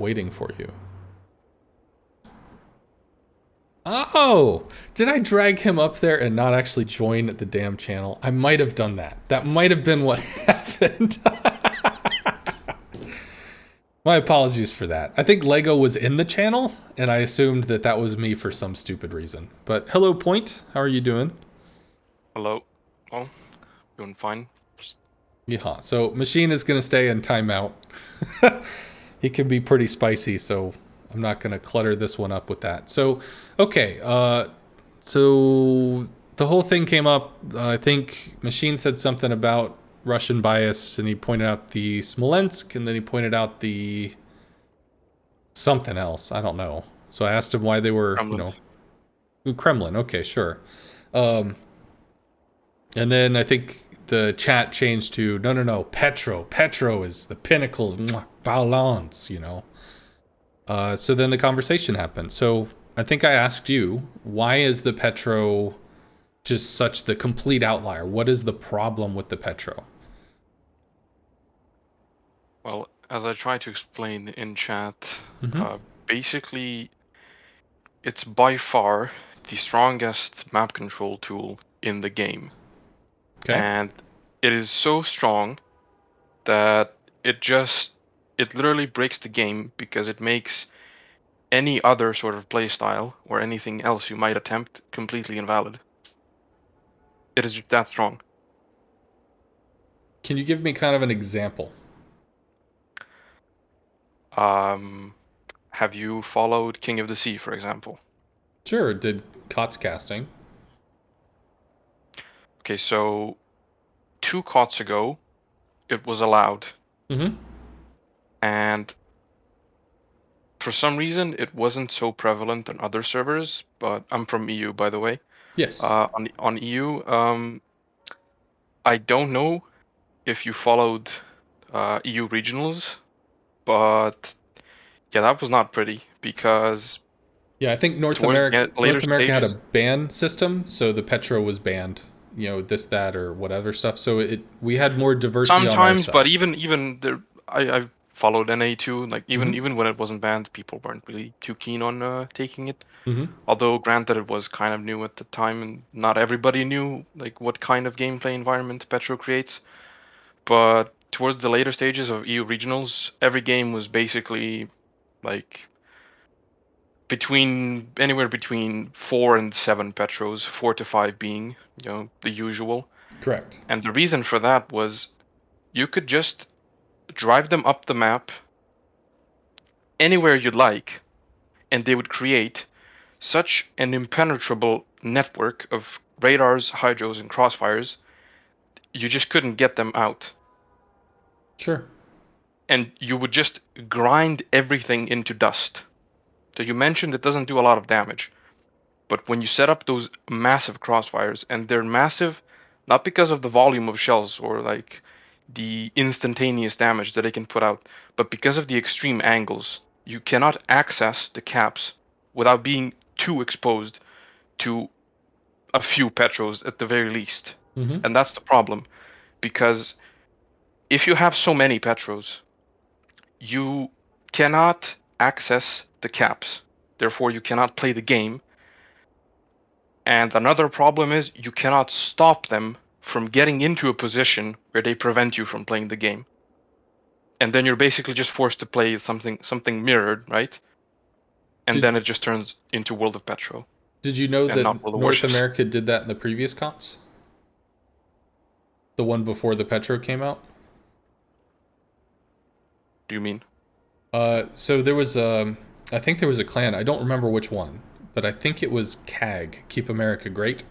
waiting for you. Oh! Did I drag him up there and not actually join the damn channel? I might have done that. That might have been what happened. My apologies for that. I think Lego was in the channel, and I assumed that that was me for some stupid reason. But hello, Point. How are you doing? Hello. Well, doing fine. Yeah, so Machine is going to stay in timeout. He can be pretty spicy, so I'm not going to clutter this one up with that. So, okay, so the whole thing came up. I think Machine said something about Russian bias, and he pointed out the Smolensk, and then he pointed out the something else. I don't know. So I asked him why they were, Kremlin. Kremlin. Okay, sure. And then I think the chat changed to no, Petro. Petro is the pinnacle of balance, So then the conversation happened. So I think I asked you, why is the Petro just such the complete outlier? What is the problem with the Petro? Well, as I try to explain in chat, basically, it's by far the strongest map control tool in the game. Okay. And it is so strong that it literally breaks the game because it makes any other sort of playstyle or anything else you might attempt completely invalid. It is just that strong. Can you give me kind of an example? Have you followed King of the Sea, for example? Sure, did COTS casting. Okay, so 2 COTS ago, it was allowed. And for some reason, it wasn't so prevalent on other servers, but I'm from EU, by the way. Yes. On EU, I don't know if you followed EU regionals, but yeah, that was not pretty because Yeah, I think North towards America the later had a stages, ban system, so the Petro was banned. This, that, or whatever stuff. So we had more diversity on our sometimes, but side. even there, I've followed NA too. Like Mm-hmm. even when it wasn't banned, people weren't really too keen on taking it. Mm-hmm. Although granted it was kind of new at the time and not everybody knew like what kind of gameplay environment Petro creates. But towards the later stages of EU regionals, every game was basically like anywhere between 4 and 7 Petros, 4 to 5 being, the usual. Correct. And the reason for that was you could just drive them up the map anywhere you'd like, and they would create such an impenetrable network of radars, hydros, and crossfires, you just couldn't get them out. Sure. And you would just grind everything into dust. So you mentioned it doesn't do a lot of damage, but when you set up those massive crossfires, and they're massive not because of the volume of shells or like the instantaneous damage that they can put out, but because of the extreme angles, you cannot access the caps without being too exposed to a few petros at the very least. Mm-hmm. And that's the problem, because if you have so many petros, you cannot access the caps. Therefore, you cannot play the game. And another problem is you cannot stop them from getting into a position where they prevent you from playing the game. And then you're basically just forced to play something mirrored, right? And Did then it just turns into World of Petro Did you know and not that World of North Warships. America did that in the previous COTS? The one before the Petro came out? Do you mean? So there was I think there was a clan. I don't remember which one, but I think it was CAG, Keep America Great.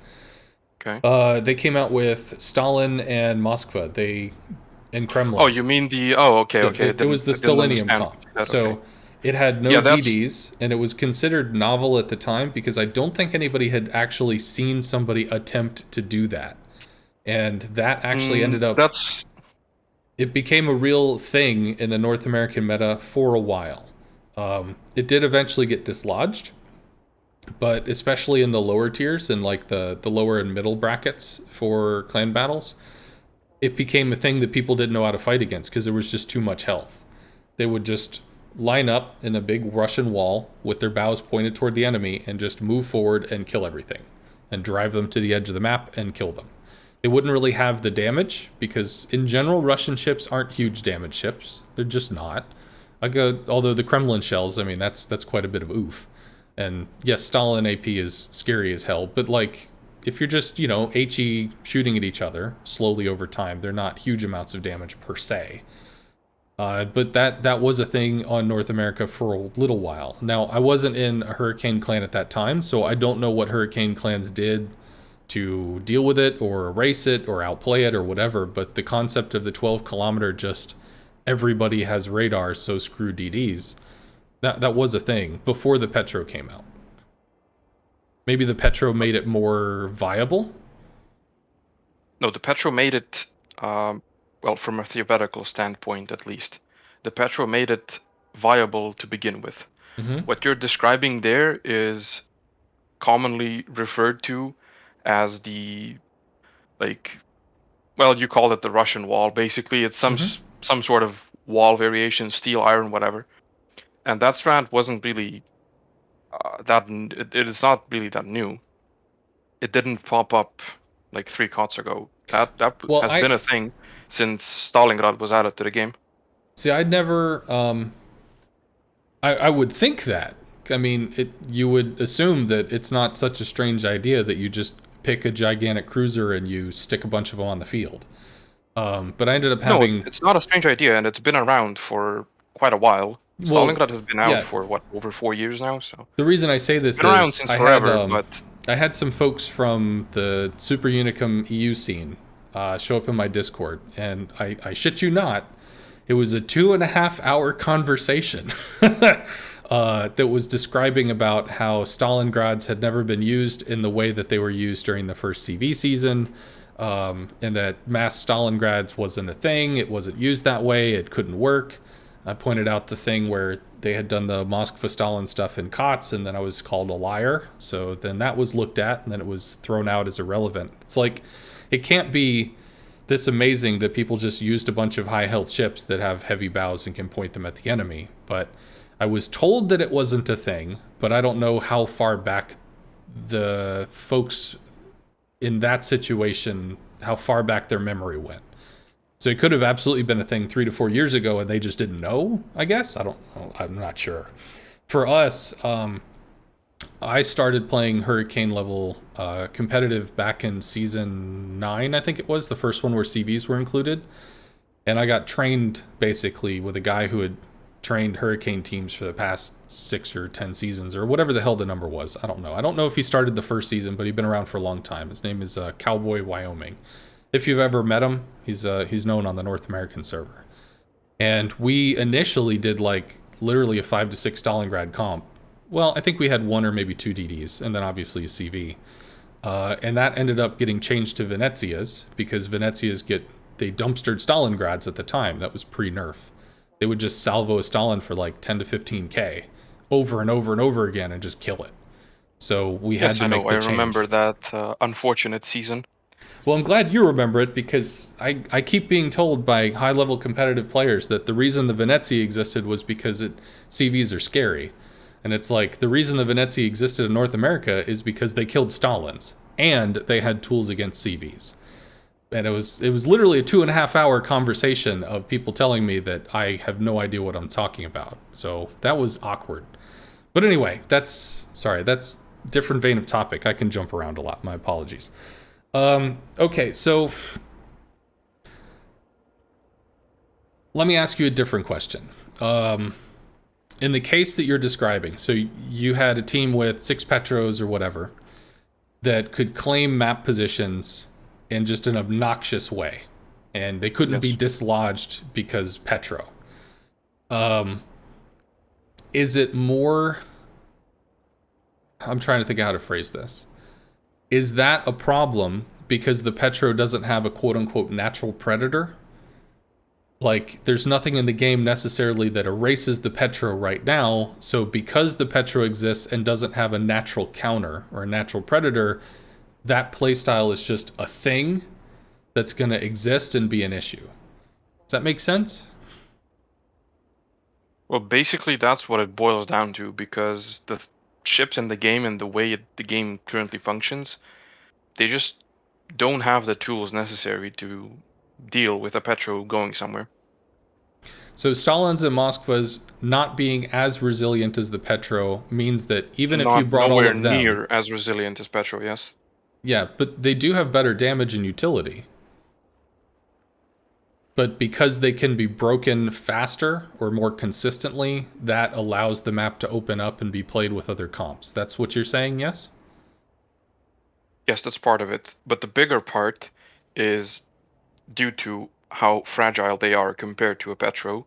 Okay. They came out with Stalin and Moskva. And Oh, Kremlin. you mean the? Oh, okay, okay. It was the I didn't Stalinium understand what comp. you said. Okay. So it had no Yeah, that's DDs, and it was considered novel at the time because I don't think anybody had actually seen somebody attempt to do that. And that actually ended up, that's it became a real thing in the North American meta for a while. It did eventually get dislodged, but especially in the lower tiers and like the lower and middle brackets for clan battles, it became a thing that people didn't know how to fight against because there was just too much health. They would just line up in a big Russian wall with their bows pointed toward the enemy and just move forward and kill everything and drive them to the edge of the map and kill them. They wouldn't really have the damage because in general Russian ships aren't huge damage ships. They're just not. Although the Kremlin shells, I mean that's quite a bit of oof. And yes, Stalin AP is scary as hell, but like if you're just, HE shooting at each other slowly over time, they're not huge amounts of damage per se. But that was a thing on North America for a little while. Now, I wasn't in a Hurricane clan at that time, so I don't know what Hurricane clans did to deal with it or erase it or outplay it or whatever, but the concept of the 12-kilometer just everybody has radar, so screw DDs, that was a thing before the Petro came out. Maybe the Petro made it more viable? No, the Petro made it, well, from a theoretical standpoint at least, the Petro made it viable to begin with. What you're describing there is commonly referred to as the, like, well, you call it the Russian wall. Basically, it's some sort of wall variation, steel, iron, whatever. And that strand wasn't really it is not really that new. It didn't pop up like 3 COTs ago. That has been a thing since Stalingrad was added to the game. See, I'd never. I would think that. I mean, you would assume that it's not such a strange idea that you just pick a gigantic cruiser and you stick a bunch of them on the field. But I ended up having. No, it's not a strange idea, and it's been around for quite a while. Stalingrad has been out for what, over 4 years now. So the reason I say this is I had some folks from the Super Unicum EU scene show up in my Discord, and I shit you not, it was a 2.5-hour conversation that was describing about how Stalingrads had never been used in the way that they were used during the first CV season, and that mass Stalingrads wasn't a thing, it wasn't used that way, it couldn't work. I pointed out the thing where they had done the Moskva Stalin stuff in COTS, and then I was called a liar. So then that was looked at, and then it was thrown out as irrelevant. It's like, it can't be this amazing that people just used a bunch of high health ships that have heavy bows and can point them at the enemy. But I was told that it wasn't a thing, but I don't know how far back the folks in that situation, how far back their memory went. So it could have absolutely been a thing 3 to 4 years ago and they just didn't know, I guess. I'm not sure. For us, I started playing Hurricane level competitive back in season 9, I think it was, the first one where CVs were included. And I got trained basically with a guy who had trained Hurricane teams for the past 6 or 10 seasons or whatever the hell the number was. I don't know. I don't know if he started the first season, but he'd been around for a long time. His name is Cowboy Wyoming. If you've ever met him, he's known on the North American server. And we initially did like literally a 5 to 6 Stalingrad comp. Well, I think we had 1 or maybe 2 DDs, and then obviously a CV. And that ended up getting changed to Venezias, because Venezias they dumpstered Stalingrads at the time. That was pre-nerf. They would just salvo a Stalin for like 10 to 15k over and over and over again and just kill it. So we had to make the change. I remember that unfortunate season. Well, I'm glad you remember it, because I keep being told by high-level competitive players that the reason the Venezia existed was because CVs are scary. And it's like, the reason the Venezia existed in North America is because they killed Stalins, and they had tools against CVs. And it was literally a 2.5-hour conversation of people telling me that I have no idea what I'm talking about. So that was awkward. But anyway, that's different vein of topic. I can jump around a lot. My apologies. Okay, so let me ask you a different question. In the case that you're describing, so you had a team with 6 Petros or whatever that could claim map positions in just an obnoxious way, and they couldn't be dislodged because Petro. Is it more... I'm trying to think of how to phrase this. Is that a problem because the Petro doesn't have a quote-unquote natural predator? Like, there's nothing in the game necessarily that erases the Petro right now, so because the Petro exists and doesn't have a natural counter or a natural predator, that playstyle is just a thing that's going to exist and be an issue. Does that make sense? Well, basically, that's what it boils down to, because the ships in the game and the way the game currently functions, they just don't have the tools necessary to deal with a Petro going somewhere. So Stalin's and Moskva's not being as resilient as the Petro means that even if you Not brought all nowhere of them, near as resilient as Petro, yes. yeah, but they do have better damage and utility. But because they can be broken faster or more consistently, that allows the map to open up and be played with other comps. That's what you're saying, yes? Yes, that's part of it. But the bigger part is due to how fragile they are compared to a Petro.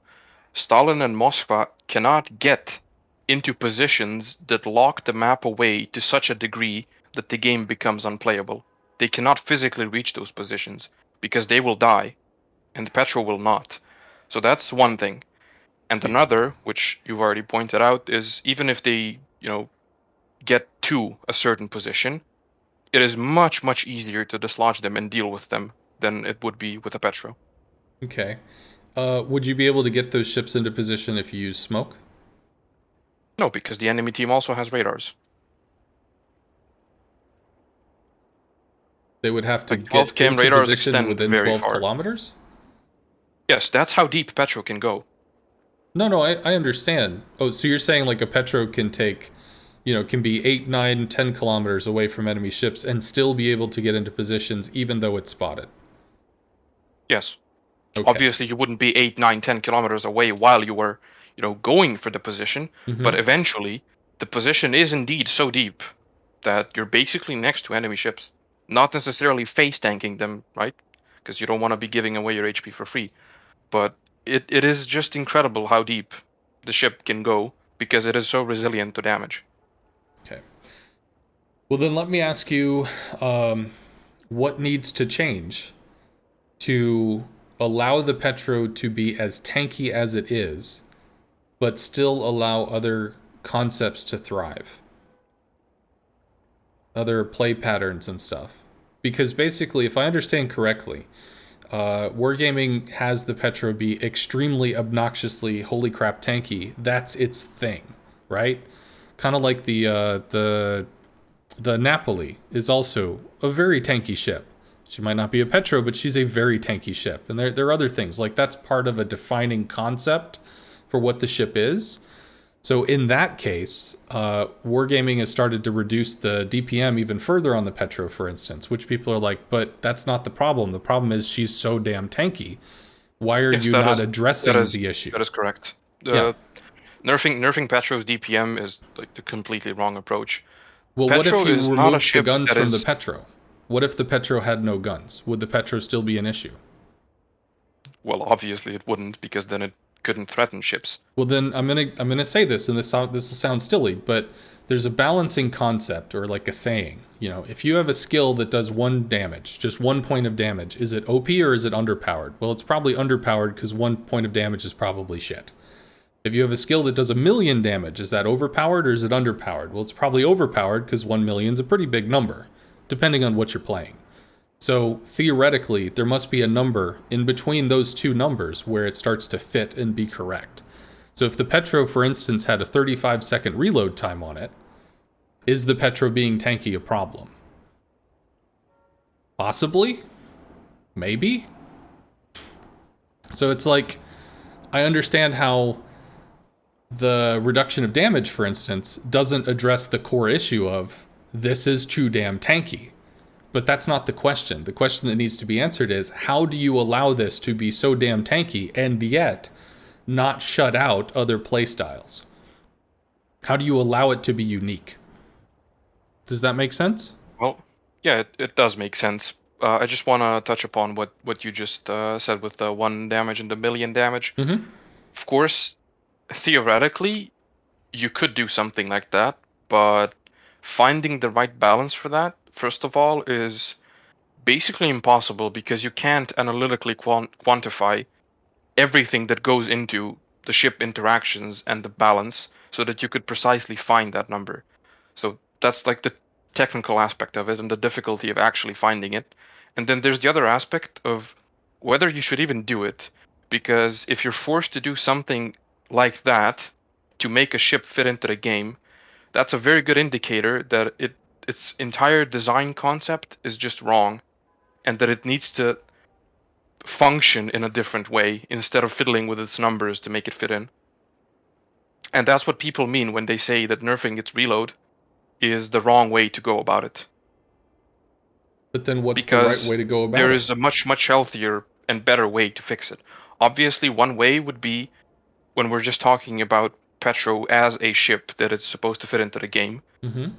Stalin and Moskva cannot get into positions that lock the map away to such a degree that the game becomes unplayable. They cannot physically reach those positions because they will die, and Petro will not. So that's one thing. And another, which you've already pointed out, is even if they, get to a certain position, it is much, much easier to dislodge them and deal with them than it would be with a Petro. Okay. Would you be able to get those ships into position if you use smoke? No, because the enemy team also has radars. They would have to Like 12 get cam into radars position extend within very 12 far. kilometers? Yes, that's how deep Petro can go. No, I understand. Oh, so you're saying like a Petro can take, can be 8, 9, 10 kilometers away from enemy ships and still be able to get into positions even though it's spotted? Yes. Okay. Obviously, you wouldn't be 8, 9, 10 kilometers away while you were, going for the position, but Mm-hmm. eventually, the position is indeed so deep that you're basically next to enemy ships. Not necessarily face tanking them, right? Because you don't want to be giving away your HP for free. But it is just incredible how deep the ship can go because it is so resilient to damage. Okay. Well, then let me ask you, what needs to change to allow the Petro to be as tanky as it is, but still allow other concepts to thrive, other play patterns and stuff? Because basically, if I understand correctly, Wargaming has the Petro be extremely obnoxiously holy crap tanky. That's its thing, right? Kind of like the Napoli is also a very tanky ship. She might not be a Petro, but she's a very tanky ship. And there are other things. Like, that's part of a defining concept for what the ship is. So in that case, Wargaming has started to reduce the DPM even further on the Petro, for instance, which people are like, but that's not the problem. The problem is she's so damn tanky. Why are Yes, you that not is that addressing is the issue? that is correct. Yeah. The nerfing Petro's DPM is like the completely wrong approach. Well, what if Petro you is not a removed the ship guns that from the is, Petro? What if the Petro had no guns? Would the Petro still be an issue? well, obviously it wouldn't, because then it couldn't threaten ships. Well, then I'm gonna say this, and this will sound silly, but there's a balancing concept or like a saying. If you have a skill that does 1 damage, just 1 point of damage, is it OP or is it underpowered? Well, it's probably underpowered because 1 point of damage is probably shit. If you have a skill that does 1 million damage, is that overpowered or is it underpowered? Well, it's probably overpowered because 1 million is a pretty big number, depending on what you're playing. So theoretically, there must be a number in between those two numbers where it starts to fit and be correct. So if the Petro, for instance, had a 35-second reload time on it, is the Petro being tanky a problem? Possibly. Maybe. So it's like, I understand how the reduction of damage, for instance, doesn't address the core issue of this is too damn tanky. But that's not the question. The question that needs to be answered is, how do you allow this to be so damn tanky and yet not shut out other playstyles? How do you allow it to be unique? Does that make sense? Well, yeah, it does make sense. I just want to touch upon what you just said with the 1 damage and the million damage. Mm-hmm. Of course, theoretically, you could do something like that, but finding the right balance for that, first of all, is basically impossible, because you can't analytically quantify everything that goes into the ship interactions and the balance so that you could precisely find that number. So that's like the technical aspect of it and the difficulty of actually finding it. And then there's the other aspect of whether you should even do it. Because if you're forced to do something like that to make a ship fit into the game, that's a very good indicator that its entire design concept is just wrong, and that it needs to function in a different way instead of fiddling with its numbers to make it fit in. And that's what people mean when they say that nerfing its reload is the wrong way to go about it. But then what's the right Because way to go about there it? is a much healthier and better way to fix it. Obviously, one way would be when we're just talking about Petro as a ship that it's supposed to fit into the game, Mm-hmm.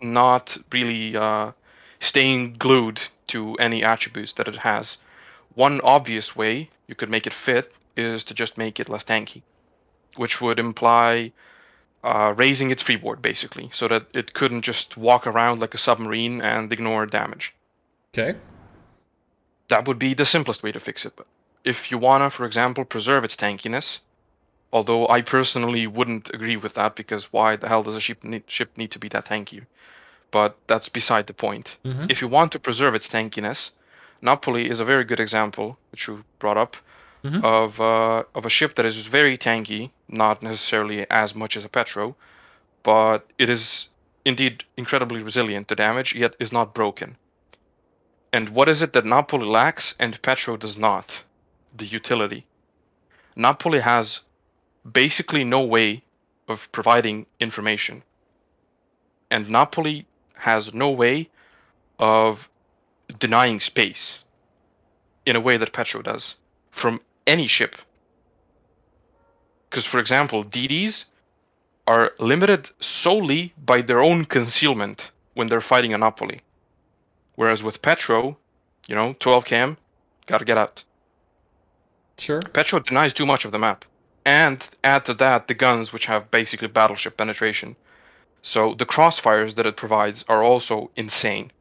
not really staying glued to any attributes that it has. One obvious way you could make it fit is to just make it less tanky, which would imply raising its freeboard basically, so that it couldn't just walk around like a submarine and ignore damage. Okay. That would be the simplest way to fix it. But if you wanna, for example, preserve its tankiness, although I personally wouldn't agree with that because why the hell does a ship need to be that tanky? But that's beside the point. Mm-hmm. If you want to preserve its tankiness, Napoli is a very good example, which you brought up, Mm-hmm. of a ship that is very tanky, not necessarily as much as a Petro, but it is indeed incredibly resilient to damage, yet is not broken. And what is it that Napoli lacks and Petro does not? The utility. Napoli has basically no way of providing information, and Napoli has no way of denying space in a way that Petro does from any ship. Because, for example, DDs are limited solely by their own concealment when they're fighting a Napoli. Whereas with Petro, 12 cam, gotta get out. Sure. Petro denies too much of the map. And add to that the guns, which have basically battleship penetration. So the crossfires that it provides are also insane.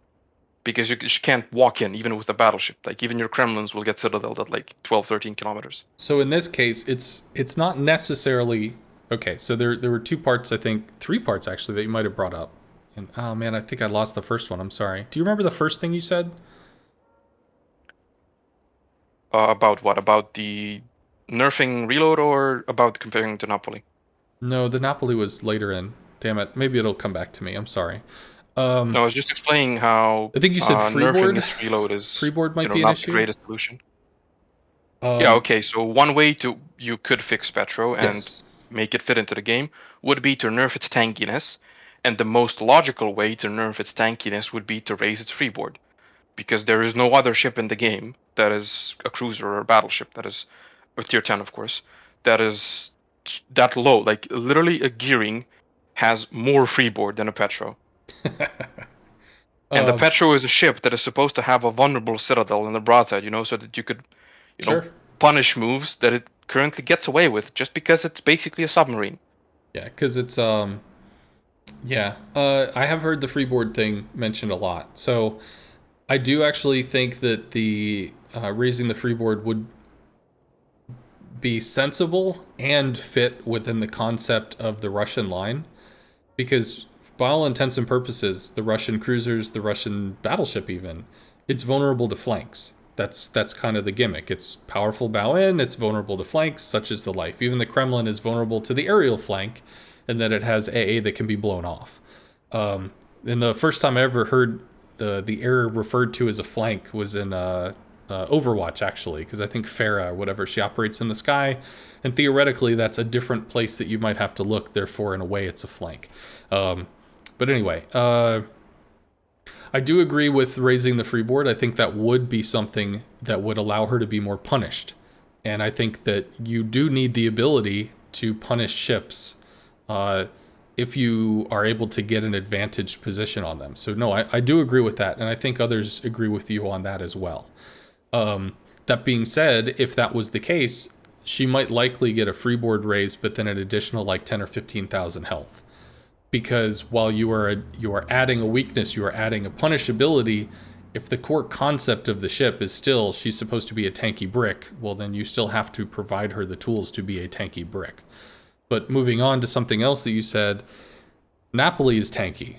Because you just can't walk in, even with a battleship. Like, even your Kremlins will get citadeled at like 12, 13 kilometers. So in this case, it's not necessarily okay. So there were two parts, I think, three parts actually that you might have brought up. And oh man, I think I lost the first one. I'm sorry. Do you remember the first thing you said? About what? About the nerfing reload or about comparing to Napoli? No, the Napoli was later in. Damn it. Maybe it'll come back to me. I'm sorry. No, I was just explaining how I think you said nerfing freeboard. its reload is, Freeboard might be an not the issue. greatest solution. Yeah, okay, so one way you could fix Petro and Yes. make it fit into the game would be to nerf its tankiness, and the most logical way to nerf its tankiness would be to raise its freeboard, because there is no other ship in the game that is a cruiser or a battleship that is a tier 10, of course, that is that low. Like literally, a gearing has more freeboard than a Petro. And the Um, Petro is a ship that is supposed to have a vulnerable citadel and a broadside, so that you could, you know, sure. punish moves that it currently gets away with just because it's basically a submarine. Yeah, because it's yeah. I have heard the freeboard thing mentioned a lot. So I do actually think that the raising the freeboard would be sensible and fit within the concept of the Russian line, because by all intents and purposes, the Russian cruisers, the Russian battleship, even, it's vulnerable to flanks. That's kind of the gimmick. It's powerful bow in, it's vulnerable to flanks, such as the Life. Even the Kremlin is vulnerable to the aerial flank, and that it has AA that can be blown off. And the first time I ever heard the area referred to as a flank was in Overwatch, actually, because I think Farah, whatever, she operates in the sky, and theoretically that's a different place that you might have to look. Therefore, in a way, it's a flank. But anyway, I do agree with raising the freeboard. I think that would be something that would allow her to be more punished, and I think that you do need the ability to punish ships if you are able to get an advantaged position on them. So no, I do agree with that, and I think others agree with you on that as well. That being said, if that was the case, she might likely get a freeboard raise, but then an additional like 10 or 15,000 health. Because while you are adding a weakness, you are adding a punishability. If the core concept of the ship is still she's supposed to be a tanky brick, well then you still have to provide her the tools to be a tanky brick. But moving on to something else that you said, Napoli is tanky,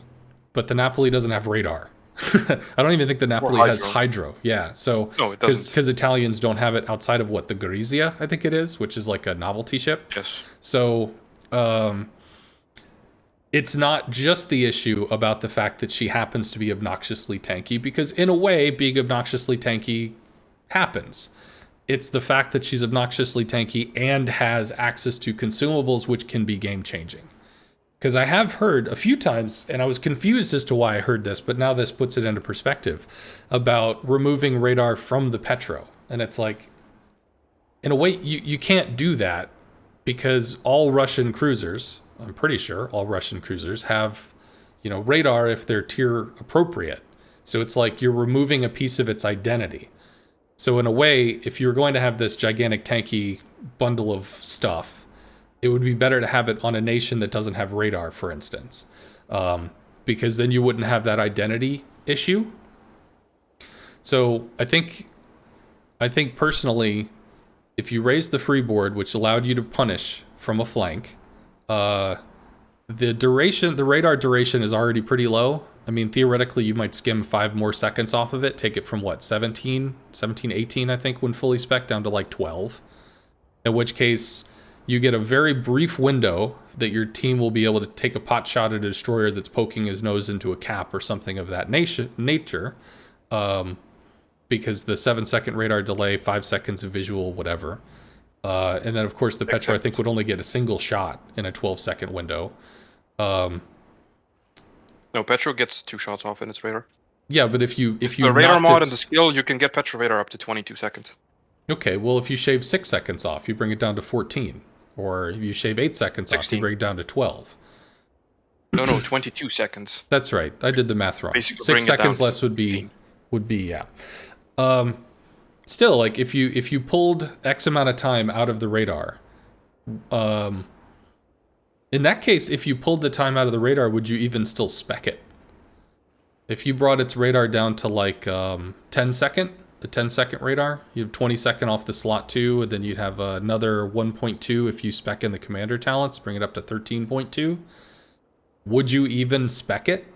but the Napoli doesn't have radar. I don't even think the Or Napoli has hydro. hydro. Yeah, so No, it doesn't. because Italians don't have it outside of what, the Gorizia, I think it is, which is like a novelty ship. Yes. So it's not just the issue about the fact that she happens to be obnoxiously tanky, because in a way, being obnoxiously tanky happens. It's the fact that she's obnoxiously tanky and has access to consumables, which can be game changing. Because I have heard a few times, and I was confused as to why I heard this, but now this puts it into perspective, about removing radar from the Petro. And it's like, in a way, you can't do that because all Russian cruisers, I'm pretty sure all Russian cruisers have, radar if they're tier appropriate. So it's like you're removing a piece of its identity. So in a way, if you're going to have this gigantic tanky bundle of stuff, it would be better to have it on a nation that doesn't have radar, for instance, because then you wouldn't have that identity issue. So I think personally, if you raised the freeboard, which allowed you to punish from a flank, the radar duration is already pretty low. I mean, theoretically, you might skim 5 more seconds off of it, take it from 17, 18, I think, when fully spec, down to like 12. In which case, you get a very brief window that your team will be able to take a pot shot at a destroyer that's poking his nose into a cap or something of that nature. Because the 7-second radar delay, 5 seconds of visual, whatever. And then, of course, the Petro, I think, would only get a single shot in a 12-second window. No, Petro gets 2 shots off in its radar. Yeah, but if you the radar mod and the skill, you can get Petro radar up to 22 seconds. Okay, well, if you shave 6 seconds off, you bring it down to 14. Or if you shave 8 seconds 16. off, you bring it down to 12. No, 22 seconds. That's right. I did the math wrong. Basically 6 seconds less would be yeah. Still, like if you pulled X amount of time out of the radar, in that case, if you pulled the time out of the radar, would you even still spec it? If you brought its radar down to like 10 second, the 10-second radar, you have 20 second off the slot 2, and then you'd have another 1.2 if you spec in the commander talents, bring it up to 13.2. Would you even spec it?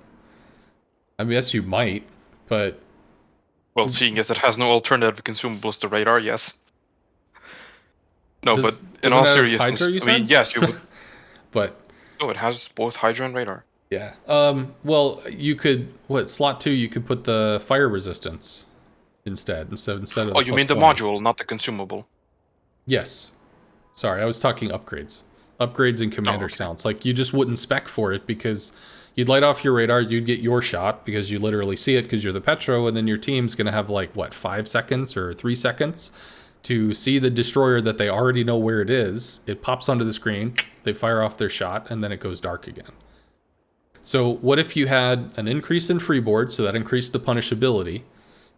I mean, yes, you might, but... Well, seeing as it has no alternative consumables to radar, yes. No, but in all seriousness, I mean, yes, you would. But... No, it has both Hydra and radar. Yeah. Well, you could... slot 2, you could put the fire resistance instead of... Oh, you mean the module, not the consumable? Yes. Sorry, I was talking upgrades. Upgrades in commander sounds. Like, you just wouldn't spec for it because you'd light off your radar, you'd get your shot because you literally see it because you're the Petro, and then your team's going to have, like, 5 seconds or 3 seconds to see the destroyer that they already know where it is. It pops onto the screen, they fire off their shot, and then it goes dark again. So what if you had an increase in freeboard, so that increased the punishability,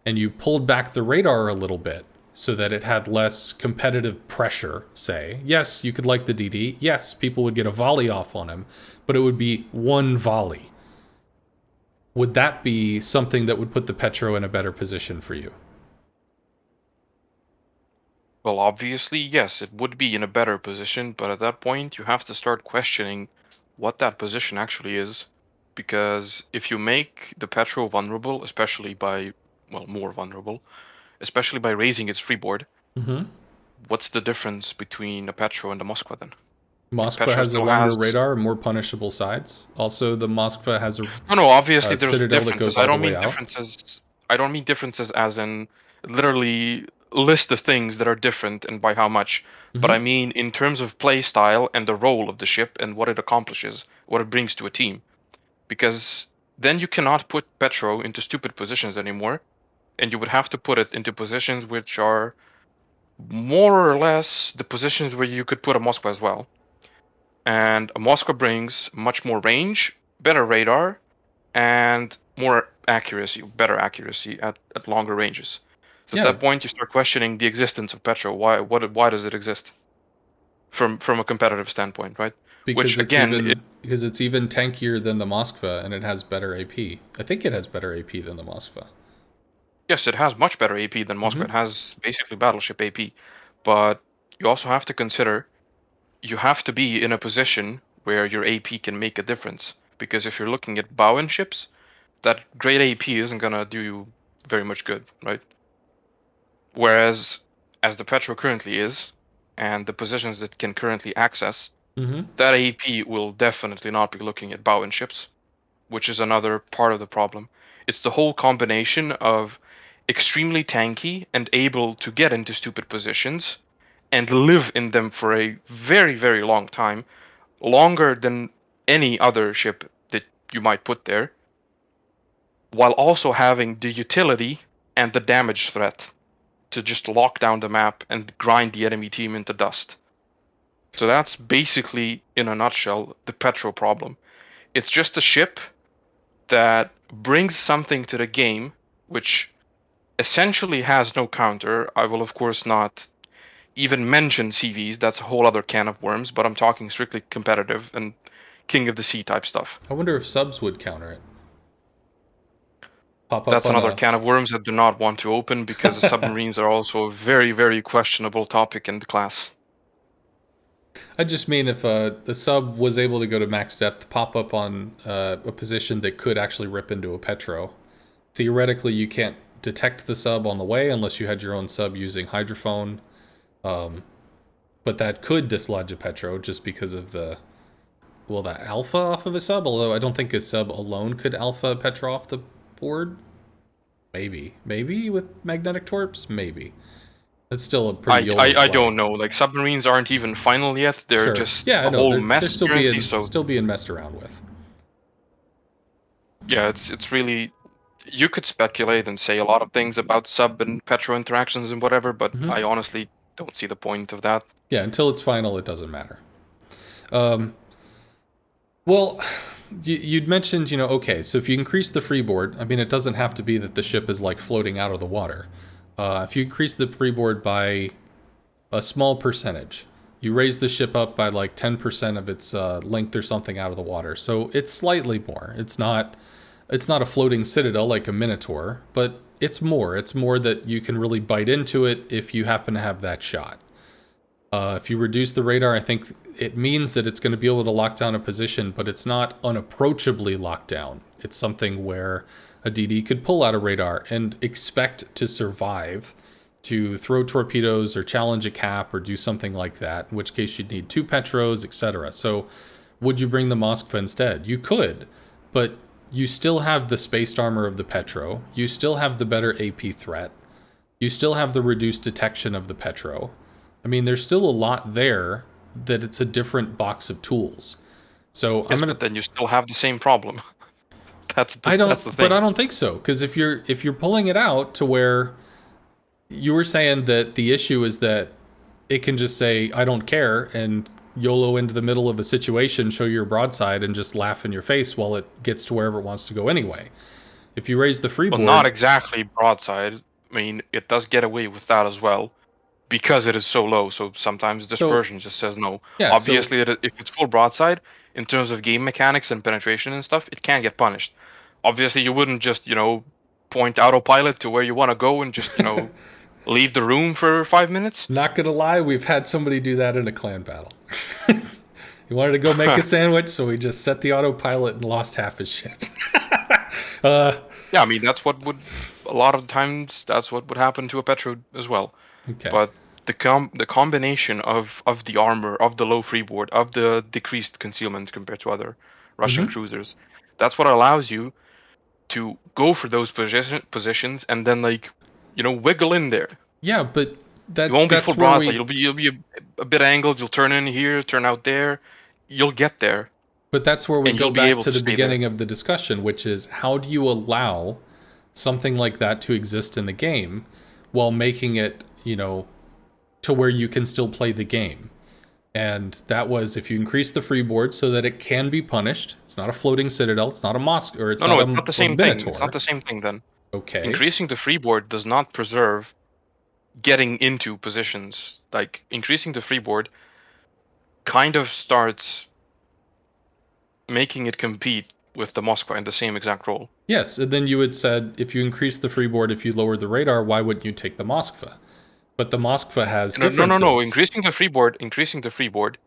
and you pulled back the radar a little bit so that it had less competitive pressure, say. Yes, you could like the DD. Yes, people would get a volley off on him, but it would be one volley. Would that be something that would put the Petro in a better position for you? Well, obviously, yes, it would be in a better position, but at that point, you have to start questioning what that position actually is. Because if you make the Petro vulnerable, especially by... well, more vulnerable, especially by raising its freeboard. What's the difference between a Petro and a Moskva then? Moskva has a longer radar and more punishable sides. Also, the Moskva has a obviously there's citadel that goes all the way out. I don't mean differences as in literally list of things that are different and by how much. But I mean in terms of play style and the role of the ship and what it accomplishes, what it brings to a team. Because then you cannot put Petro into stupid positions anymore, and you would have to put it into positions which are more or less the positions where you could put a Moskva as well. And a Moskva brings much more range, better radar, and more accuracy, better accuracy at longer ranges. So at that point, you start questioning the existence of Petro. Why does it exist? From a competitive standpoint, right? Because it's even tankier than the Moskva, and it has better AP. I think it has better AP than the Moskva. Yes, it has much better AP than Moskva. It has basically battleship AP. But you also have to consider, you have to be in a position where your AP can make a difference. Because if you're looking at bow-in ships, that great AP isn't gonna do you very much good, right? Whereas, as the Petro currently is, and the positions that can currently access, Mm-hmm. that AP will definitely not be looking at bow and ships, which is another part of the problem. It's the whole combination of extremely tanky and able to get into stupid positions and live in them for a very, very long time, longer than any other ship that you might put there, while also having the utility and the damage threat to just lock down the map and grind the enemy team into dust. So that's basically, in a nutshell, the Petro problem. It's just a ship that brings something to the game, which essentially has no counter. I will, of course, not even mention CVs, that's a whole other can of worms, but I'm talking strictly competitive and King of the Sea type stuff. I wonder if subs would counter it. Pop up That's on another a. can of worms I do not want to open because the submarines are also a very, very questionable topic in the class. I just mean if the sub was able to go to max depth, pop up on a position that could actually rip into a Petro. Theoretically, you can't detect the sub on the way unless you had your own sub using hydrophone. Um, but that could dislodge a Petro just because of the alpha off of a sub. Although I don't think a sub alone could alpha a Petro off the board. Maybe with magnetic torps, maybe. That's still a pretty YOLO I play. don't know. Like submarines aren't even final yet. They're Sure. just Yeah, I a know. whole They're mess currently. So still being messed around with. yeah, it's really, you could speculate and say a lot of things about sub and Petro interactions and whatever, but Mm-hmm. I honestly don't see the point of that. Yeah, until it's final, it doesn't matter. Um, well, you'd mentioned, okay, so if you increase the freeboard, I mean, it doesn't have to be that the ship is like floating out of the water. If you increase the freeboard by a small percentage, you raise the ship up by like 10% of its length or something out of the water. So it's slightly more. It's not a floating citadel like a Minotaur, but it's more. It's more that you can really bite into it if you happen to have that shot. If you reduce the radar, I think it means that it's going to be able to lock down a position, but it's not unapproachably locked down. It's something where a DD could pull out a radar and expect to survive, to throw torpedoes or challenge a cap or do something like that, in which case you'd need 2 Petros, etc. So would you bring the Moskva instead? You could, but you still have the spaced armor of the Petro. You still have the better AP threat. You still have the reduced detection of the Petro. I mean, there's still a lot there that it's a different box of tools. So Yes, but then you still have the same problem. That's the but thing. I don't think so, because if you're pulling it out to where you were saying that the issue is that it can just say I don't care and YOLO into the middle of a situation, show your broadside, and just laugh in your face while it gets to wherever it wants to go anyway. If you raise the Well, not freeboard, exactly broadside. I mean, it does get away with that as well because it is so low. So sometimes so dispersion just says no. yeah, so Obviously, if it's full broadside, in terms of game mechanics and penetration and stuff, it can get punished. Obviously, you wouldn't just, point autopilot to where you want to go and just, leave the room for 5 minutes. not gonna lie, we've had somebody do that in a clan battle. He wanted to go make a sandwich, so he just set the autopilot and lost half his ship. Yeah, I mean, a lot of times, that's what would happen to a Petro as well. Okay. But the combination of the armor, of the low freeboard, of the decreased concealment compared to other Russian Mm-hmm. cruisers, that's what allows you to go for those positions and then wiggle in there. Yeah, but You won't be full that's where broadside. we You'll be a bit angled. You'll turn in here, turn out there. You'll get there, and go you'll be back able to to the stay there. beginning of the discussion, which is how do you allow something like that to exist in the game while making it, to where you can still play the game. And that was if you increase the freeboard so that it can be punished. It's not a floating citadel. It's not a mosque, or it's No, not no, it's not the a same thing. It's not minotaur. the same thing then. Okay. Increasing the freeboard does not preserve getting into positions. Like increasing the freeboard kind of starts making it compete with the Moskva in the same exact role. Yes, and then you had said if you increase the freeboard, if you lower the radar, why wouldn't you take the Moskva? But the Moskva has No, no, no, no. differences. Increasing the freeboard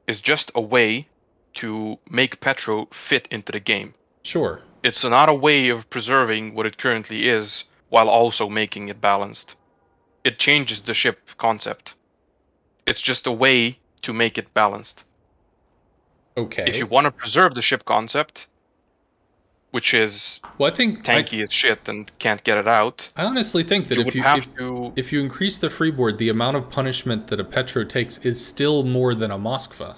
is just a way to make Petro fit into the game. Sure. It's not a way of preserving what it currently is while also making it balanced. It changes the ship concept. It's just a way to make it balanced. If you Okay. want to preserve the ship concept, which is Well, I think tanky as shit and can't get it out, I honestly think that you would have to. if you increase the freeboard, the amount of punishment that a Petro takes is still more than a Moskva,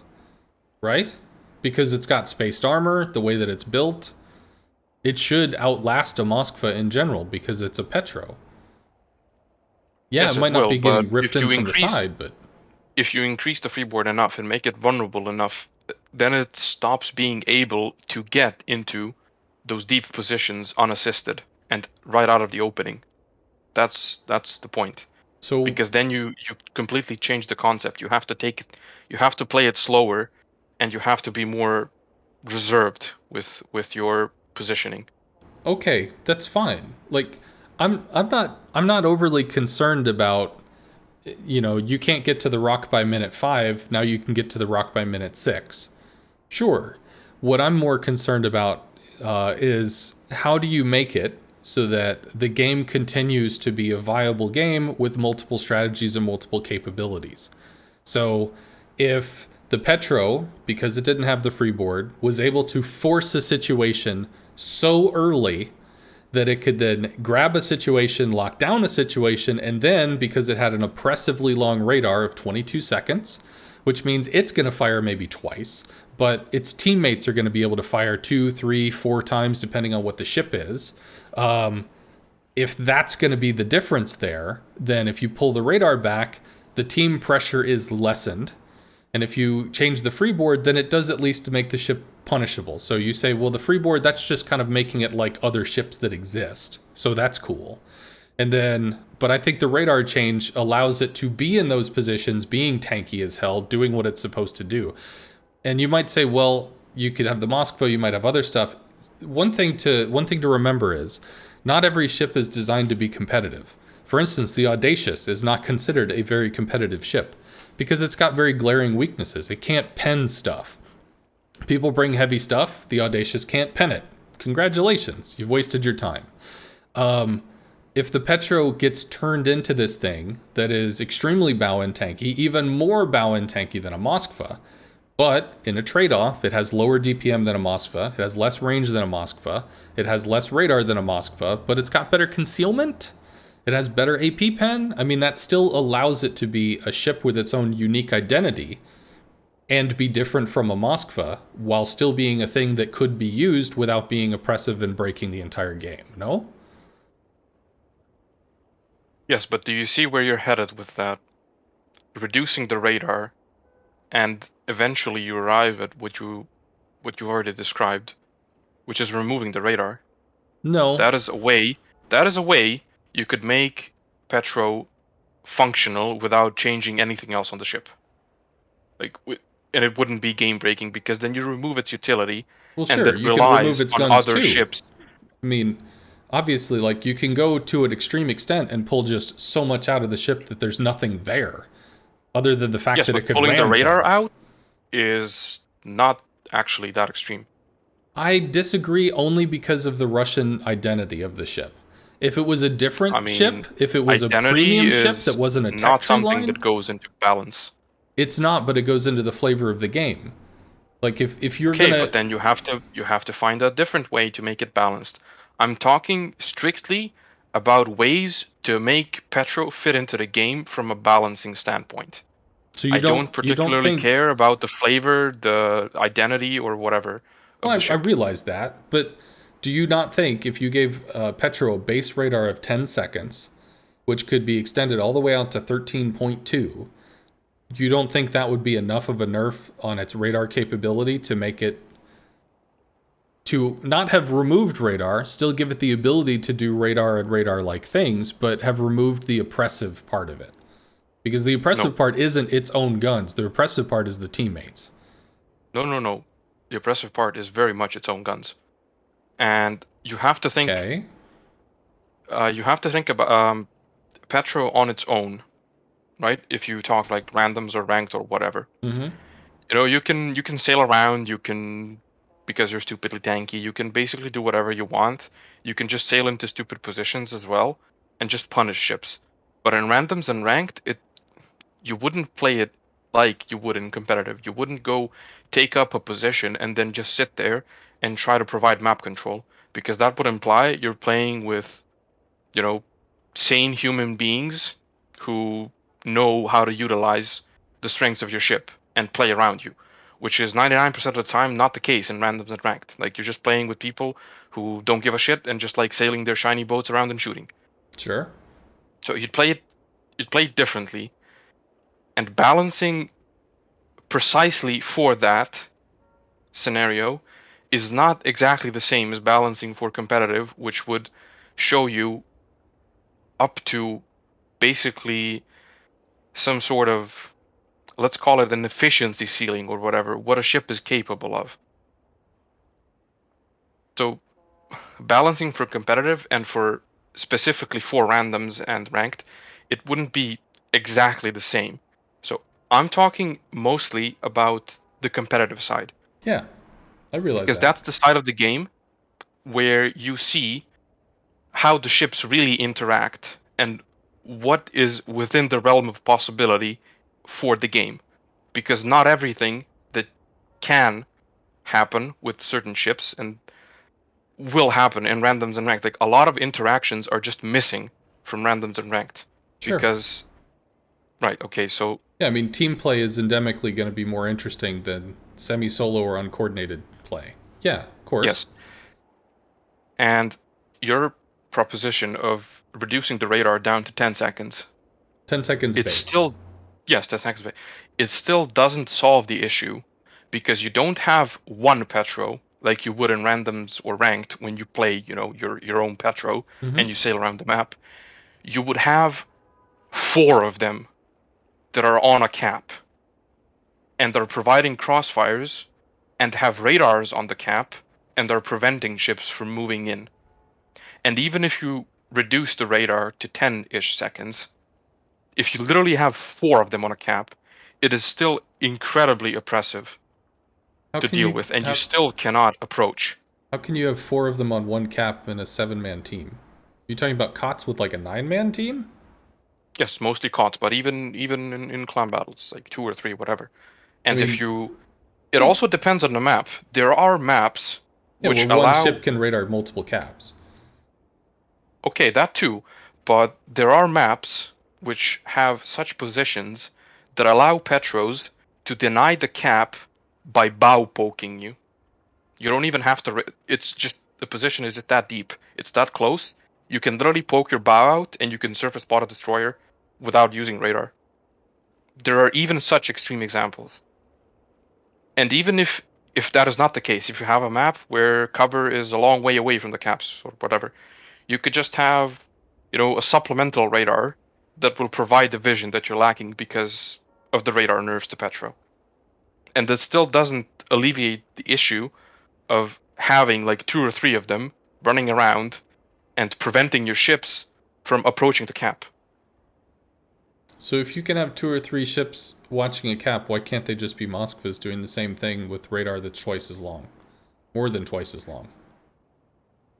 right? Because it's got spaced armor, the way that it's built, it should outlast a Moskva in general because it's a Petro. Yeah, it Yes, it might not will, be but getting ripped in from the side, but if you increase the freeboard enough and make it vulnerable enough, then it stops being able to get into those deep positions unassisted and right out of the opening. That's the point. so Because then you completely change the concept. You have to you have to play it slower, and you have to be more reserved with your positioning. okay, that's fine. Like I'm not overly concerned about, you can't get to the rock by minute 5, now you can get to the rock by minute 6. Sure. What I'm more concerned about is how do you make it so that the game continues to be a viable game with multiple strategies and multiple capabilities? So if the Petro, because it didn't have the freeboard, was able to force a situation so early that it could then grab a situation, lock down a situation, and then, because it had an oppressively long radar of 22 seconds, which means it's going to fire maybe twice, but its teammates are going to be able to fire 2, 3, 4 times, depending on what the ship is. If that's going to be the difference there, then if you pull the radar back, the team pressure is lessened. And if you change the freeboard, then it does at least make the ship punishable. So you say, well, the freeboard, that's just kind of making it like other ships that exist. So that's cool. And then, but I think the radar change allows it to be in those positions, being tanky as hell, doing what it's supposed to do. And you might say, well, you could have the Moskva, you might have other stuff. One thing to remember is not every ship is designed to be competitive. For instance, the Audacious is not considered a very competitive ship because it's got very glaring weaknesses. It can't pen stuff. People bring heavy stuff, the Audacious can't pen it. Congratulations, you've wasted your time. If the Petro gets turned into this thing that is extremely bow and tanky, even more bow and tanky than a Moskva, but in a trade-off, it has lower DPM than a Moskva, it has less range than a Moskva, it has less radar than a Moskva, but it's got better concealment, it has better AP pen. I mean, that still allows it to be a ship with its own unique identity and be different from a Moskva while still being a thing that could be used without being oppressive and breaking the entire game, no? Yes, but do you see where you're headed with that? Reducing the radar, and eventually you arrive at what you already described, which is removing the radar. No. That is a way. That is a way you could make Petro functional without changing anything else on the ship. Like, and it wouldn't be game breaking because then you remove its utility, Well, and sure, it you can remove relies its on guns other too. ships. I mean, obviously, like, you can go to an extreme extent and pull just so much out of the ship that there's nothing there other than the fact Yes, that it but could pulling the ram radar things. out is not actually that extreme. I disagree only because of the Russian identity of the ship. If it was a I different ship, mean, if it was a identity premium ship that is wasn't a tech not tree something line, that goes into balance. it's not, but it goes into the flavor of the game. Like if you're Okay, gonna but then you have to find a different way to make it balanced. I'm talking strictly about ways to make Petro fit into the game from a balancing standpoint. so I don't you don't particularly think care about the flavor, the identity, or whatever of the well, I ship. realize that, but do you not think if you gave Petro a base radar of 10 seconds, which could be extended all the way out to 13.2, you don't think that would be enough of a nerf on its radar capability to make it to not have removed radar, still give it the ability to do radar and radar-like things, but have removed the oppressive part of it? Because the No, oppressive part isn't its own guns. The oppressive part is the teammates. no. The oppressive part is very much its own guns, and Okay. you have to think about Petro on its own, right? If you talk like randoms or ranked or whatever, Mm-hmm. you know, you can sail around, you can because you're stupidly tanky. You can basically do whatever you want. You can just sail into stupid positions as well and just punish ships. But in randoms and ranked, you wouldn't play it like you would in competitive. You wouldn't go take up a position and then just sit there and try to provide map control, because that would imply you're playing with, you know, sane human beings who know how to utilize the strengths of your ship and play around you, which is 99% of the time not the case in randoms and ranked. Like, you're just playing with people who don't give a shit and just like sailing their shiny boats around and shooting. Sure. So you'd play it differently, and balancing precisely for that scenario is not exactly the same as balancing for competitive, which would show you up to basically some sort of, let's call it an efficiency ceiling or whatever, what a ship is capable of. So balancing for competitive and for specifically for randoms and ranked, it wouldn't be exactly the same. So I'm talking mostly about the competitive side, Yeah, I realize because that. that's the side of the game where you see how the ships really interact and what is within the realm of possibility for the game. Because not everything that can happen with certain ships and will happen in randoms and ranked. Like, a lot of interactions are just missing from randoms and ranked. Sure. Because, right, okay, so Yeah, I mean, team play is endemically going to be more interesting than semi-solo or uncoordinated play. Yeah, of course. yes. And your proposition of reducing the radar down to 10 seconds, 10 seconds it's base. still, yes, that's next. It still doesn't solve the issue, because you don't have one Petro like you would in randoms or ranked when you play, your own Petro Mm-hmm. and you sail around the map. You would have four of them that are on a cap and are providing crossfires and have radars on the cap and are preventing ships from moving in. And even if you reduce the radar to 10-ish seconds, if you literally have four of them on a cap, it is still incredibly oppressive How to can deal you with, and you how still cannot approach. how can you have four of them on one cap in a 7-man team? You talking about COTS with like a 9-man team? Yes, mostly COTS, but even in clan battles, like two or three, whatever. I And mean, it also depends on the map. There are maps yeah, where which one allow, ship can radar multiple caps. okay, that too, but there are maps which have such positions that allow Petros to deny the cap by bow poking you. You don't even have to. It's just the position is that deep. It's that close. You can literally poke your bow out, and you can surface spot a destroyer without using radar. There are even such extreme examples. And even if that is not the case, if you have a map where cover is a long way away from the caps or whatever, you could just have, a supplemental radar that will provide the vision that you're lacking because of the radar nerfs to Petro. And that still doesn't alleviate the issue of having like two or three of them running around and preventing your ships from approaching the cap. So if you can have 2 or 3 ships watching a cap, why can't they just be Moskvas doing the same thing with radar that's twice as long? More than twice as long.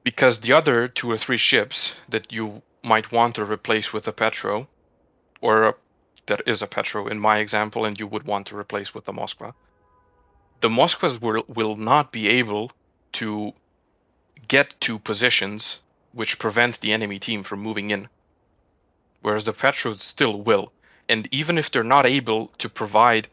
Because the other two or three ships that you might want to replace with a Petro, or that is a Petro in my example, and you would want to replace with the Moskva, the Moskvas will not be able to get to positions which prevent the enemy team from moving in, whereas the Petros still will. And even if they're not able to provide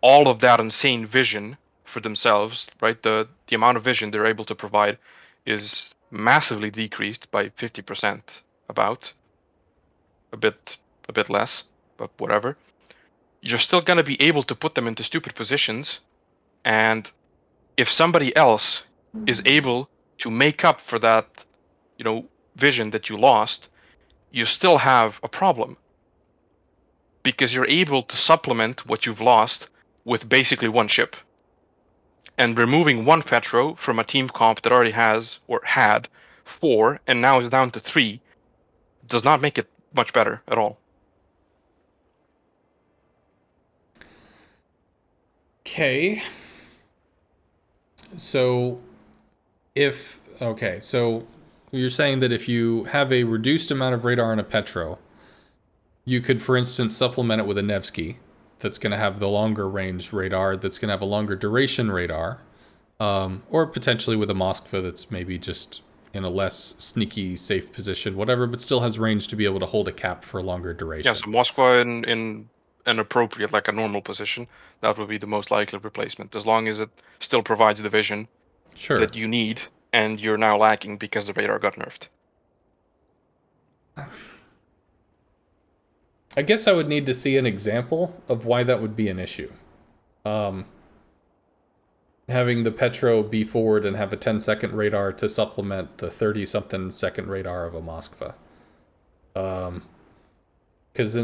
all of that insane vision for themselves, right? The amount of vision they're able to provide is massively decreased by 50%, about a bit less, but whatever. You're still going to be able to put them into stupid positions, and if somebody else is able to make up for that, vision that you lost, you still have a problem, because you're able to supplement what you've lost with basically one ship. And removing one Petro from a team comp that already has or had four and now is down to three does not make it much better at all. Okay. So so you're saying that if you have a reduced amount of radar in a Petro, you could, for instance, supplement it with a Nevsky that's going to have the longer range radar, that's going to have a longer duration radar, or potentially with a Moskva that's maybe just in a less sneaky, safe position, whatever, but still has range to be able to hold a cap for a longer Yeah, duration. so Moskva in an appropriate, like a normal position, that would be the most likely replacement, as long as it still provides the vision Sure. that you need, and you're now lacking because the radar got nerfed. I guess I would need to see an example of why that would be an issue. Um, Having the Petro be forward and have a 10-second radar to supplement the 30-something second radar of a Moskva. Because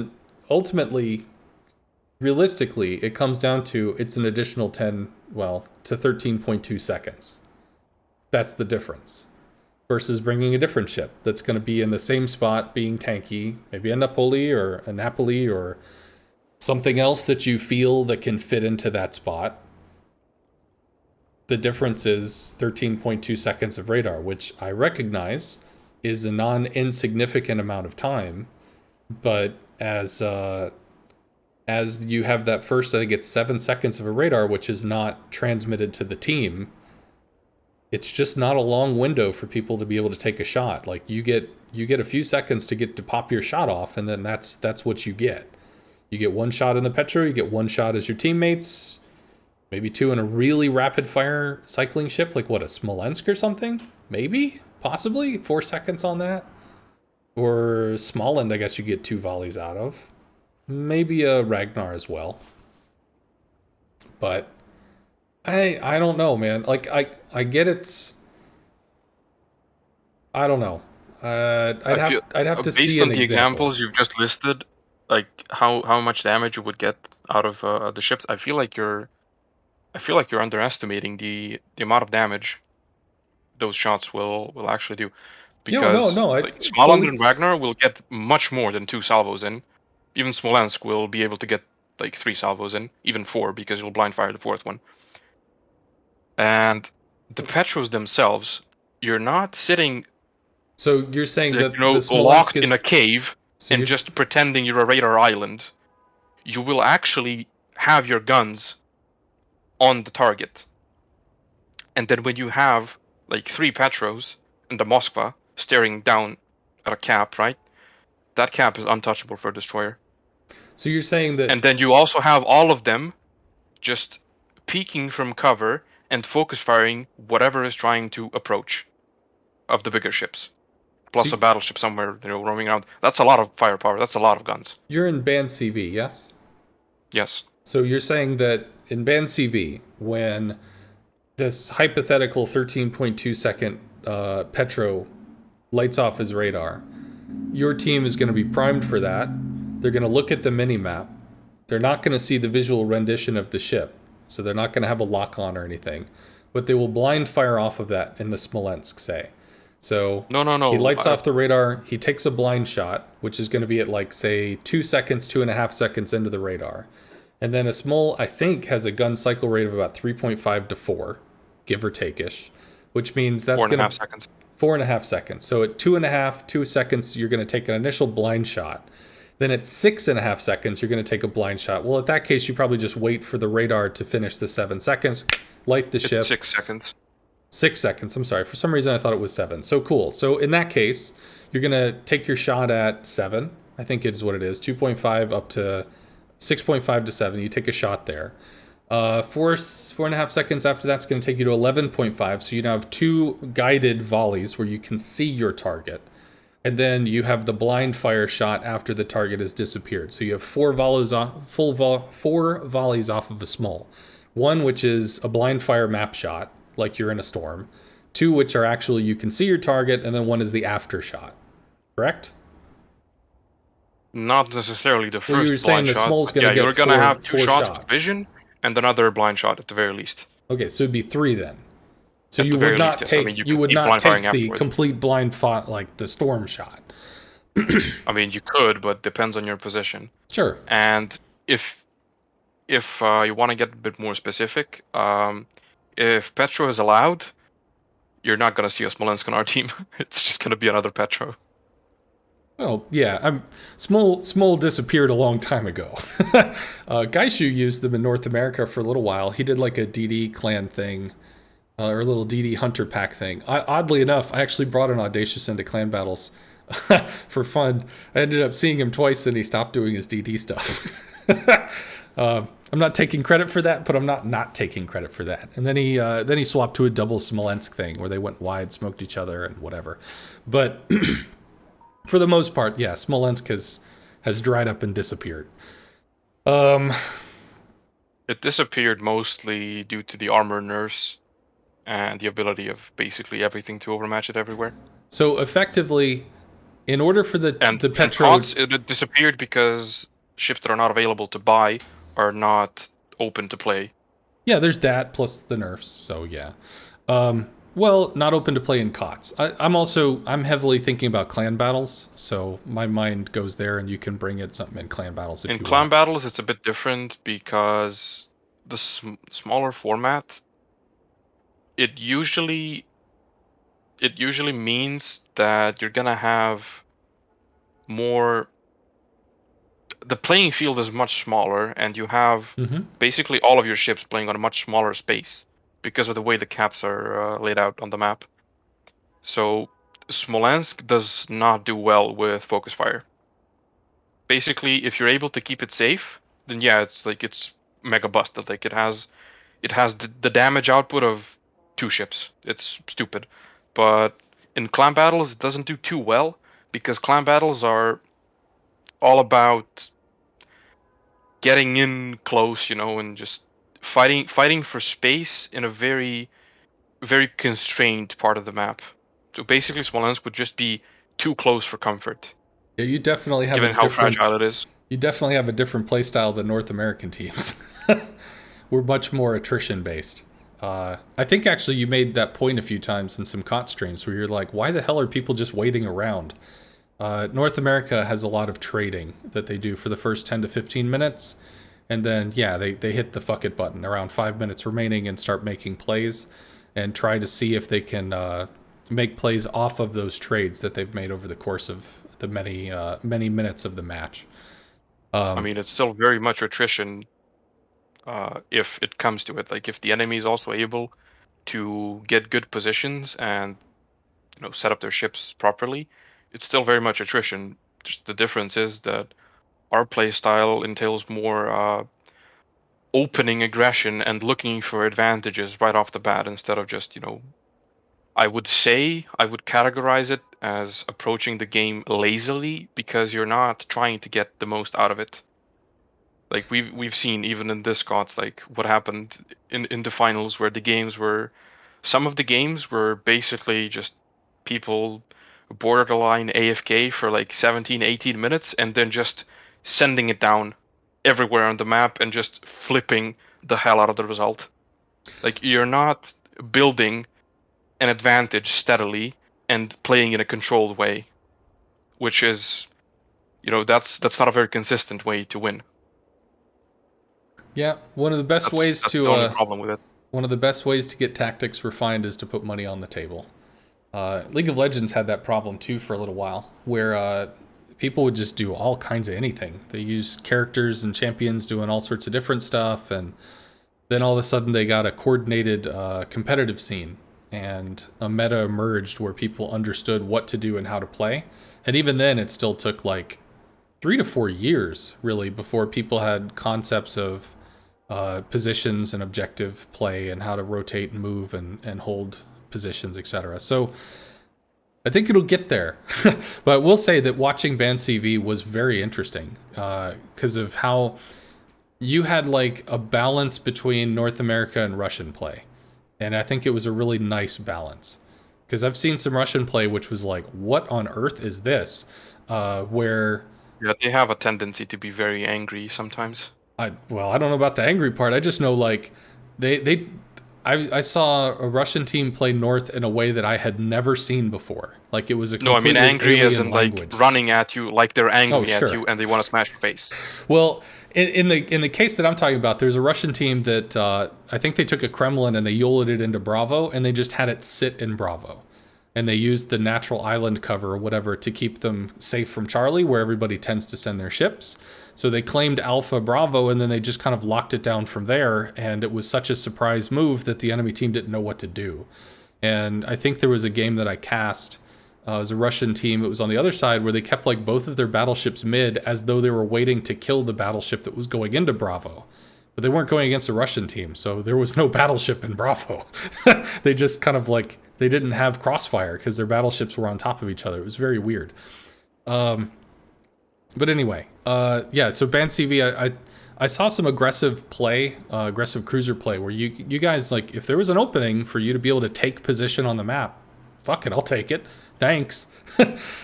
ultimately, realistically, it comes down to it's an additional 13.2 seconds. That's the difference. Versus bringing a different ship that's going to be in the same spot, being tanky, maybe a Napoli or a Napoli or something else that you feel that can fit into that spot. The difference is 13.2 seconds of radar, which I recognize is a non-insignificant amount of time, but as you have that first, I think it's 7 seconds of a radar, which is not transmitted to the team. It's just not a long window for people to be able to take a shot. Like you get a few seconds to get to pop your shot off, and then that's what you get. You get one shot in the Petro, you get one shot as your teammates, maybe two in a really rapid fire cycling ship, like what, a Smolensk or something? Maybe, possibly 4 seconds on that. Or Smolensk, I guess you get 2 volleys out of. Maybe a Ragnar as well. But I don't know, man. Like I get it's. I don't know. I feel, I'd have to based see on an the example. examples you've just listed, like how much damage you would get out of the ships, I feel like you're underestimating the amount of damage those shots will actually do. Yo, no, Because no, I like Smaland believe. and Ragnar will get much more than 2 salvos in. Even Smolensk will be able to get like 3 salvos in, even 4, because you'll blind fire the 4th one. And the Petros themselves, you're not sitting So you're saying like, that the Smolensk locked in is. a cave So and you're. just pretending you're a radar island. You will actually have your guns on the target. And then when you have like 3 Petros and the Moskva staring down at a cap, right? That cap is untouchable for a destroyer. So you're saying that. And then you also have all of them just peeking from cover and focus firing whatever is trying to approach of the bigger ships. So Plus a battleship somewhere, roaming around. That's a lot of firepower. That's a lot of guns. you're in BANCV, yes? Yes. So you're saying that in BANCV, when this hypothetical 13.2 second Petro lights off his radar, your team is going to be primed for that. They're going to look at the mini map. They're not going to see the visual rendition of the ship, so they're not going to have a lock on or anything. But they will blind fire off of that in the Smolensk, say. So No, no, he no. lights off the radar. He takes a blind shot, which is going to be at like say 2 seconds, 2.5 seconds into the radar. And then a small, I think, has a gun cycle rate of about 3.5 to 4, give or take ish, which means Four that's and a going half to seconds. 4.5 seconds. So at 2.5 2 seconds, you're going to take an initial blind shot. Then at 6.5 seconds, you're going to take a blind shot. Well, at that case, you probably just wait for the radar to finish the 7 seconds, light the It's ship. 6 seconds. 6 seconds, I'm sorry. For some reason, I thought it was 7. So cool. So in that case, you're going to take your shot at 7. I think it is what it is. 2.5 up to 6.5 to 7. You take a shot there. 4.5 seconds after that's going to take you to 11.5. So you now have 2 guided volleys where you can see your target. And then you have the blind fire shot after the target has disappeared. So you have 4 volleys off, 4 volleys off of a small. One which is a blind fire map shot, like you're in a storm. 2 which are actually you can see your target, and then 1 is the after shot. Correct? Not necessarily the Well, you were first saying blind the shot, small's but going to yeah, you're get gonna four have 2 four shots with shots. vision and another blind shot at the very least. Okay, so it'd be 3 then. So At you the would very least, not yes. I mean, take you you can would keep not blind firing take the afterwards. complete blind fought like the storm shot. I mean, you could, but depends on your position. Sure. And if you want to get a bit more specific, If Petro is allowed, you're not going to see a Smolensk on our team. It's just going to be another Petro. Well, yeah, Smol disappeared a long time ago. Gaishu used them in North America for a little while. He did like a DD clan thing, or a little DD hunter pack thing. Oddly enough, I actually brought an Audacious into clan battles for fun. I ended up seeing him twice, and he stopped doing his DD stuff. I'm not taking credit for that, but I'm not taking credit for that. And then he swapped to a double Smolensk thing where they went wide, smoked each other, and whatever. But for the most part, yeah, Smolensk has dried up and disappeared. It disappeared mostly due to the armor nerfs and the ability of basically everything to overmatch it everywhere. So effectively, in order for the Petro, COTS, it disappeared because ships that are not available to buy are not open to play. Yeah, there's that plus the nerfs. So yeah. Well, not open to play in COTS. I'm heavily thinking about clan battles, so my mind goes there, and you can bring in something in clan battles if you want. In clan battles, it's a bit different because the smaller format, it usually means that you're gonna have more. The playing field is much smaller, and you have basically all of your ships playing on a much smaller space because of the way the caps are laid out on the map. So Smolensk does not do well with focus fire. Basically, if you're able to keep it safe, then yeah, it's mega busted. Like it has the damage output of 2 ships. It's stupid. But in clan battles, it doesn't do too well because clan battles are all about getting in close, and just fighting for space in a very very constrained part of the map. So basically, Smolensk would just be too close for comfort. Yeah, you definitely have Given how fragile it is. You definitely have a different playstyle than North American teams. We're much more attrition based. I think actually you made that point a few times in some COT streams where you're like, why the hell are people just waiting around? North America has a lot of trading that they do for the first 10 to 15 minutes. And then, yeah, they hit the fuck it button around 5 minutes remaining and start making plays and try to see if they can make plays off of those trades that they've made over the course of the many minutes of the match. I mean, it's still very much attrition if it comes to it. Like, if the enemy is also able to get good positions and set up their ships properly, it's still very much attrition. Just the difference is that our play style entails more opening aggression and looking for advantages right off the bat instead of just I would categorize it as approaching the game lazily because you're not trying to get the most out of it. Like we've seen even in Discords, like what happened in the finals where some of the games were basically just people borderline AFK for like 17, 18 minutes and then just sending it down everywhere on the map and just flipping the hell out of the result. Like you're not building an advantage steadily and playing in a controlled way, which is, that's not a very consistent way to win. Yeah, one of the best ways that's the only problem with it. One of the best ways to get tactics refined is to put money on the table. League of Legends had that problem too for a little while, where people would just do all kinds of anything. They used characters and champions doing all sorts of different stuff, and then all of a sudden they got a coordinated competitive scene, and a meta emerged where people understood what to do and how to play. And even then, it still took like 3 to 4 years, really, before people had concepts of positions and objective play and how to rotate and move and hold positions, etc. So I think it'll get there. But we'll say that watching BANCV was very interesting because of how you had like a balance between North America and Russian play. And I think it was a really nice balance. Because I've seen some Russian play which was like, what on earth is this? Where... Yeah, they have a tendency to be very angry sometimes. I don't know about the angry part. I just know like they I saw a Russian team play North in a way that I had never seen before. Like it was a No, I mean completely angry as alien in like language. running at you, like they're Oh, angry at sure. you and they want to smash your face. Well, in the case that I'm talking about, there's a Russian team that I think they took a Kremlin and they yoleted it into Bravo, and they just had it sit in Bravo, and they used the natural island cover or whatever to keep them safe from Charlie, where everybody tends to send their ships. So they claimed Alpha Bravo, and then they just kind of locked it down from there. And it was such a surprise move that the enemy team didn't know what to do. And I think there was a game that I cast. It was a Russian team. It was on the other side where they kept like both of their battleships mid as though they were waiting to kill the battleship that was going into Bravo. But they weren't going against a Russian team, so there was no battleship in Bravo. They just kind of like, they didn't have crossfire because their battleships were on top of each other. It was very weird. But anyway, yeah. So BANCV, I saw some aggressive play, aggressive cruiser play, where you guys like, if there was an opening for you to be able to take position on the map, fuck it, I'll take it. Thanks,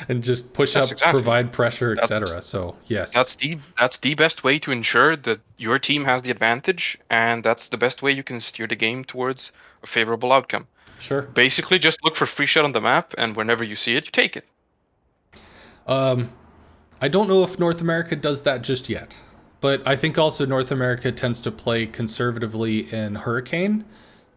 and just push up, Exactly. provide pressure, etc. So yes, that's the best way to ensure that your team has the advantage, and that's the best way you can steer the game towards a favorable outcome. sure. Basically, just look for free shot on the map, and whenever you see it, you take it. I don't know if North America does that just yet, but I think also North America tends to play conservatively in Hurricane,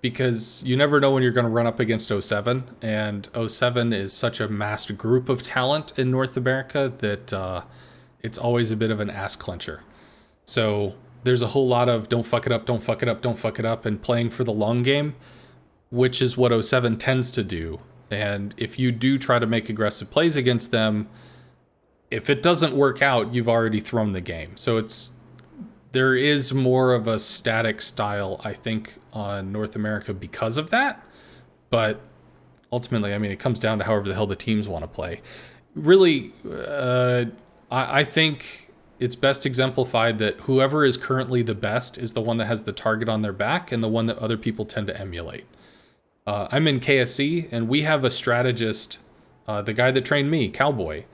because you never know when you're going to run up against '07, and '07 is such a massed group of talent in North America that it's always a bit of an ass clencher. So there's a whole lot of don't fuck it up, don't fuck it up, don't fuck it up, and playing for the long game, which is what '07 tends to do. And if you do try to make aggressive plays against them, if it doesn't work out, you've already thrown the game. So there is more of a static style, I think, on North America because of that. But ultimately, I mean, it comes down to however the hell the teams want to play. Really, I think it's best exemplified that whoever is currently the best is the one that has the target on their back and the one that other people tend to emulate. I'm in KSC, and we have a strategist, the guy that trained me, Cowboy.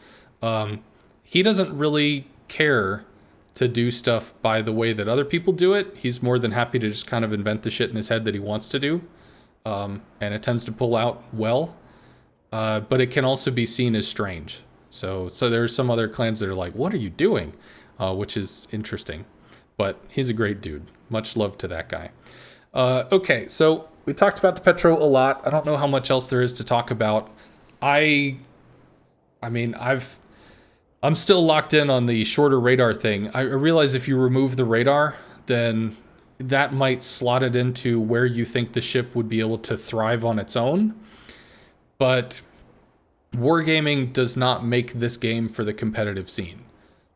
He doesn't really care to do stuff by the way that other people do it. He's more than happy to just kind of invent the shit in his head that he wants to do. And it tends to pull out well. But it can also be seen as strange. So there's some other clans that are like, what are you doing? Which is interesting. But he's a great dude. Much love to that guy. Okay, so we talked about the Petro a lot. I don't know how much else there is to talk about. I mean, I'm still locked in on the shorter radar thing. I realize if you remove the radar, then that might slot it into where you think the ship would be able to thrive on its own. But wargaming does not make this game for the competitive scene.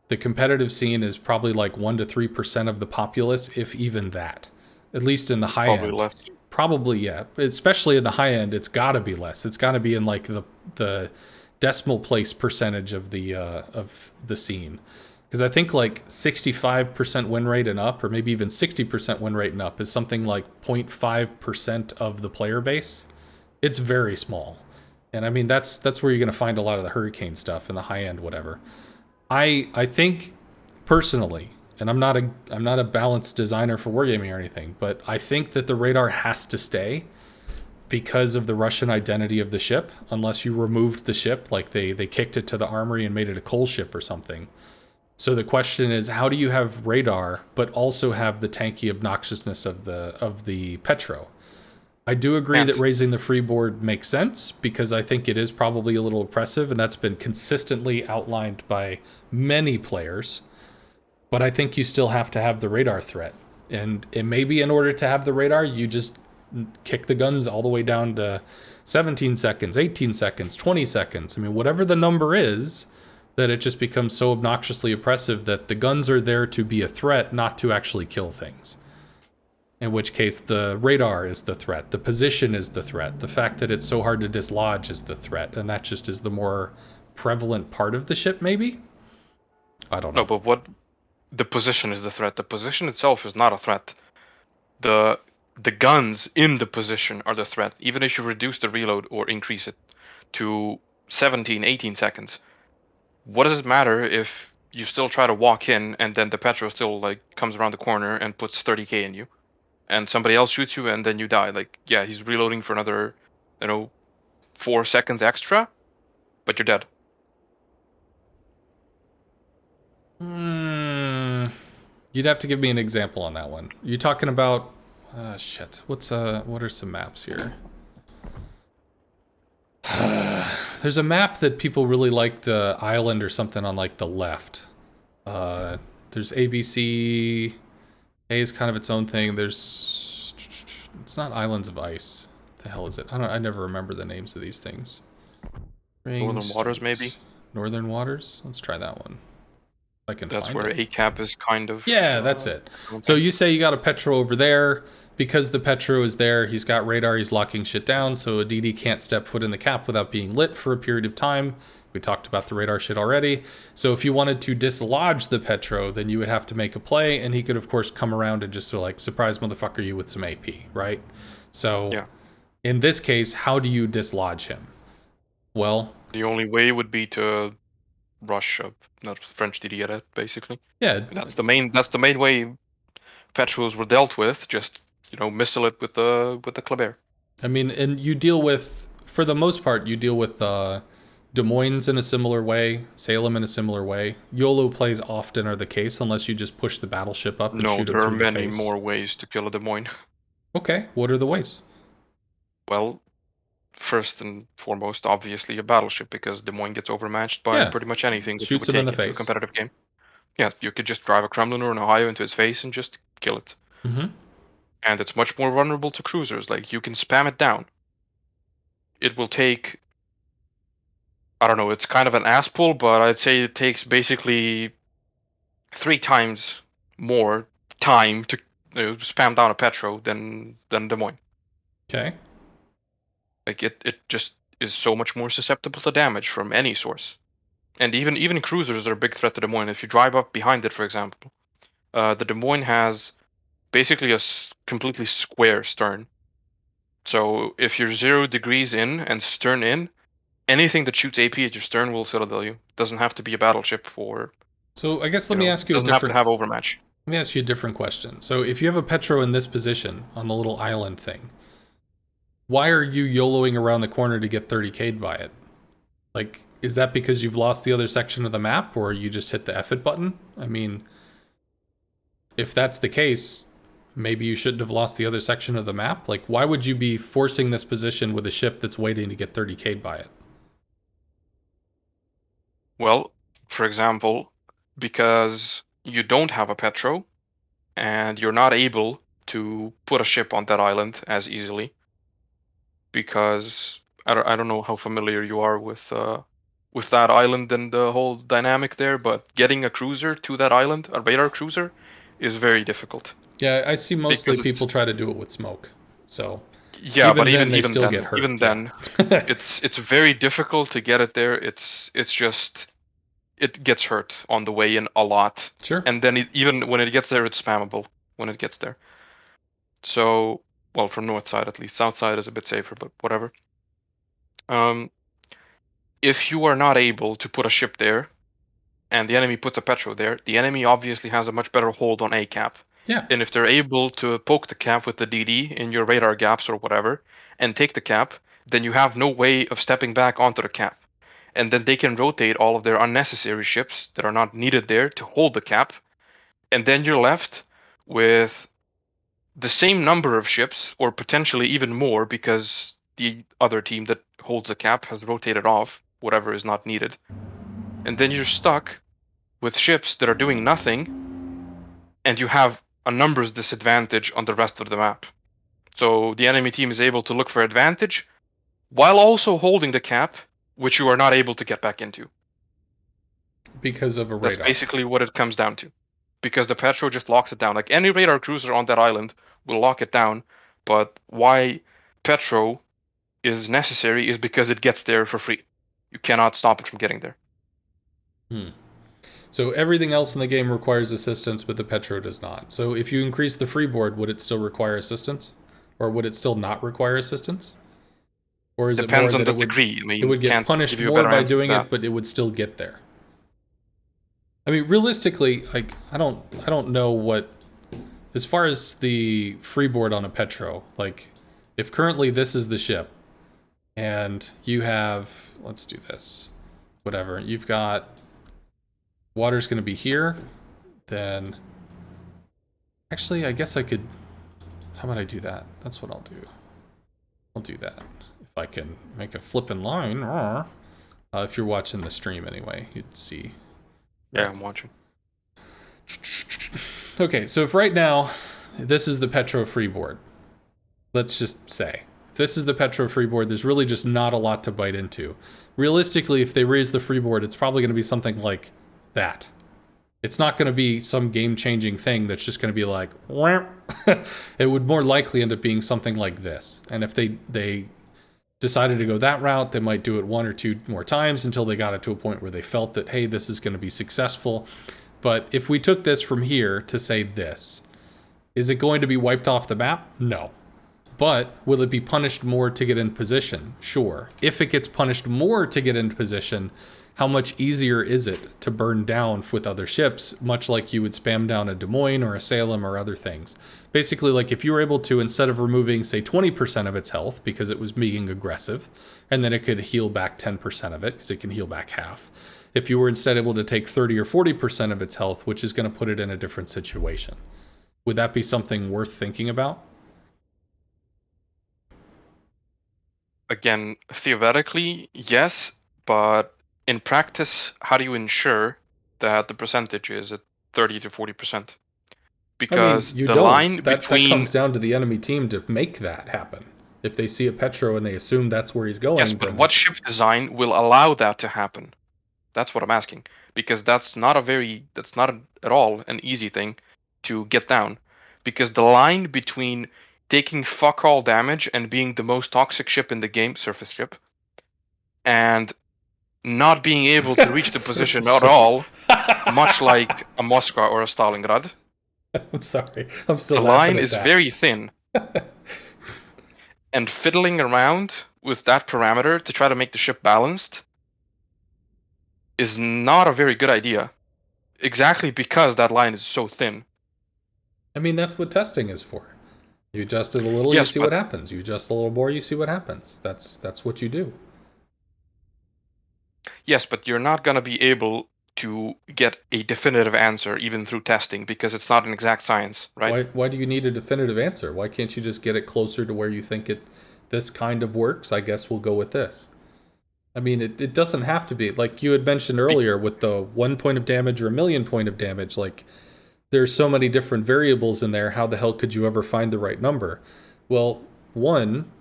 The competitive scene is probably like 1 to 3% of the populace, if even that. At least in the high Probably end. less. Probably, yeah. Especially in the high end, it's got to be less. It's got to be in like the decimal place percentage of the scene, because I think like 65% win rate and up, or maybe even 60% win rate and up, is something like 0.5% of the player base. It's very small, and I mean that's where you're going to find a lot of the Hurricane stuff and the high end whatever. I think personally, and I'm not a balanced designer for wargaming or anything, but I think that the radar has to stay, because of the Russian identity of the ship, unless you removed the ship, like they kicked it to the armory and made it a coal ship or something. So the question is, how do you have radar but also have the tanky obnoxiousness of the Petro? I do agree that raising the freeboard makes sense, because I think it is probably a little oppressive, and that's been consistently outlined by many players. But I think you still have to have the radar threat. And it may be in order to have the radar, you just kick the guns all the way down to 17 seconds, 18 seconds, 20 seconds. I mean, whatever the number is, that it just becomes so obnoxiously oppressive that the guns are there to be a threat, not to actually kill things. In which case, the radar is the threat. The position is the threat. The fact that it's so hard to dislodge is the threat. And that just is the more prevalent part of the ship, maybe? I don't know. No, but what the position is the threat. The position itself is not a threat. The guns in the position are the threat. Even if you reduce the reload or increase it to 17, 18 seconds, what does it matter if you still try to walk in and then the Petro still like comes around the corner and puts 30k in you? and somebody else shoots you, and then you die. Like, yeah, he's reloading for another, 4 seconds extra, but you're dead. You'd have to give me an example on that one. You talking about? Shit. What are some maps here? There's a map that people really like, the island or something on like the left. There's ABC. A is kind of its own thing. There's, it's not Islands of Ice. What the hell is it? I never remember the names of these things. Northern Waters, maybe. Northern Waters. Let's try that one. I can That's find where it. ACAP is kind of. Yeah, that's it. So you say you got a Petro over there. Because the Petro is there, he's got radar, he's locking shit down, so a DD can't step foot in the cap without being lit for a period of time. We talked about the radar shit already. So if you wanted to dislodge the Petro, then you would have to make a play, and he could, of course, come around and just like, surprise motherfucker you with some AP, right? So Yeah. In this case, how do you dislodge him? Well, the only way would be to rush a French DD at it, basically. Yeah. That's the main way Petros were dealt with. Just missile it with the Kleber. I mean, and you deal with, for the most part, you deal with Des Moines in a similar way, Salem in a similar way. YOLO plays often are the case, unless you just push the battleship up and shoot it through the face. No, there are many more ways to kill a Des Moines. Okay, what are the ways? Well, first and foremost, obviously, a battleship, because Des Moines gets overmatched by pretty much anything that shoots you would him in take the into face. a competitive game. Yeah, you could just drive a Kremlin or an Ohio into its face and just kill it. Mm-hmm. And it's much more vulnerable to cruisers. Like, you can spam it down. It will take, I don't know, it's kind of an ass pull, but I'd say it takes basically 3 times more time to spam down a Petro than Des Moines. Okay. Like, it just is so much more susceptible to damage from any source. And even cruisers are a big threat to Des Moines. If you drive up behind it, for example, the Des Moines has basically a completely square stern. So if you're 0 degrees in and stern in, anything that shoots AP at your stern will citadel you. It doesn't have to be a battleship for. So I guess let me ask you doesn't have to have overmatch. Let me ask you a different question. So if you have a Petro in this position on the little island thing, why are you YOLOing around the corner to get 30k'd by it? Like, is that because you've lost the other section of the map, or you just hit the F it button? I mean, if that's the case, maybe you shouldn't have lost the other section of the map. Like, why would you be forcing this position with a ship that's waiting to get 30k'd by it? Well, for example, because you don't have a Petro, and you're not able to put a ship on that island as easily, because I don't know how familiar you are with that island and the whole dynamic there, but getting a cruiser to that island, a radar cruiser, is very difficult. Yeah, I see mostly people try to do it with smoke. So yeah, but even they even still then, get hurt. even then, it's very difficult to get it there. It's just it gets hurt on the way in a lot. Sure. And then even when it gets there, it's spammable when it gets there. So, well, from north side at least. South side is a bit safer, but whatever. If you are not able to put a ship there, and the enemy puts a Petro there, the enemy obviously has a much better hold on a cap. Yeah. And if they're able to poke the cap with the DD in your radar gaps or whatever, and take the cap, then you have no way of stepping back onto the cap. And then they can rotate all of their unnecessary ships that are not needed there to hold the cap. And then you're left with the same number of ships, or potentially even more, because the other team that holds the cap has rotated off whatever is not needed. And then you're stuck with ships that are doing nothing, and you have a numbers disadvantage on the rest of the map. So the enemy team is able to look for advantage while also holding the cap, which you are not able to get back into. Because of a radar. That's basically what it comes down to. Because the Petro just locks it down. Like, any radar cruiser on that island will lock it down, but why Petro is necessary is because it gets there for free. You cannot stop it from getting there. So everything else in the game requires assistance, but the Petro does not. So if you increase the freeboard, would it still require assistance? Or would it still not require assistance? Or is Depends it more on that the degree. I mean, it would get punished more by doing it, but it would still get there? I mean, realistically, like, I don't know what as far as the freeboard on a Petro, like if currently this is the ship and you have, let's do this, whatever, you've got water's going to be here, then actually I guess I could, how about I do that? That's what I'll do. I'll do that. If I can make a flippin' line, if you're watching the stream anyway, you'd see. Yeah, I'm watching. Okay, so if right now this is the Petro freeboard, let's just say, if this is the Petro freeboard, there's really just not a lot to bite into. Realistically, if they raise the freeboard, it's probably going to be something like that. It's not going to be some game-changing thing that's just going to be like, it would more likely end up being something like this. And if they decided to go that route, they might do it one or two more times until they got it to a point where they felt that, hey, this is going to be successful. But if we took this from here to say this, is it going to be wiped off the map? No. But will it be punished more to get in position? Sure. If it gets punished more to get into position, how much easier is it to burn down with other ships, much like you would spam down a Des Moines or a Salem or other things? Basically, like if you were able to, instead of removing, say, 20% of its health because it was being aggressive, and then it could heal back 10% of it because it can heal back half. If you were instead able to take 30 or 40% of its health, which is going to put it in a different situation. Would that be something worth thinking about? Again, theoretically, yes, but in practice, how do you ensure that the percentage is at 30 to 40%? Because I mean, you the don't. line That between... comes down to the enemy team to make that happen. If they see a Petro and they assume that's where he's going, Yes, but then... what ship design will allow that to happen? That's what I'm asking. Because that's not at all an easy thing to get down. Because the line between taking fuck all damage and being the most toxic ship in the game, surface ship, and not being able to reach the position at all, much like a Moscow or a Stalingrad. I'm sorry. I'm still The laughing line at is that. very thin. And fiddling around with that parameter to try to make the ship balanced is not a very good idea. Exactly because that line is so thin. I mean, that's what testing is for. You adjust it a little, you Yes, see but what happens. You adjust a little more, you see what happens. That's what you do. yes, but you're not going to be able to get a definitive answer even through testing because it's not an exact science, right? Why do you need a definitive answer? Why can't you just get it closer to where you think this kind of works? I guess we'll go with this. I mean, it doesn't have to be. Like you had mentioned earlier with the 1 point of damage or a million point of damage, like there's so many different variables in there. How the hell could you ever find the right number? Well, one,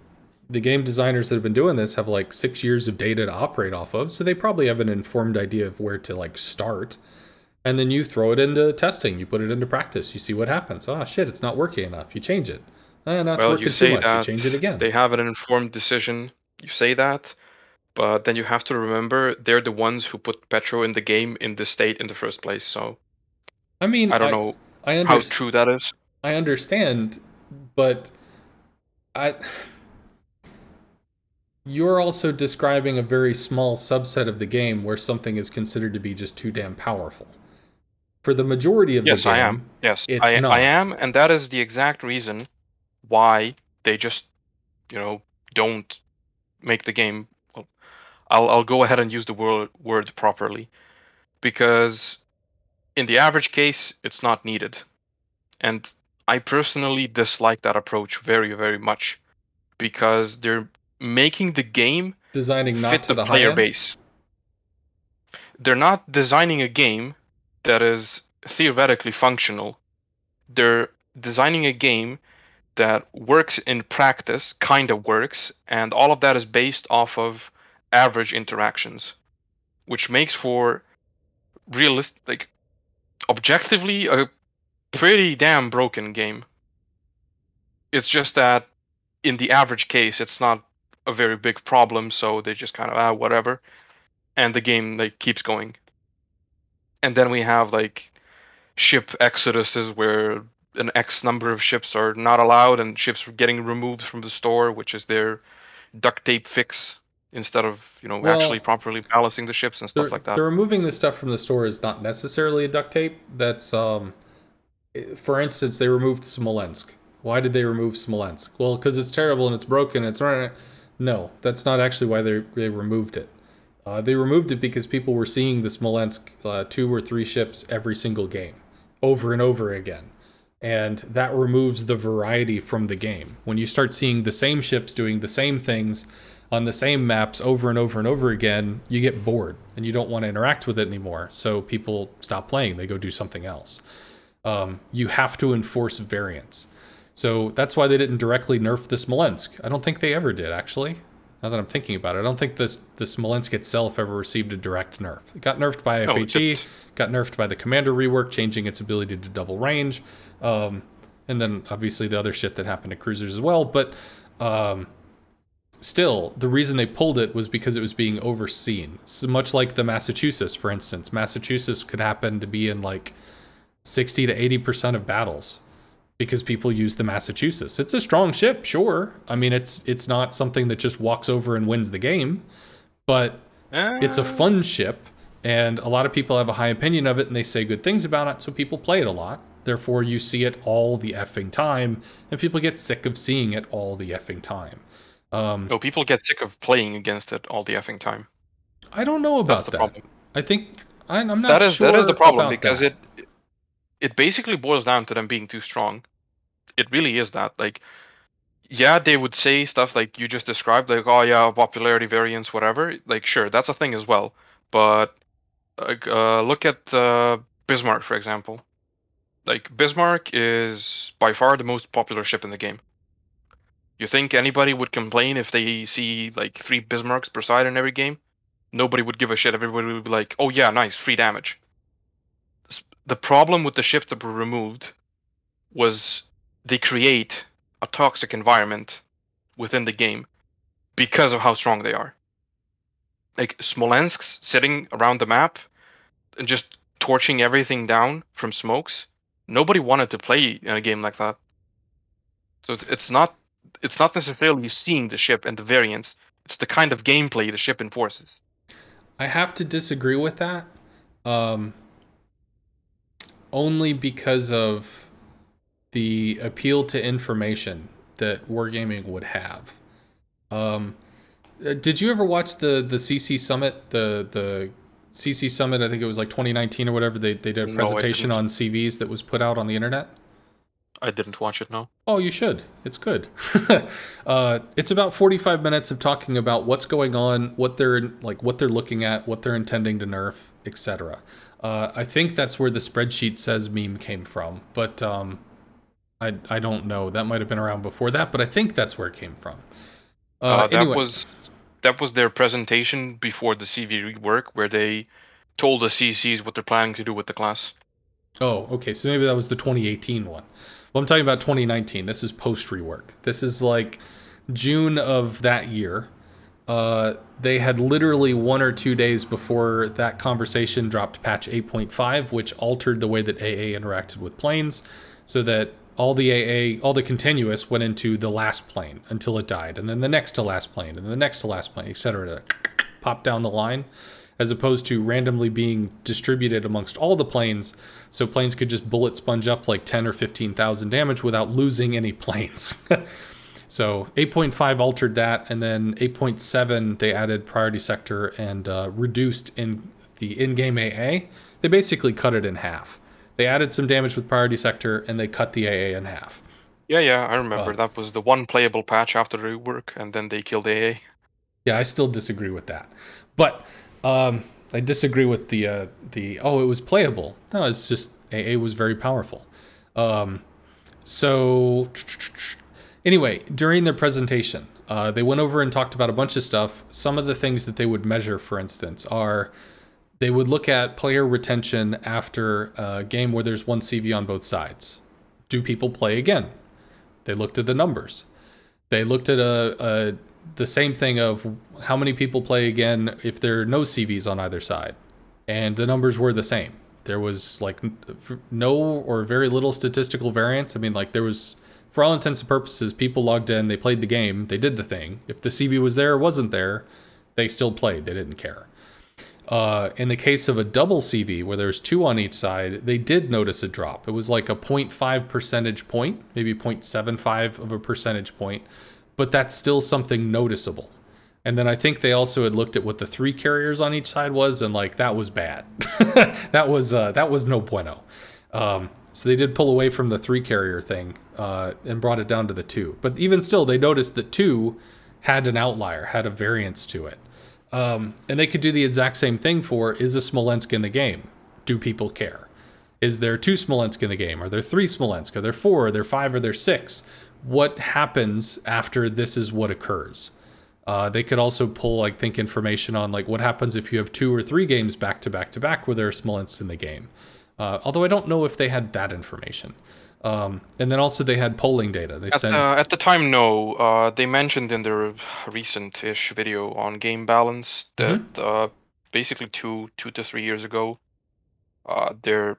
the game designers that have been doing this have like 6 years of data to operate off of, so they probably have an informed idea of where to like start. And then you throw it into testing, you put it into practice, you see what happens. Oh shit, it's not working enough. You change it. Now it's Well, you working too say much. You that change it again. they have an informed decision. You say that, but then you have to remember they're the ones who put Petro in the game in this state in the first place. So I mean, I don't know I how understand. true that is. I understand, but I you're also describing a very small subset of the game where something is considered to be just too damn powerful. For the majority of the Yes, I am. game, Yes, it's I not. am, and that is the exact reason why they just, you know, don't make the game. Well, I'll go ahead and use the word properly because in the average case, it's not needed, and I personally dislike that approach very, very much because they're making the game Designing not fit to the the high player end. base. They're not designing a game that is theoretically functional. They're designing a game that works in practice, kind of works, and all of that is based off of average interactions, which makes for realistic, like objectively, a pretty damn broken game. It's just that in the average case, it's not a very big problem, so they just kind of whatever, and the game like keeps going. And then we have like ship exoduses where an X number of ships are not allowed and ships are getting removed from the store, which is their duct tape fix instead of, actually Well, properly balancing the ships and stuff like the that. removing the stuff from the store is not necessarily a duct tape. That's For instance, they removed Smolensk. Why did they remove Smolensk? Well, because it's terrible and it's broken. It's not. No, that's not actually why they removed it. They removed it because people were seeing the Smolensk 2 or 3 ships every single game, over and over again. And that removes the variety from the game. When you start seeing the same ships doing the same things on the same maps over and over and over again, you get bored and you don't want to interact with it anymore. So people stop playing, they go do something else. You have to enforce variance. So that's why they didn't directly nerf the Smolensk. I don't think they ever did, actually. Now that I'm thinking about it, I don't think the Smolensk itself ever received a direct nerf. It got nerfed by No, FHE, got nerfed by the commander rework, changing its ability to double range, and then obviously the other shit that happened to cruisers as well. But still, the reason they pulled it was because it was being overseen. So much like the Massachusetts, for instance. Massachusetts could happen to be in like 60 to 80% of battles because people use the Massachusetts. It's a strong ship, sure. I mean, it's not something that just walks over and wins the game, but it's a fun ship, and a lot of people have a high opinion of it, and they say good things about it, so people play it a lot. Therefore, you see it all the effing time, and people get sick of seeing it all the effing time. No, people get sick of playing against it all the effing time. I don't know That's about the that. problem. I think I'm not sure that is the problem about because that. it basically boils down to them being too strong. It really is that. Like, yeah, they would say stuff like you just described, like, oh yeah, popularity variance, whatever. Like, sure, that's a thing as well. But look at Bismarck, for example. Like, Bismarck is by far the most popular ship in the game. You think anybody would complain if they see like 3 Bismarcks per side in every game? Nobody would give a shit. Everybody would be like, oh yeah, nice, free damage. The problem with the ships that were removed was they create a toxic environment within the game because of how strong they are. Like Smolensk's sitting around the map and just torching everything down from smokes. Nobody wanted to play in a game like that. So it's not necessarily seeing the ship and the variants. It's the kind of gameplay the ship enforces. I have to disagree with that, um, only because of the appeal to information that wargaming would have. Um, did you ever watch the CC Summit? The CC Summit, I think it was like 2019 or whatever. They did a No, I presentation didn't. on CVs that was put out on the internet. I didn't watch it. No. Oh, you should. It's good. It's about 45 minutes of talking about what's going on, what they're looking at, what they're intending to nerf, etc. I think that's where the spreadsheet says meme came from, but I don't know. That might have been around before that, but I think that's where it came from. That Anyway, was their presentation before the CV rework, where they told the CCs what they're planning to do with the class. oh, okay, so maybe that was the 2018 one. Well, I'm talking about 2019. This is post rework. This is like June of that year. They had literally 1 or 2 days before that conversation dropped patch 8.5, which altered the way that AA interacted with planes, so that all the all the continuous went into the last plane until it died, and then the next to last plane, and the next to last plane, etc. to pop down the line, as opposed to randomly being distributed amongst all the planes, so planes could just bullet sponge up like 10 or 15,000 damage without losing any planes. So 8.5 altered that, and then 8.7 they added priority sector and reduced in the in-game AA. They basically cut it in half. They added some damage with priority sector, and they cut the AA in half. Yeah, I remember. That was the one playable patch after the rework, and then they killed AA. Yeah, I still disagree with that, but I disagree with the oh, it was playable. No, it's just AA was very powerful. So anyway, during their presentation, they went over and talked about a bunch of stuff. Some of the things that they would measure, for instance, are they would look at player retention after a game where there's one CV on both sides. Do people play again? They looked at the numbers. They looked at the same thing of how many people play again if there are no CVs on either side. And the numbers were the same. There was like no or very little statistical variance. I mean, like there was, for all intents and purposes, people logged in, they played the game, they did the thing. If the CV was there or wasn't there, they still played. They didn't care. In the case of a double CV where there's 2 on each side, they did notice a drop. It was like a 0.5 percentage point, maybe 0.75 of a percentage point, but that's still something noticeable. And then I think they also had looked at what the 3 carriers on each side was, and like that was bad. that was no bueno. So they did pull away from the 3 carrier thing and brought it down to the 2. But even still, they noticed that 2 had an outlier, had a variance to it. And they could do the exact same thing for, is a Smolensk in the game? Do people care? Is there 2 Smolensk in the game? Are there 3 Smolensk? Are there 4? Are there 5? Are there 6? What happens after this is what occurs? They could also pull, I think, information on like what happens if you have 2 or 3 games back to back to back where there are Smolensks in the game. Although I don't know if they had that information. And then also they had polling data. They sent At the time, no. They mentioned in their recent-ish video on game balance that basically 2 to 3 years ago, their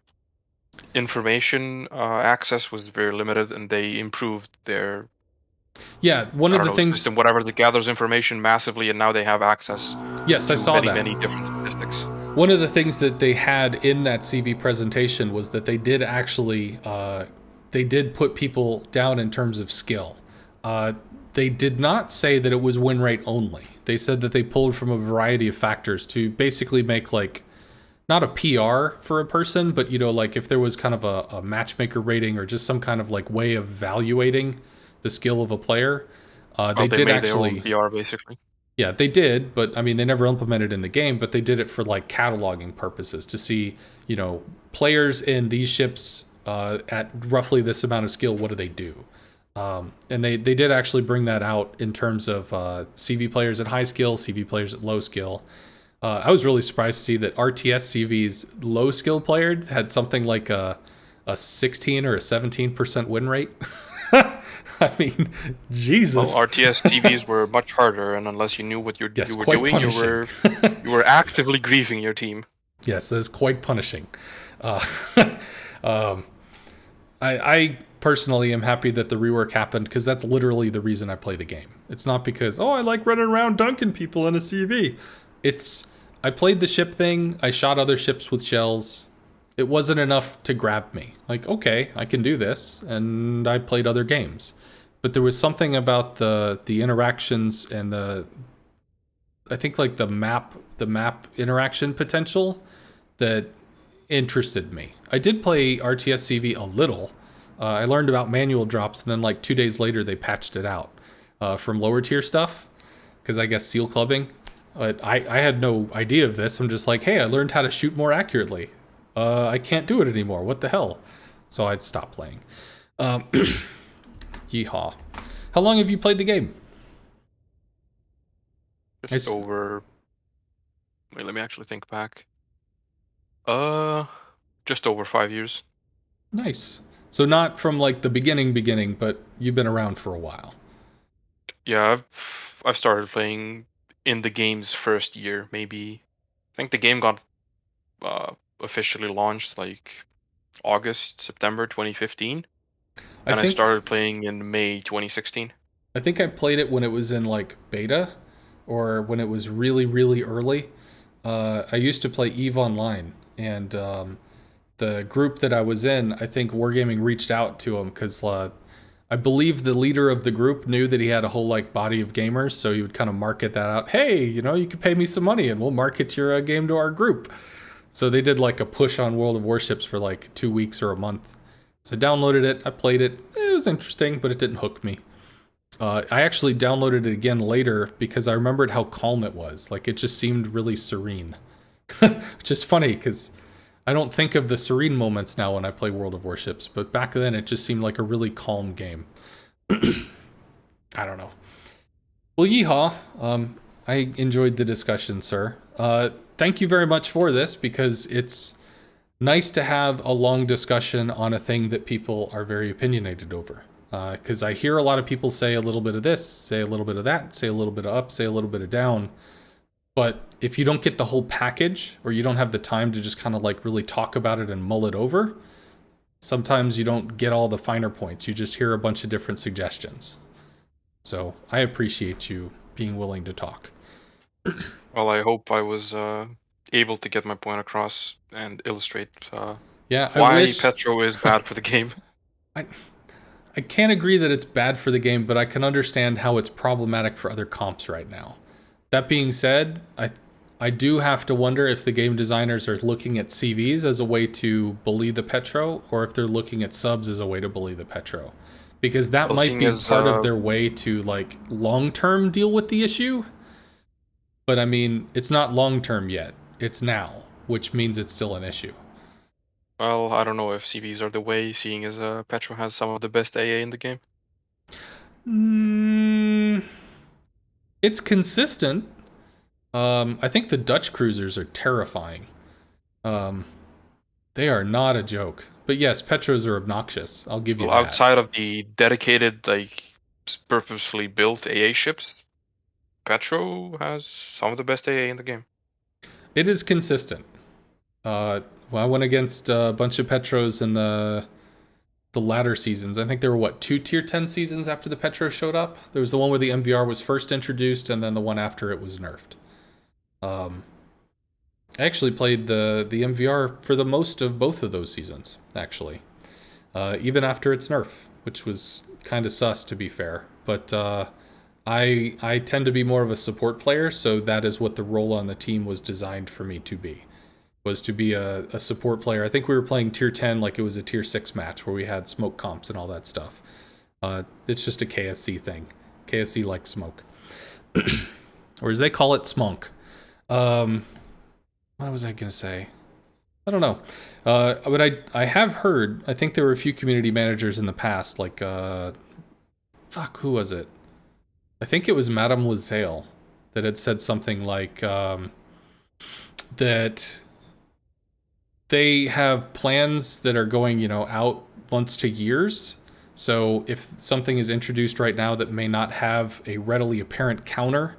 information access was very limited, and they improved their one of the things system, whatever that gathers information massively, and now they have access. Yes, I saw that. Many different statistics. One of the things that they had in that CV presentation was that they did actually they did put people down in terms of skill. They did not say that it was win rate only. They said that they pulled from a variety of factors to basically make like not a PR for a person, but you know, like if there was kind of a matchmaker rating or just some kind of like way of evaluating the skill of a player. They did made actually their own PR basically. Yeah, they did, but I mean, they never implemented it in the game, but they did it for like cataloging purposes to see, you know, players in these ships at roughly this amount of skill, what do they do? And they did actually bring that out in terms of CV players at high skill, CV players at low skill. I was really surprised to see that RTS CV's low skill player had something like a 16 or a 17% win rate. I mean, Jesus. Well, RTS TVs were much harder, and unless you knew what you were doing, punishing. you were actively grieving your team. Yes, that is quite punishing. I personally am happy that the rework happened because that's literally the reason I play the game. It's not because, I like running around dunking people in a CV. I played the ship thing. I shot other ships with shells. It wasn't enough to grab me. Like, okay, I can do this, and I played other games. But there was something about the interactions and I think like the map interaction potential that interested me. I did play RTS CV a little. I learned about manual drops, and then like 2 days later they patched it out from lower tier stuff, because I guess seal clubbing. But I had no idea of this. I'm just like, hey, I learned how to shoot more accurately. I can't do it anymore. What the hell? So I stopped playing. Yeehaw. How long have you played the game? Just over... Wait, let me actually think back. Just over 5 years. Nice. So not from like the beginning, but you've been around for a while. Yeah, I've started playing in the game's first year, maybe. I think the game got officially launched like September 2015. And I started playing in May 2016. I think I played it when it was in like beta or when it was really, really early. I used to play EVE Online, and the group that I was in, I think Wargaming reached out to him because I believe the leader of the group knew that he had a whole like body of gamers, so he would kind of market that out. Hey, you know, you could pay me some money and we'll market your game to our group. So they did like a push on World of Warships for like 2 weeks or a month. So I downloaded it, I played it. It was interesting, but it didn't hook me. I actually downloaded it again later because I remembered how calm it was. Like, it just seemed really serene. Which is funny because I don't think of the serene moments now when I play World of Warships, but back then it just seemed like a really calm game. I don't know. Well, yeehaw. I enjoyed the discussion, sir. Thank you very much for this, because it's nice to have a long discussion on a thing that people are very opinionated over. Because I hear a lot of people say a little bit of this, say a little bit of that, say a little bit of up, say a little bit of down. But if you don't get the whole package, or you don't have the time to just kind of like really talk about it and mull it over, sometimes you don't get all the finer points. You just hear a bunch of different suggestions. So I appreciate you being willing to talk. Well, I hope I was able to get my point across and illustrate Yeah, I why wish Petro is bad for the game. I I can't agree that it's bad for the game, but I can understand how it's problematic for other comps right now. That being said, I do have to wonder if the game designers are looking at CVs as a way to bully the Petro, or if they're looking at subs as a way to bully the Petro. Because that Well, might seeing be as part of their way to like long-term deal with the issue. But I mean, it's not long-term yet. It's now, which means it's still an issue. well, I don't know if CVs are the way, seeing as Petro has some of the best AA in the game. It's consistent. I think the Dutch cruisers are terrifying. They are not a joke. But yes, Petros are obnoxious. I'll give you Well, that. outside of the dedicated, like, purposefully built AA ships, Petro has some of the best AA in the game. It is consistent. Well, I went against a bunch of Petros in the latter seasons. I think there were what 2 tier 10 seasons after the Petro showed up. There was the one where the MVR was first introduced, and then the one after it was nerfed. I actually played the MVR for the most of both of those seasons, actually, even after its nerf, which was kind of sus to be fair. But I tend to be more of a support player, so that is what the role on the team was designed for me to be. Was to be a support player. I think we were playing tier 10 like it was a tier 6 match where we had smoke comps and all that stuff. It's just a KSC thing. KSC likes smoke. Or as they call it, smunk. What was I going to say? I don't know. But I have heard, I think there were a few community managers in the past, like, who was it? I think it was Madame Lazale that had said something like, that they have plans that are going, out months to years. So if something is introduced right now that may not have a readily apparent counter,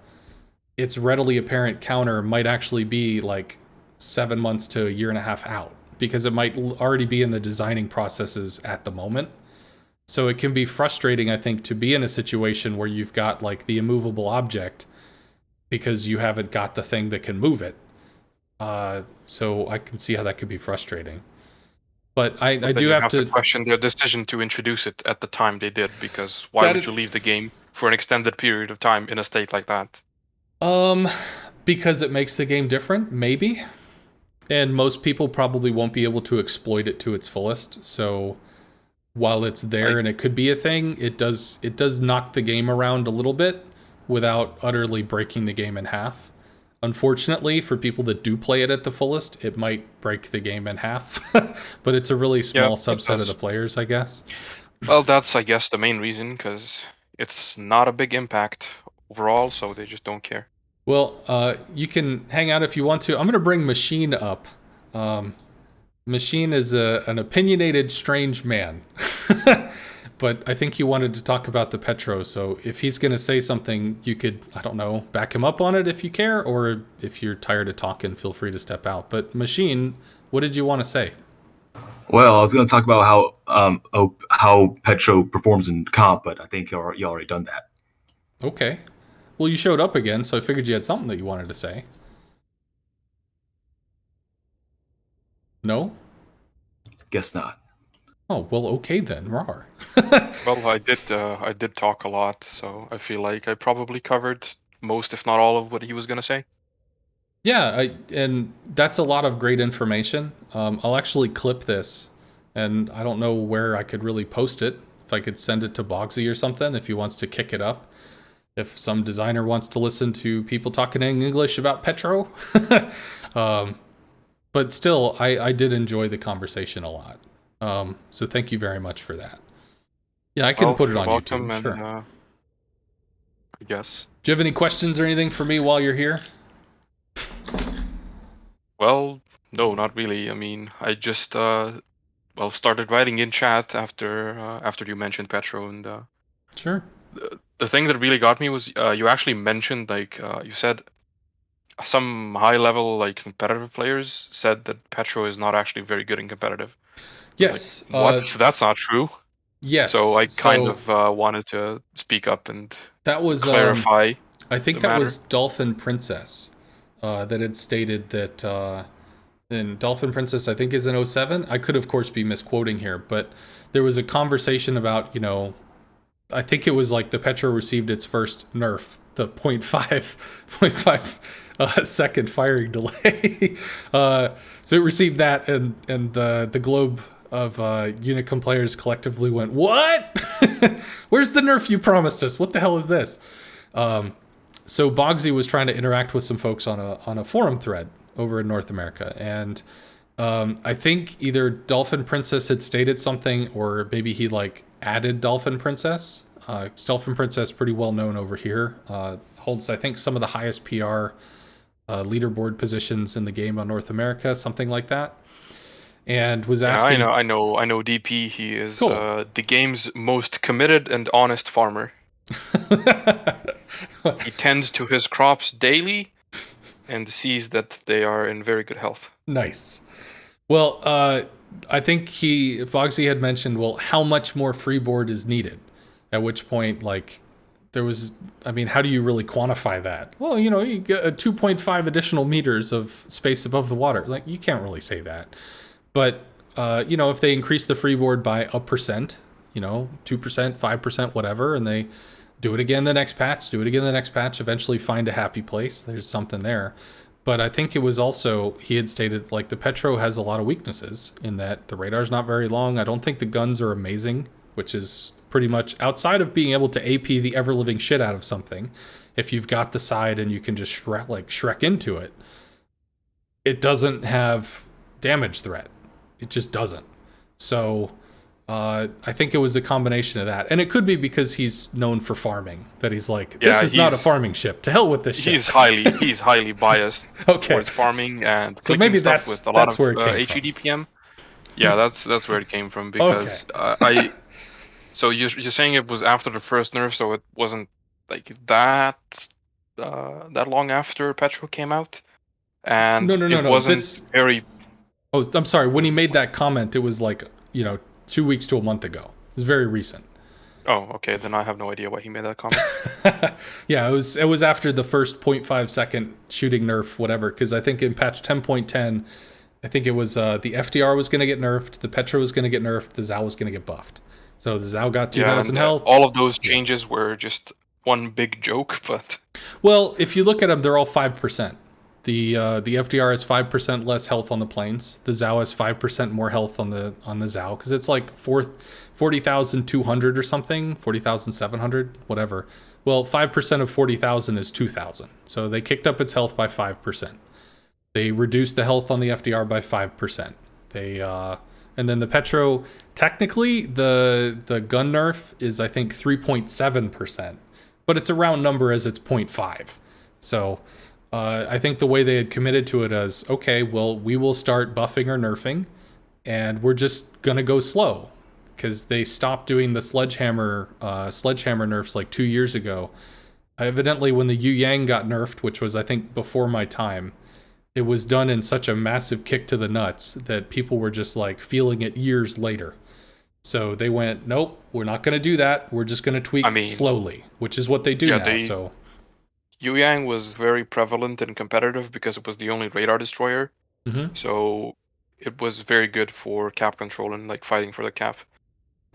its readily apparent counter might actually be like 7 months to a year and a half out, because it might already be in the designing processes at the moment. So it can be frustrating, I think, to be in a situation where you've got like the immovable object because you haven't got the thing that can move it. So I can see how that could be frustrating. But I But then do you have have to to. question their decision to introduce it at the time they did, because why would you leave the game for an extended period of time in a state like that? Because it makes the game different, maybe. And most people probably won't be able to exploit it to its fullest. So while it's there and it could be a thing, it does knock the game around a little bit without utterly breaking the game in half. Unfortunately, for people that do play it at the fullest, it might break the game in half. But it's a really small subset of the players, I guess. Well, that's, I guess, the main reason, because it's not a big impact overall, so they just don't care. Well, you can hang out if you want to. I'm going to bring Machine up. Machine is an opinionated, strange man. But I think you wanted to talk about the Petro, so if he's going to say something, you could, I don't know, back him up on it if you care, or if you're tired of talking, feel free to step out. But Machine, what did you want to say? Well, I was going to talk about how Petro performs in comp, but I think you already done that. Okay. Well, you showed up again, so I figured you had something that you wanted to say. No? Guess not. Oh, well, okay then, rawr. Well, I did talk a lot, so I feel like I probably covered most, if not all, of what he was gonna say. Yeah, and that's a lot of great information. I'll actually clip this, and I don't know where I could really post it. If I could send it to Bogsy or something, if he wants to kick it up. If some designer wants to listen to people talking in English about Petro. But still, I did enjoy the conversation a lot. So thank you very much for that. Yeah, I can put it on YouTube, And, sure. I guess. Do you have any questions or anything for me while you're here? Well, no, not really. I mean, I just started writing in chat after you mentioned Petro, and Sure. the thing that really got me was you actually mentioned, like, you said some high level, like, competitive players said that Petro is not actually very good in competitive. Yes. Like, what? That's not true. Yes. So I kind of wanted to speak up and that was clarify. I think the that matter. was Dolphin Princess. that had stated that in Dolphin Princess, I think is in '07. I could, of course, be misquoting here, but there was a conversation about, I think it was like the Petro received its first nerf, the 0.5 second firing delay. So it received that, and the globe of Unicum players collectively went, "What? Where's the nerf you promised us? What the hell is this?" So Bogsy was trying to interact with some folks on a forum thread over in North America, and I think either Dolphin Princess had stated something, or maybe he added Dolphin Princess. Dolphin Princess, pretty well known over here, holds, I think, some of the highest PR leaderboard positions in the game on North America, something like that. And was asking, I know DP. He is cool. The game's most committed and honest farmer. He tends to his crops daily and sees that they are in very good health. Nice. Well, I think Bogsy had mentioned, well, how much more freeboard is needed? At which point, there was, how do you really quantify that? Well, you get a 2.5 additional meters of space above the water. You can't really say that. But, if they increase the freeboard by 1%, 2%, 5%, whatever, and they do it again the next patch, eventually find a happy place, there's something there. But I think it was also, he had stated, the Petro has a lot of weaknesses in that the radar's not very long. I don't think the guns are amazing, which is pretty much outside of being able to AP the ever-living shit out of something. If you've got the side and you can just Shrek into it, it doesn't have damage threat. It just doesn't. So I think it was a combination of that. And it could be because he's known for farming, that he's this is not a farming ship. To hell with this ship. He's highly biased towards farming and so maybe stuff that's with a lot of where it came HEDPM. Yeah, that's where it came from, because okay. So you're saying it was after the first nerf, so it wasn't that long after Petro came out, and no. Wasn't very. Oh, I'm sorry. When he made that comment, it was 2 weeks to a month ago. It was very recent. Oh, okay. Then I have no idea why he made that comment. Yeah, it was after the first 0.5 second shooting nerf, whatever. Because I think in patch 10.10, I think it was the FDR was going to get nerfed, the Petro was going to get nerfed, the Zao was going to get buffed. So the Zao got 2,000 health. All of those changes were just one big joke, but... Well, if you look at them, they're all 5%. The FDR has 5% less health on the planes. The Zao has 5% more health on the Zao, because it's 40,200 or something, 40,700, whatever. Well, 5% of 40,000 is 2,000. So they kicked up its health by 5%. They reduced the health on the FDR by 5%. And then the Petro, technically, the gun nerf is, I think, 3.7%. But it's a round number as it's 0.5. So I think the way they had committed to it as, okay, well, we will start buffing or nerfing, and we're just going to go slow. Because they stopped doing the sledgehammer nerfs 2 years ago. Evidently, when the Yu Yang got nerfed, which was, I think, before my time, it was done in such a massive kick to the nuts that people were just feeling it years later. So they went, nope, we're not going to do that. We're just going to tweak slowly, which is what they do now. So Yu Yang was very prevalent and competitive because it was the only radar destroyer. Mm-hmm. So it was very good for cap control and fighting for the cap.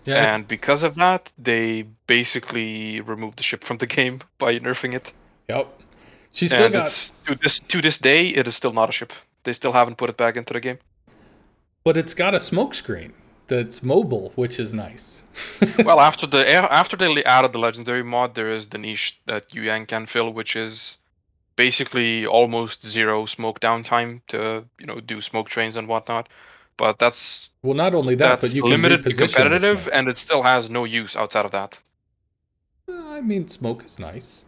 Yeah. And because of that, they basically removed the ship from the game by nerfing it. Yep. She still to this day, it is still not a ship. They still haven't put it back into the game. But it's got a smoke screen that's mobile, which is nice. Well, after they added the legendary mod, there is the niche that Yu Yang can fill, which is basically almost zero smoke downtime to do smoke trains and whatnot. But that's not only that, but you can limited to reposition competitive, and it still has no use outside of that. Smoke is nice.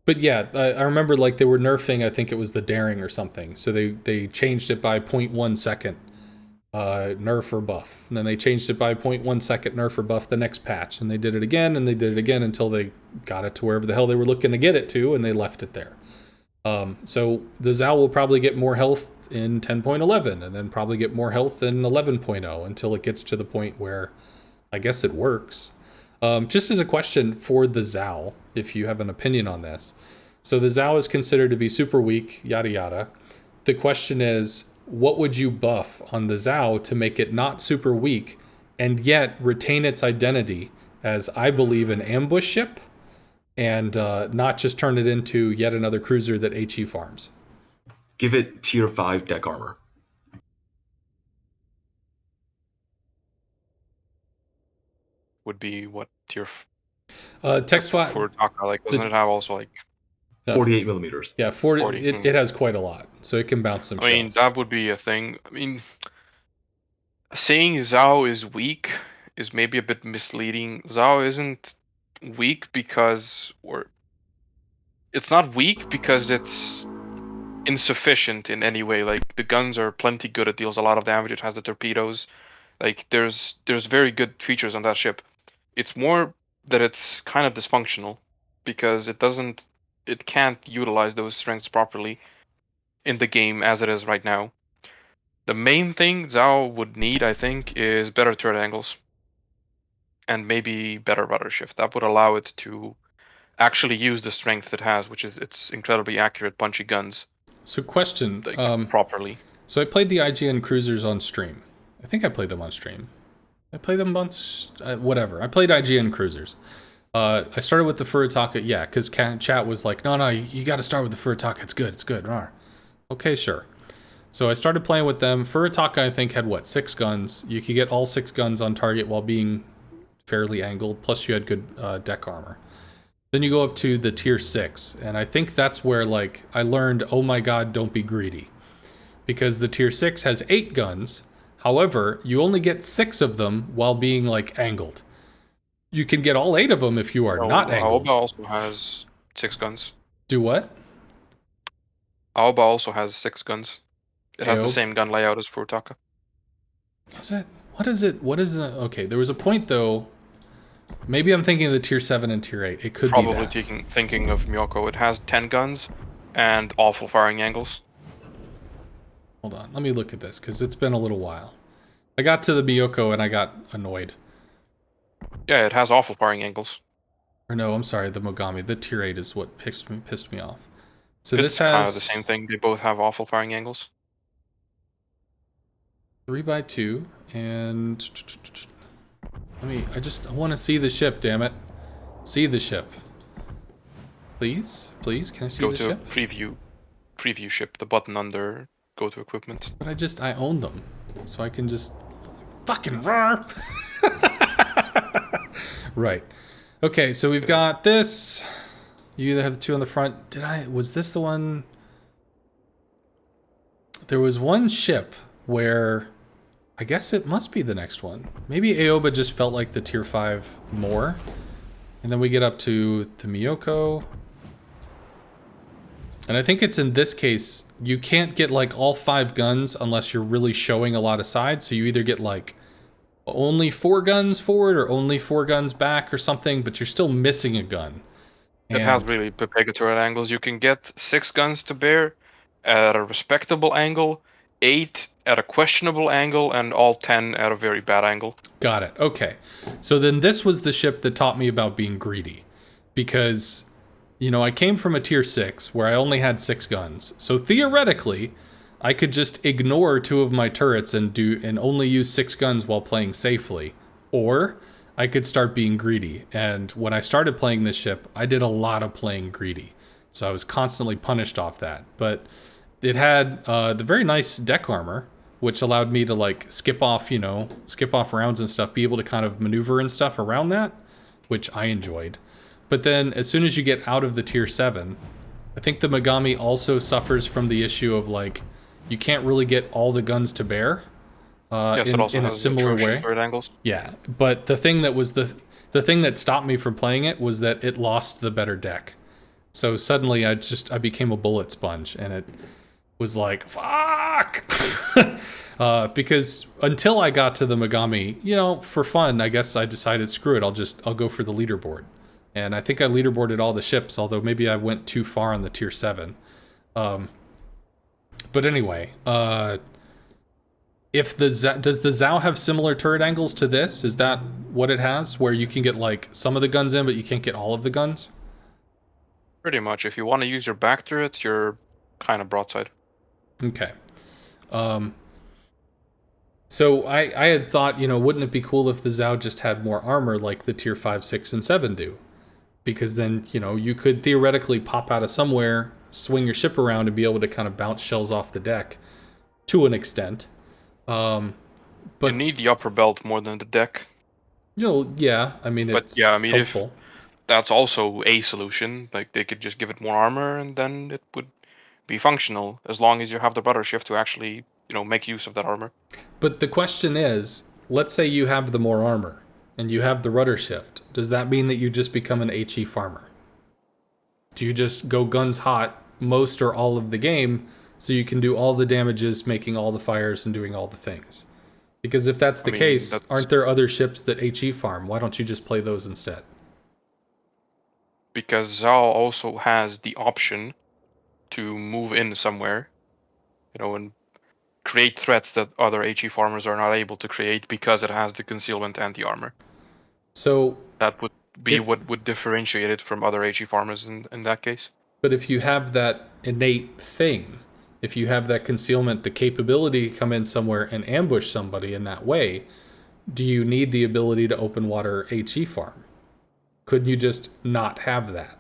But yeah, I remember they were nerfing, I think it was the daring or something. So they changed it by 0.1 second nerf or buff. And then they changed it by 0.1 second nerf or buff the next patch. And they did it again, and they did it again until they got it to wherever the hell they were looking to get it to, and they left it there. So the Zao will probably get more health in 10.11, and then probably get more health in 11.0 until it gets to the point where I guess it works. Just as a question for the Zao, if you have an opinion on this, So the Zhao is considered to be super weak, yada yada. The question is, what would you buff on the Zhao to make it not super weak and yet retain its identity as, I believe, an ambush ship and not just turn it into yet another cruiser that HE farms? Give it tier 5 deck armor. Would be what tier? Tech 5. For Taka, like, doesn't it have also like 48 millimeters. Yeah, 40. 40, It has quite a lot, so it can bounce some I mean, shells. that would be a thing. I mean, saying Zhao is weak is maybe a bit misleading. Zhao isn't weak because, or it's not weak because it's insufficient in any way. Like, the guns are plenty good. It deals a lot of damage. It has the torpedoes. Like, there's very good features on that ship. It's more that it's kind of dysfunctional because it can't utilize those strengths properly in the game as it is right now. The main thing Zhao would need, I think, is better turret angles and maybe better rudder shift. That would allow it to actually use the strength it has, which is its incredibly accurate punchy guns. So question, Like, properly. So I played the IGN cruisers on stream. I think I played them on stream. I played them on whatever. I played IGN cruisers. I started with the Furitaka, yeah, because chat was like, no, you got to start with the Furitaka. It's good. Rawr. Okay, sure. So I started playing with them. Furitaka, I think, had, 6 guns. You could get all 6 guns on target while being fairly angled, plus you had good deck armor. Then you go up to the tier 6, and I think that's where, I learned, oh my god, don't be greedy. Because the tier 6 has 8 guns, however, you only get 6 of them while being, angled. You can get all 8 of them if you are not angled. Aoba also has 6 guns. Do what? Aoba also has 6 guns. It has the Aoba? same gun layout as Furutaka. Is it? What is it? What is the... Okay, there was a point, though. Maybe I'm thinking of the tier 7 and tier 8. It could be that. Probably thinking of Myoko. It has 10 guns and awful firing angles. Hold on, let me look at this, because it's been a little while. I got to the Miyoko and I got annoyed. Yeah, it has awful firing angles. Or no, I'm sorry, the Mogami. The tier 8 is what pissed me off. So It's this has... kind of the same thing. They both have awful firing angles. 3x2, and... I want to see the ship, damn it. See the ship. Please, can I see the ship? Go to preview ship, the button under go to equipment. But I own them, so I can just fucking roar. Right. Okay, so we've got this. You either have the 2 on the front. Was this the one? There was one ship where, I guess it must be the next one. Maybe Aoba just felt like the tier 5 more. And then we get up to the Miyoko. And I think it's in this case, you can't get all 5 guns unless you're really showing a lot of sides. So you either get only 4 guns forward or only 4 guns back or something, but you're still missing a gun. It has really Pepega turret angles. You can get 6 guns to bear at a respectable angle, 8 at a questionable angle, and all 10 at a very bad angle. Got it. Okay. So then this was the ship that taught me about being greedy. Because, I came from a tier 6 where I only had 6 guns. So theoretically, I could just ignore 2 of my turrets and only use 6 guns while playing safely. Or I could start being greedy. And when I started playing this ship, I did a lot of playing greedy. So I was constantly punished off that. But it had the very nice deck armor, which allowed me to skip off rounds and stuff, be able to kind of maneuver and stuff around that, which I enjoyed. But then as soon as you get out of the tier 7, I think the Mogami also suffers from the issue of you can't really get all the guns to bear in a similar way. Angles. Yeah, but the thing that was the thing that stopped me from playing it was that it lost the better deck. So suddenly I became a bullet sponge, and it was fuck. Because until I got to the Mogami, for fun, I guess I decided, screw it, I'll go for the leaderboard. And I think I leaderboarded all the ships, although maybe I went too far on the tier 7. But anyway, does the Zhao have similar turret angles to this? Is that what it has, where you can get some of the guns in, but you can't get all of the guns? Pretty much. If you want to use your back turret, you're kind of broadside. Okay. So I had thought, wouldn't it be cool if the Zhao just had more armor like the tier 5, 6, and 7 do? Because then, you could theoretically pop out of somewhere, swing your ship around, and be able to kind of bounce shells off the deck to an extent. But you need the upper belt more than the deck. Yeah, I mean, But it's yeah, I mean, helpful. if that's also a solution, like they could just give it more armor and then it would be functional, as long as you have the rudder shift to actually, make use of that armor. But the question is, let's say you have the more armor and you have the rudder shift. Does that mean that you just become an HE farmer? Do you just go guns hot most or all of the game so you can do all the damages, making all the fires, and doing all the things? Because if that's the case, aren't there other ships that HE farm? Why don't you just play those instead? Because Zhao also has the option to move in somewhere, and create threats that other HE farmers are not able to create because it has the concealment and the armor. So that would be what would differentiate it from other HE farmers in that case. But if you have that innate thing, if you have that concealment, the capability to come in somewhere and ambush somebody in that way, do you need the ability to open water HE farm? Couldn't you just not have that?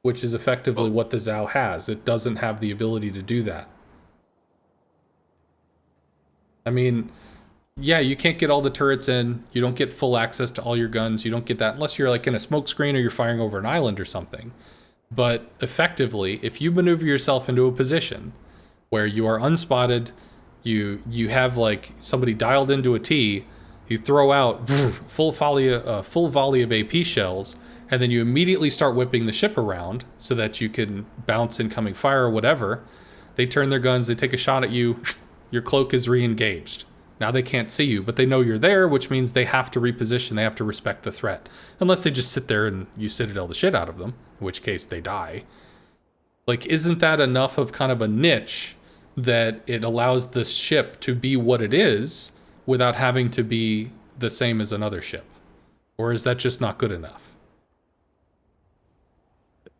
Which is effectively what the Zhao has. It doesn't have the ability to do that. I mean, yeah, you can't get all the turrets in. You don't get full access to all your guns. You don't get that unless you're like in a smoke screen or you're firing over an island or something. But effectively, if you maneuver yourself into a position where you are unspotted, you have like somebody dialed into a T, you throw out full volley of AP shells, and then you immediately start whipping the ship around so that you can bounce incoming fire or whatever. They turn their guns, they take a shot at you, your cloak is re-engaged. Now they can't see you, but they know you're there, which means they have to reposition, they have to respect the threat. Unless they just sit there and you citadel the shit out of them, in which case they die. Like, isn't that enough of kind of a niche that it allows the ship to be what it is without having to be the same as another ship? Or is that just not good enough?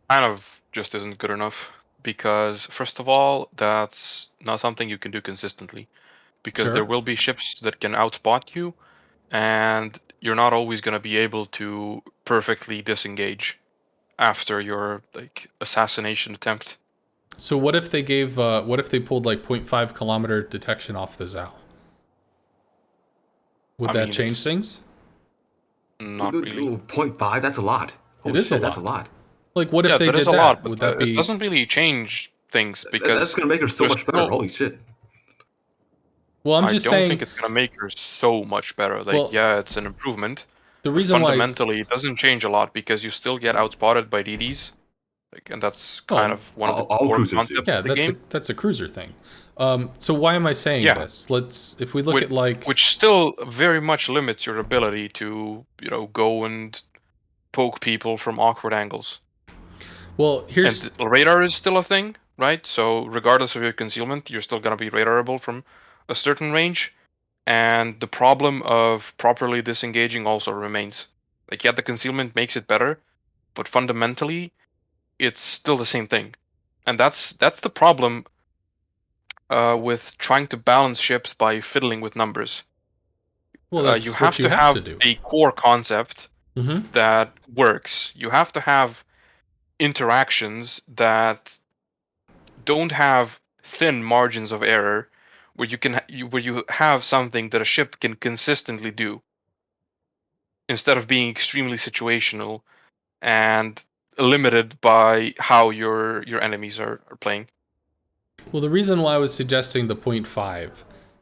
Kind of just isn't good enough because, first of all, that's not something you can do consistently. Because there will be ships that can outspot you, and you're not always going to be able to perfectly disengage after your assassination attempt. So what if they pulled like 0.5 kilometer detection off the Zhao? Would that change things? Not really. 0.5, that's a lot. Holy shit, that's a lot. Like, what if they did that? Lot, would that be? It doesn't really change things because that's gonna make her so much better. Holy shit. Well, I'm just saying. I don't think it's gonna make her so much better. Yeah, it's an improvement. The reason why fundamentally it doesn't change a lot because you still get outspotted by DDs, and that's kind of one of the core concepts of the game. That's a cruiser thing. So why am I saying this? If we look at which still very much limits your ability to go and poke people from awkward angles. Well, and radar is still a thing, right? So regardless of your concealment, you're still gonna be radarable from a certain range, and the problem of properly disengaging also remains. The concealment makes it better, but fundamentally, it's still the same thing, and that's the problem with trying to balance ships by fiddling with numbers. Well, you have to have a core concept that works. You have to have interactions that don't have thin margins of error, where you have something that a ship can consistently do, instead of being extremely situational and limited by how your enemies are playing. Well, the reason why I was suggesting the 0.5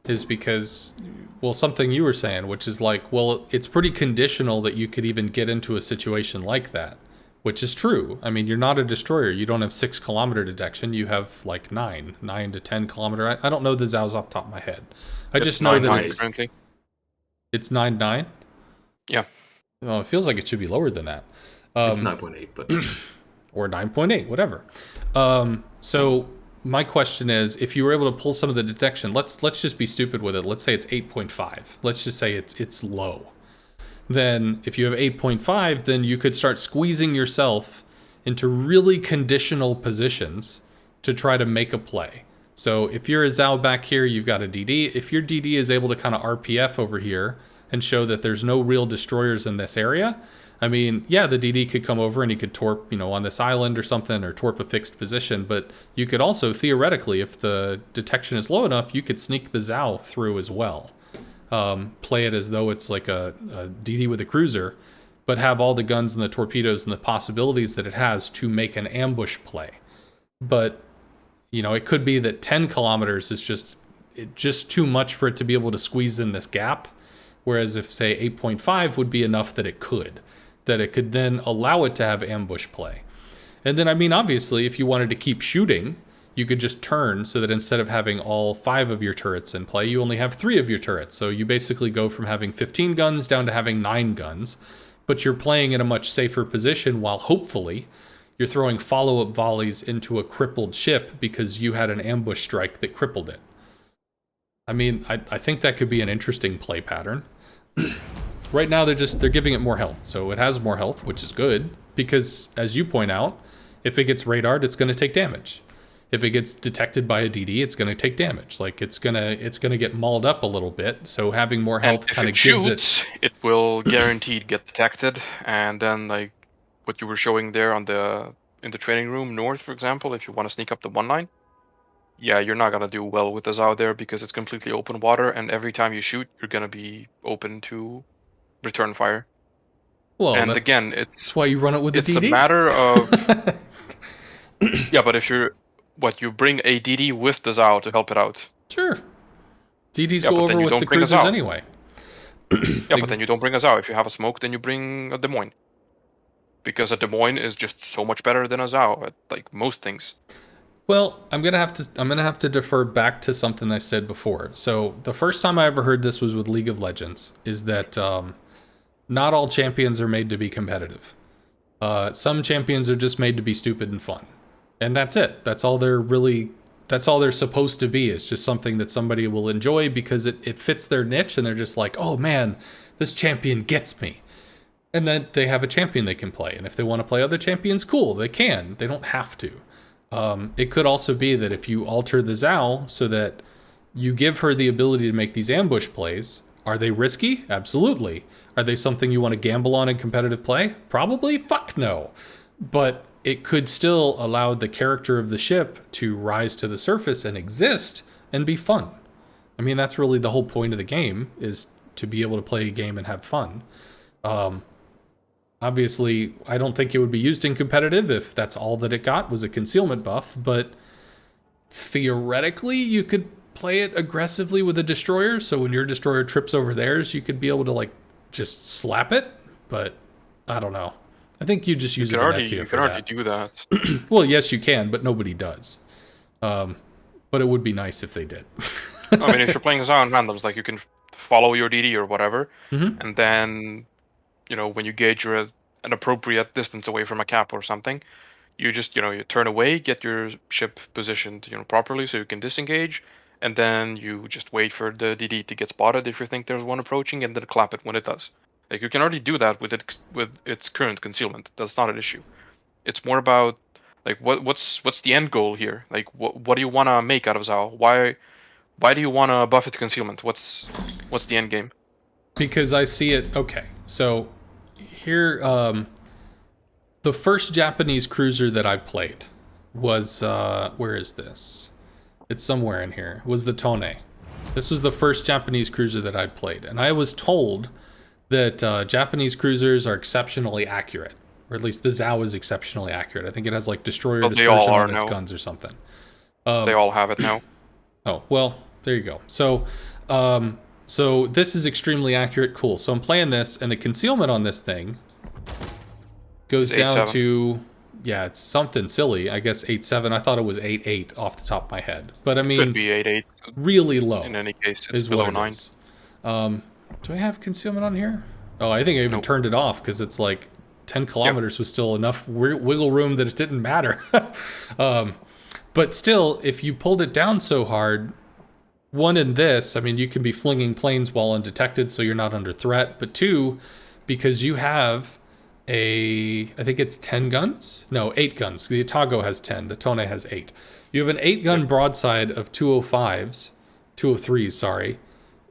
is because, well, something you were saying, which is like, well, it's pretty conditional that you could even get into a situation like that, which is true. I mean, you're not a destroyer. You don't have 6 kilometer detection. You have like 9 to 10 kilometer. I don't know the Zhao's off the top of my head. I just know that it's 9.9. Yeah. Well, it feels like it should be lower than that. It's 9.8, but or 9.8, whatever. So my question is, if you were able to pull some of the detection, let's just be stupid with it. Let's say it's 8.5. Let's just say it's low. Then if you have 8.5, then you could start squeezing yourself into really conditional positions to try to make a play. So if you're a Zhao back here, you've got a DD. If your DD is able to kind of RPF over here and show that there's no real destroyers in this area, I mean, yeah, the DD could come over and he could torp, on this island or something, or torp a fixed position, but you could also, theoretically, if the detection is low enough, you could sneak the Zhao through as well. Play it as though it's like a DD with a cruiser, but have all the guns and the torpedoes and the possibilities that it has to make an ambush play. But it could be that 10 kilometers is just too much for it to be able to squeeze in this gap. Whereas if, say, 8.5 would be enough that it could then allow it to have ambush play. And then, I mean, obviously, if you wanted to keep shooting, you could just turn so that instead of having all 5 of your turrets in play, you only have 3 of your turrets. So you basically go from having 15 guns down to having 9 guns, but you're playing in a much safer position while hopefully you're throwing follow-up volleys into a crippled ship because you had an ambush strike that crippled it. I mean, I think that could be an interesting play pattern. Right now, they're giving it more health. So it has more health, which is good, because as you point out, if it gets radared, it's going to take damage. If it gets detected by a DD, it's going to take damage. Like, it's gonna get mauled up a little bit. So having more health kind of gives it. It will guaranteed get detected, and then like what you were showing there in the training room north, for example, if you want to sneak up the 1 line, yeah, you're not gonna do well with this out there because it's completely open water, and every time you shoot, you're gonna be open to return fire. Well, and again, that's why you run it with a DD. It's a matter of yeah, but if you bring a DD with the Zhao to help it out. Sure. DDs go over with the cruisers anyway. Yeah, but then you don't bring a Zhao. If you have a smoke, then you bring a Des Moines. Because a Des Moines is just so much better than a Zhao at like most things. Well, I'm gonna have to defer back to something I said before. So the first time I ever heard this was with League of Legends, is that not all champions are made to be competitive. Some champions are just made to be stupid and fun. And that's it. That's all they're supposed to be. It's just something that somebody will enjoy because it fits their niche, and they're just like, oh man, this champion gets me. And then they have a champion they can play. And if they want to play other champions, cool, they can. They don't have to. It could also be that if you alter the Zhao so that you give her the ability to make these ambush plays, are they risky? Absolutely. Are they something you want to gamble on in competitive play? Probably. Fuck no. But it could still allow the character of the ship to rise to the surface and exist and be fun. I mean, that's really the whole point of the game, is to be able to play a game and have fun. Obviously, I don't think it would be used in competitive if that's all that it got was a concealment buff, but theoretically, you could play it aggressively with a destroyer, so when your destroyer trips over theirs, you could be able to, like, just slap it, but I don't know. I think you just use it for that. You can already do that. Well, yes, you can, but nobody does. But it would be nice if they did. I mean, if you're playing Zhao in randoms, like, you can follow your DD or whatever, and then, when you gauge you're at an appropriate distance away from a cap or something, you just, you turn away, get your ship positioned, properly so you can disengage, and then you just wait for the DD to get spotted if you think there's one approaching, and then clap it when it does. Like, you can already do that with its current concealment. That's not an issue. It's more about, like, what's the end goal here? Like, what do you want to make out of Zhao? Why do you want to buff its concealment? What's the end game? Because I see it. Okay, so here, the first Japanese cruiser that I played was where is this? It's somewhere in here. Was the Tone. This was the first Japanese cruiser that I played, and I was told that Japanese cruisers are exceptionally accurate, or at least the Zhao is exceptionally accurate. I think it has like destroyer dispersion on its guns or something. They all have it now. Oh, well, there you go. So this is extremely accurate. Cool. So I'm playing this, and the concealment on this thing goes down to, yeah, it's something silly. I guess 8.7. I thought it was 8.8 off the top of my head. But I mean, could be 8.8. Really low. In any case, it's below 9. Do I have concealment on here? Oh, I think I even turned it off because it's like 10 kilometers was still enough wiggle room that it didn't matter. But still, if you pulled it down so hard, one, in this, I mean, you can be flinging planes while undetected, so you're not under threat. But two, because you have I think it's 10 guns? No, 8 guns. The Itago has 10. The Tone has 8. You have an 8-gun broadside of 203s, sorry,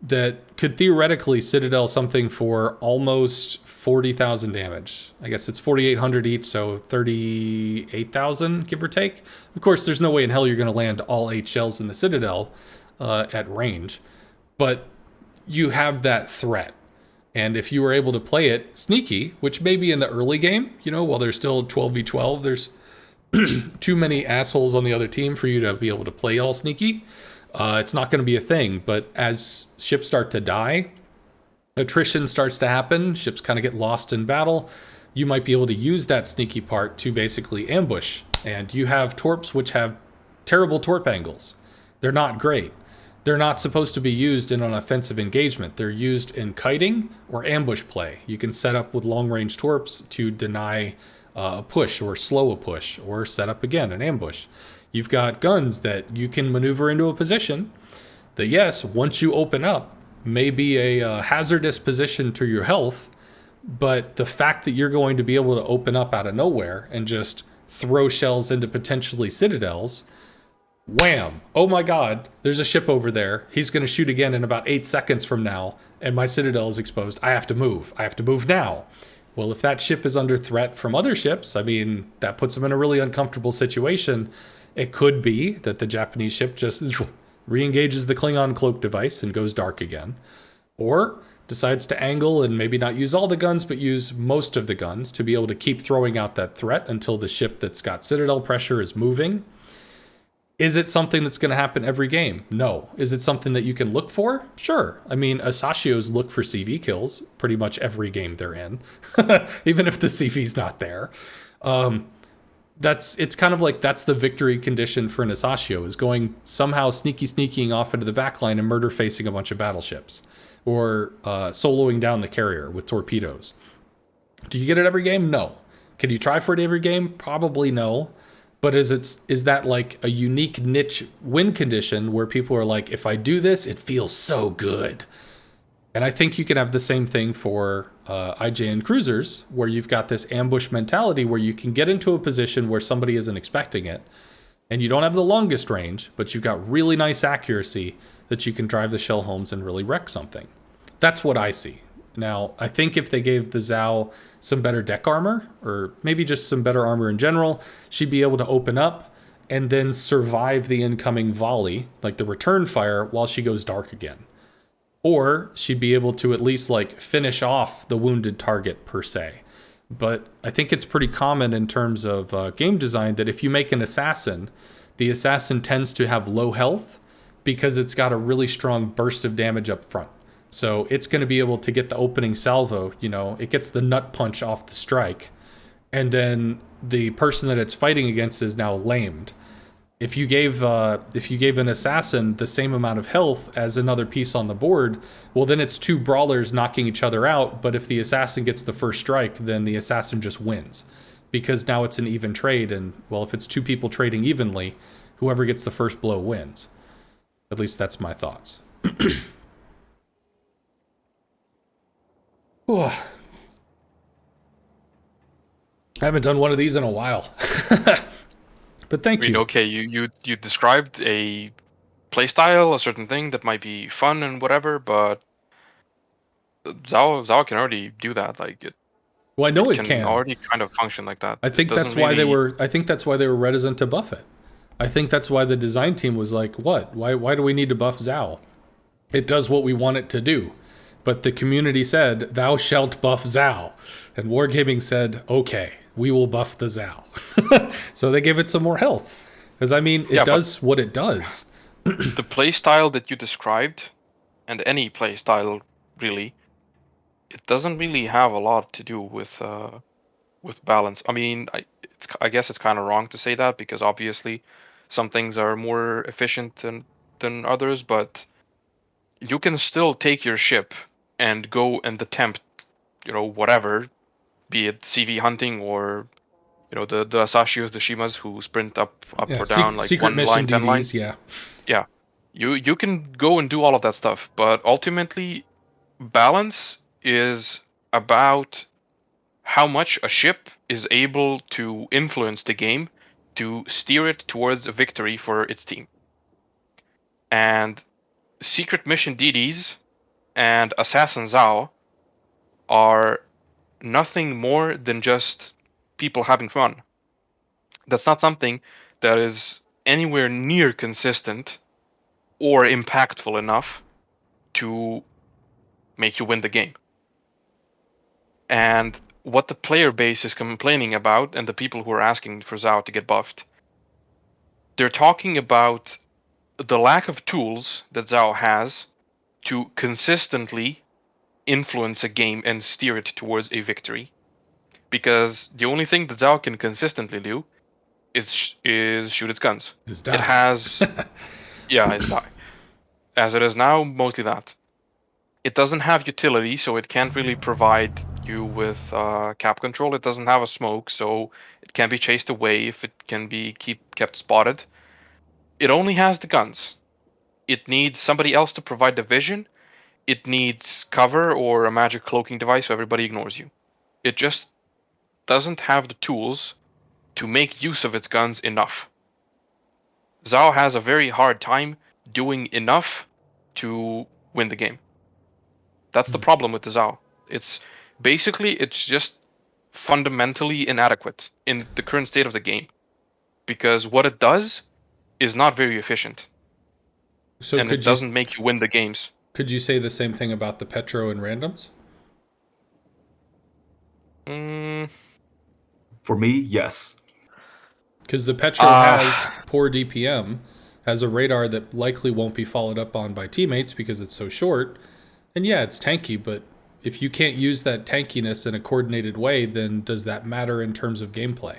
that could theoretically Citadel something for almost 40,000 damage. I guess it's 4,800 each, so 38,000, give or take. Of course, there's no way in hell you're going to land all 8 shells in the Citadel at range, but you have that threat. And if you were able to play it sneaky, which may be in the early game, while there's still 12v12, there's too many assholes on the other team for you to be able to play all sneaky. It's not going to be a thing. But as ships start to die, attrition starts to happen, ships kind of get lost in battle, you might be able to use that sneaky part to basically ambush. And you have torps which have terrible torp angles. They're not great. They're not supposed to be used in an offensive engagement. They're used in kiting or ambush play. You can set up with long-range torps to deny a push or slow a push or set up again an ambush. You've got guns that you can maneuver into a position that, yes, once you open up, may be a hazardous position to your health, but the fact that you're going to be able to open up out of nowhere and just throw shells into potentially citadels, wham! Oh my god, there's a ship over there. He's going to shoot again in about 8 seconds from now, and my citadel is exposed. I have to move. I have to move now. Well, if that ship is under threat from other ships, I mean, that puts them in a really uncomfortable situation. It could be that the Japanese ship just re-engages the Klingon cloak device and goes dark again. Or decides to angle and maybe not use all the guns, but use most of the guns to be able to keep throwing out that threat until the ship that's got citadel pressure is moving. Is it something that's going to happen every game? No. Is it something that you can look for? Sure. I mean, Asachios look for CV kills pretty much every game they're in, even if the CV's not there. It's kind of like that's the victory condition for an Asachio, is going somehow sneaking off into the backline and murder facing a bunch of battleships, or soloing down the carrier with torpedoes. Do you get it every game? No. Can you try for it every game? Probably no. But is that like a unique niche win condition where people are like, if I do this, it feels so good? And I think you can have the same thing for IJN cruisers, where you've got this ambush mentality where you can get into a position where somebody isn't expecting it, and you don't have the longest range, but you've got really nice accuracy that you can drive the shell homes and really wreck something. That's what I see. Now, I think if they gave the Zhao some better deck armor, or maybe just some better armor in general, she'd be able to open up and then survive the incoming volley, like the return fire, while she goes dark again. Or she'd be able to at least like finish off the wounded target per se. But I think it's pretty common in terms of game design that if you make an assassin, the assassin tends to have low health because it's got a really strong burst of damage up front. So it's going to be able to get the opening salvo, it gets the nut punch off the strike, and then the person that it's fighting against is now lamed. If you gave an assassin the same amount of health as another piece on the board, well, then it's 2 brawlers knocking each other out. But if the assassin gets the first strike, then the assassin just wins, because now it's an even trade. And well, if it's 2 people trading evenly, whoever gets the first blow wins. At least that's my thoughts. I haven't done one of these in a while. But thank you. Okay, you described a playstyle, a certain thing that might be fun and whatever, but Zhao can already do that. Well, I know it can already kind of function like that. I think that's why they were reticent to buff it. I think that's why the design team was like, what? Why do we need to buff Zhao? It does what we want it to do. But the community said, thou shalt buff Zhao. And Wargaming said, okay, we will buff the Zhao. So they gave it some more health. Because, I mean, it does what it does. The playstyle that you described, and any playstyle, really, it doesn't really have a lot to do with balance. I mean, I guess it's kind of wrong to say that, because obviously some things are more efficient than others, but you can still take your ship and go and attempt, whatever, be it CV hunting or, the Asachios, the Shimas who sprint up or down, like secret 1 mission line, 10 DDs, lines. Yeah. You can go and do all of that stuff, but ultimately, balance is about how much a ship is able to influence the game to steer it towards a victory for its team. And secret mission DDs and Assassin Zhao are nothing more than just people having fun. That's not something that is anywhere near consistent or impactful enough to make you win the game. And what the player base is complaining about, and the people who are asking for Zhao to get buffed, they're talking about the lack of tools that Zhao has to consistently influence a game and steer it towards a victory. Because the only thing that Zhao can consistently do is shoot its guns. Is It has, yeah, it's die. As it is now, mostly that. It doesn't have utility, so it can't really provide you with cap control. It doesn't have a smoke, so it can be chased away if it can be kept spotted. It only has the guns. It needs somebody else to provide the vision. It needs cover or a magic cloaking device so everybody ignores you. It just doesn't have the tools to make use of its guns enough. Zhao has a very hard time doing enough to win the game. That's the problem with the Zhao. It's just fundamentally inadequate in the current state of the game. Because what it does is not very efficient. So and it doesn't make you win the games. Could you say the same thing about the Petro and randoms? For me, yes. Because the Petro has poor DPM, has a radar that likely won't be followed up on by teammates because it's so short. And yeah, it's tanky, but if you can't use that tankiness in a coordinated way, then does that matter in terms of gameplay?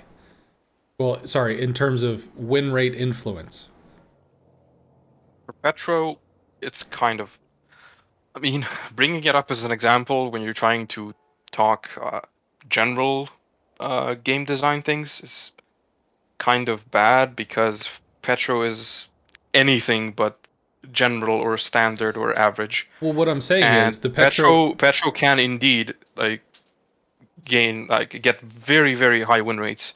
Well, sorry, in terms of win rate influence. For Petro, it's kind of... I mean, bringing it up as an example when you're trying to talk general game design things is kind of bad because Petro is anything but general or standard or average. Well, what I'm saying And is the Petro can indeed get very, very high win rates,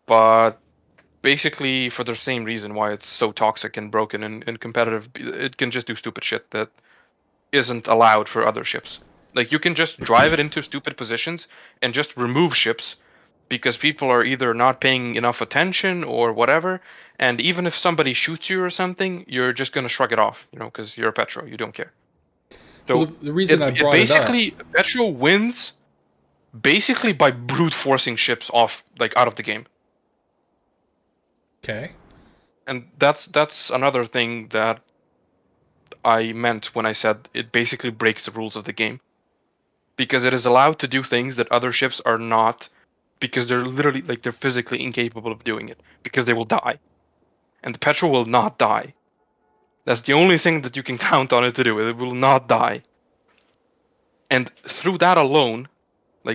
but basically for the same reason why it's so toxic and broken and competitive, it can just do stupid shit that isn't allowed for other ships. Like, you can just drive it into stupid positions and just remove ships because people are either not paying enough attention or whatever. And even if somebody shoots you or something, you're just gonna shrug it off, because you're a Petro, you don't care. So well, the reason I brought it up, Petro wins basically by brute forcing ships off, out of the game. Okay. And that's another thing that I meant when I said it basically breaks the rules of the game. Because it is allowed to do things that other ships are not, because they're literally, they're physically incapable of doing it, because they will die. And the Petro will not die. That's the only thing that you can count on it to do. It will not die. And through that alone,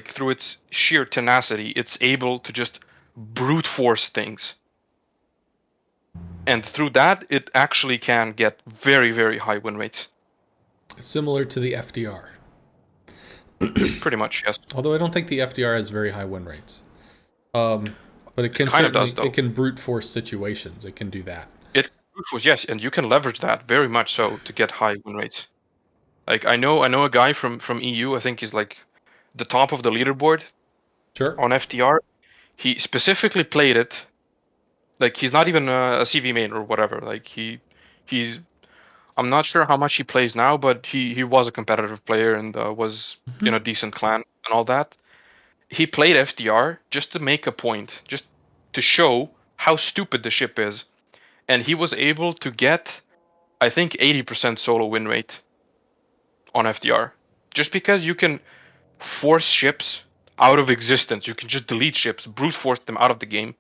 through its sheer tenacity, it's able to just brute force things. And through that, it actually can get very, very high win rates. Similar to the FDR. Pretty much, yes. Although I don't think the FDR has very high win rates. But it can kind of does, though. It can brute force situations. It can do that. It brute force, yes, and you can leverage that very much so to get high win rates. I know a guy from EU. I think he's the top of the leaderboard. Sure. On FDR, he specifically played it. He's not even a CV main or whatever. He's. I'm not sure how much he plays now, but he was a competitive player and was in a decent clan and all that. He played FDR just to make a point, just to show how stupid the ship is, and he was able to get, I think, 80% solo win rate on FDR, just because you can force ships out of existence. You can just delete ships, brute force them out of the game,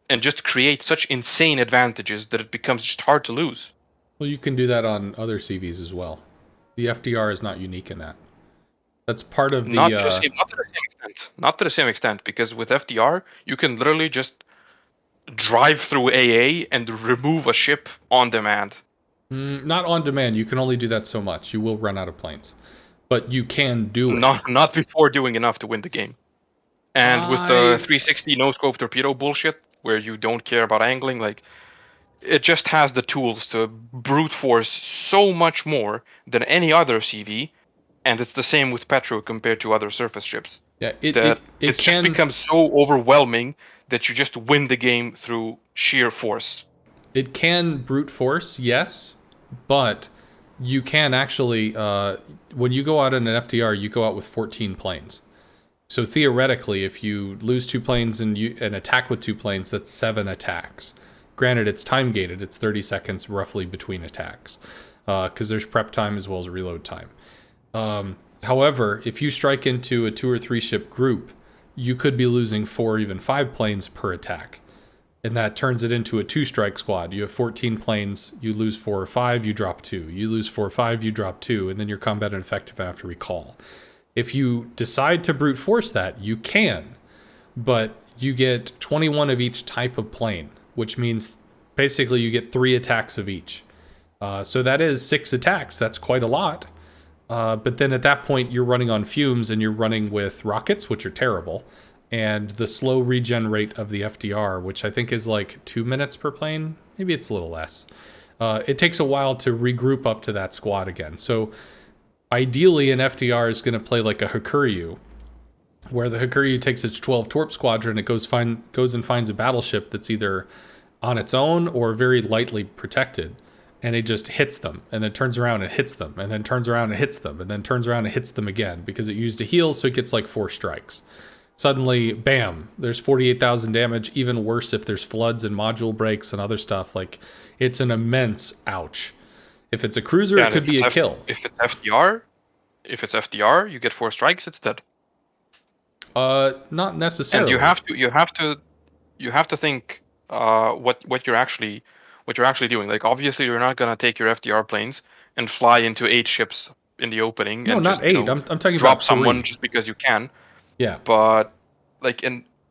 and just create such insane advantages that it becomes just hard to lose. Well, you can do that on other CVs as well. The FDR is not unique in that. That's part of the... Not to the same extent, because with FDR, you can literally just drive through AA and remove a ship on demand. Not on demand. You can only do that so much. You will run out of planes. But you can do it. Not before doing enough to win the game. And with the 360 no scope torpedo bullshit, where you don't care about angling, like it just has the tools to brute force so much more than any other CV, and it's the same with Petro compared to other surface ships. Yeah, That it it just can becomes so overwhelming that you just win the game through sheer force. it can brute force, yes, but you can actually when you go out in an FDR, you go out with 14 planes. So theoretically, if you lose 2 planes and attack with 2 planes, that's 7 attacks. Granted, it's time gated; it's 30 seconds roughly between attacks, because there's prep time as well as reload time. However, if you strike into a 2 or 3 ship group, you could be losing 4 or even 5 planes per attack, and that turns it into a 2-strike squad. You have 14 planes, you lose 4 or 5, you drop 2. You lose 4 or 5, you drop 2, and then you're combat ineffective after recall. If you decide to brute force that, you can, but you get 21 of each type of plane, which means basically you get 3 attacks of each. So that is 6 attacks. That's quite a lot. But then at that point, you're running on fumes and you're running with rockets, which are terrible, and the slow regen rate of the FDR, which I think is like 2 minutes per plane. Maybe it's a little less. It takes a while to regroup up to that squad again. So ideally, an FDR is going to play like a Hakuryu, where the Hakuryu takes its 12 Torp squadron, it goes and finds a battleship that's either on its own or very lightly protected, and it just hits them, and then turns around and hits them, and then turns around and hits them, and then turns around and hits them again, because it used a heal, so it gets like 4 strikes. Suddenly, bam, there's 48,000 damage, even worse if there's floods and module breaks and other stuff. Like, it's an immense ouch. If it's a cruiser, it could be a kill. If it's FDR, you get 4 strikes, it's dead. Not necessarily. And you have to think what you're actually doing. Like, obviously, you're not gonna take your FDR planes and fly into 8 ships in the opening. No, and not just, 8. I'm talking drop about someone 3. just because you can. Yeah. But like,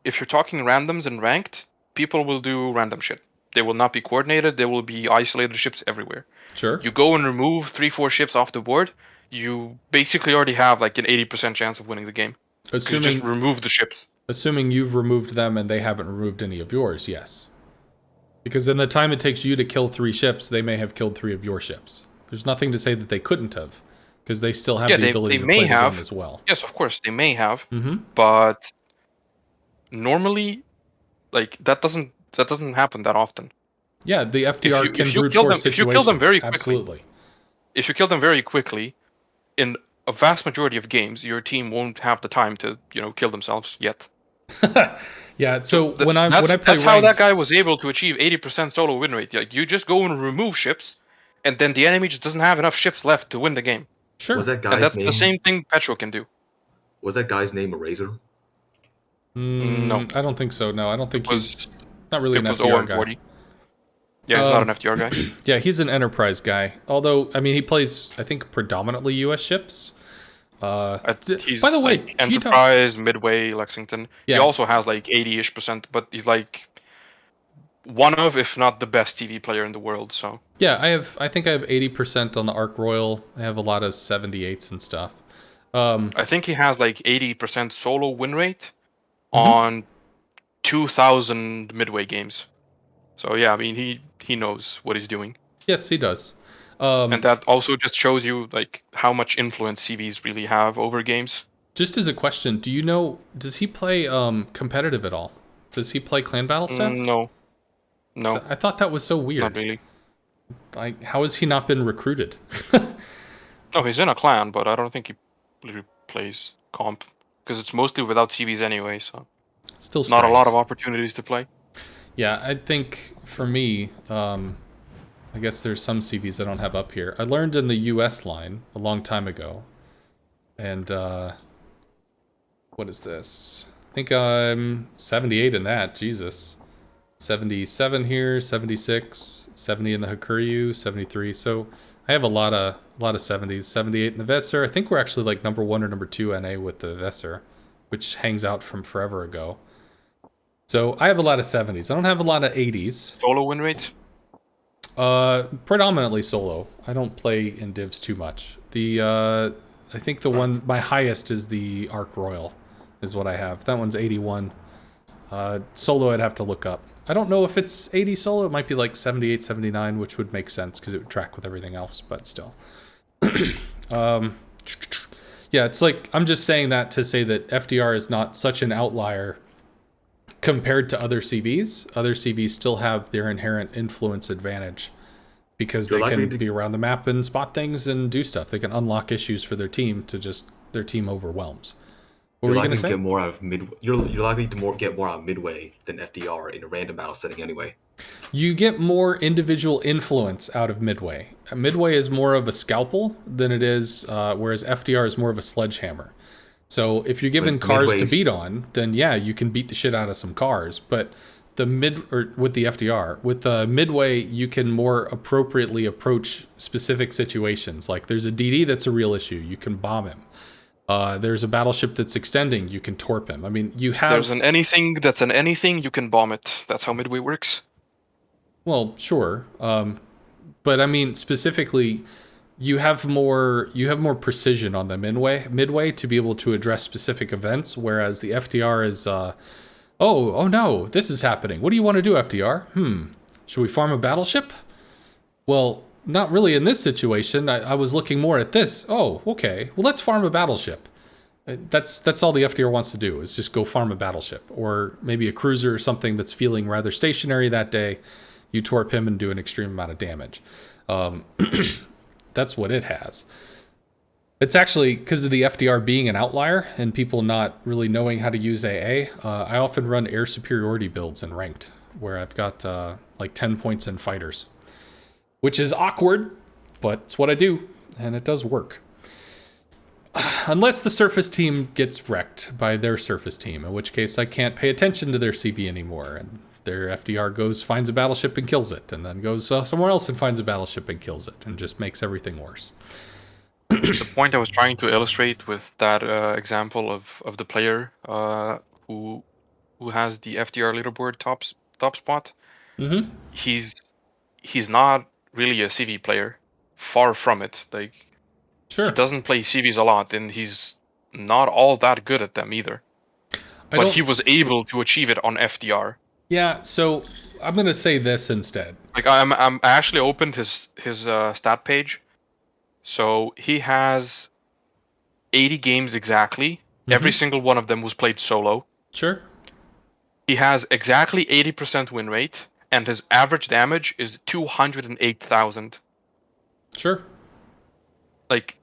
if you're talking randoms and ranked, people will do random shit. They will not be coordinated. There will be isolated ships everywhere. Sure. You go and remove 3-4 ships off the board, you basically already have like an 80% chance of winning the game. You just remove the ships. Assuming you've removed them and they haven't removed any of yours, yes. Because in the time it takes you to kill 3 ships, they may have killed 3 of your ships. There's nothing to say that they couldn't have, because they still have the ability to play the game as well. Yes, of course, they may have. Mm-hmm. But normally, like, that doesn't happen that often. Yeah, the FDR can brute force situations. If you kill them very quickly, absolutely. If you kill them very quickly, in a vast majority of games, your team won't have the time to, kill themselves yet. Yeah, so when I play that's ranked, how that guy was able to achieve 80% solo win rate. Like, you just go and remove ships, and then the enemy just doesn't have enough ships left to win the game. Sure. Was that guy's And that's name? the same thing Petro can do. Was that guy's name Eraser? No, I don't think so. No, I don't think he's not really an FDR OM40. guy. Yeah, he's not an FDR guy. Yeah, he's an Enterprise guy. Although, I mean, he plays, I think, predominantly U.S. ships. He's by the way, like Enterprise, Midway, Lexington. Yeah. He also has like 80-ish%, but he's like one of, if not the best TV player in the world. So yeah, I think I have 80% on the Ark Royal. I have a lot of 78s and stuff. I think he has like 80% solo win rate on 2,000 Midway games. So yeah, I mean, he knows what he's doing. Yes, he does. And that also just shows you like how much influence CVs really have over games. Just as a question, do you know, does he play competitive at all? Does he play clan battle stuff? No. I thought that was so weird. Not really. Like, how has he not been recruited? No, he's in a clan, but I don't think he really plays comp, because it's mostly without CVs anyway, so Still not a lot strange. of opportunities to play. Yeah, I think for me, I guess there's some CVs I don't have up here. I learned in the US line a long time ago. And, what is this? I think I'm 78 in that, Jesus. 77 here, 76, 70 in the Hakuryu, 73. So I have a lot of 70s, 78 in the Vesser. I think we're actually like number 1 or number 2 NA with the Vesser, which hangs out from forever ago. So I have a lot of 70s. I don't have a lot of 80s. Solo win rates? Predominantly solo. I don't play in divs too much. I think the one, my highest is the Ark Royal. is what I have. That one's 81. Solo I'd have to look up. I don't know if it's 80 solo. It might be like 78, 79, which would make sense because it would track with everything else, but still. Yeah, it's like, I'm just saying that to say that FDR is not such an outlier compared to other CVs. Other CVs still have their inherent influence advantage because they can be around the map and spot things and do stuff. They can unlock issues for their team to just, their team overwhelms. What were you going to say? You're likely to get more out of Midway than FDR in a random battle setting anyway. You get more individual influence out of Midway. Midway is more of a scalpel than it is, whereas FDR is more of a sledgehammer. So if you're given cars to beat on, then yeah, you can beat the shit out of some cars. But with the FDR, with the Midway, you can more appropriately approach specific situations. Like there's a DD that's a real issue, you can bomb him. There's a battleship that's extending, you can torp him. I mean, you have... There's an anything that's an anything, you can bomb it. That's how Midway works. Well, sure. But I mean, specifically, you have more precision on the Midway to be able to address specific events, whereas the FDR is, oh no, this is happening. What do you want to do, FDR? Should we farm a battleship? Well, not really in this situation. I was looking more at this. Oh, okay. Well, let's farm a battleship. That's all the FDR wants to do, is just go farm a battleship. Or maybe a cruiser or something that's feeling rather stationary that day. You torp him and do an extreme amount of damage. That's what it has. It's actually, because of the FDR being an outlier and people not really knowing how to use AA, I often run air superiority builds in ranked, where I've got like 10 points in fighters. Which is awkward, but it's what I do, and it does work. Unless the surface team gets wrecked by their surface team, in which case I can't pay attention to their CV anymore, and their FDR goes, finds a battleship and kills it, and then goes somewhere else and finds a battleship and kills it, and just makes everything worse. The point I was trying to illustrate with that example of the player who has the FDR leaderboard top spot, he's not really a CV player. Far from it. Like, sure, he doesn't play CVs a lot, and he's not all that good at them either. But he was able to achieve it on FDR. Yeah, so I'm gonna say this instead. Like I actually opened his stat page. So he has 80 games exactly. Every single one of them was played solo. Sure. He has exactly 80% win rate, and his average damage is 208,000. Sure. Like,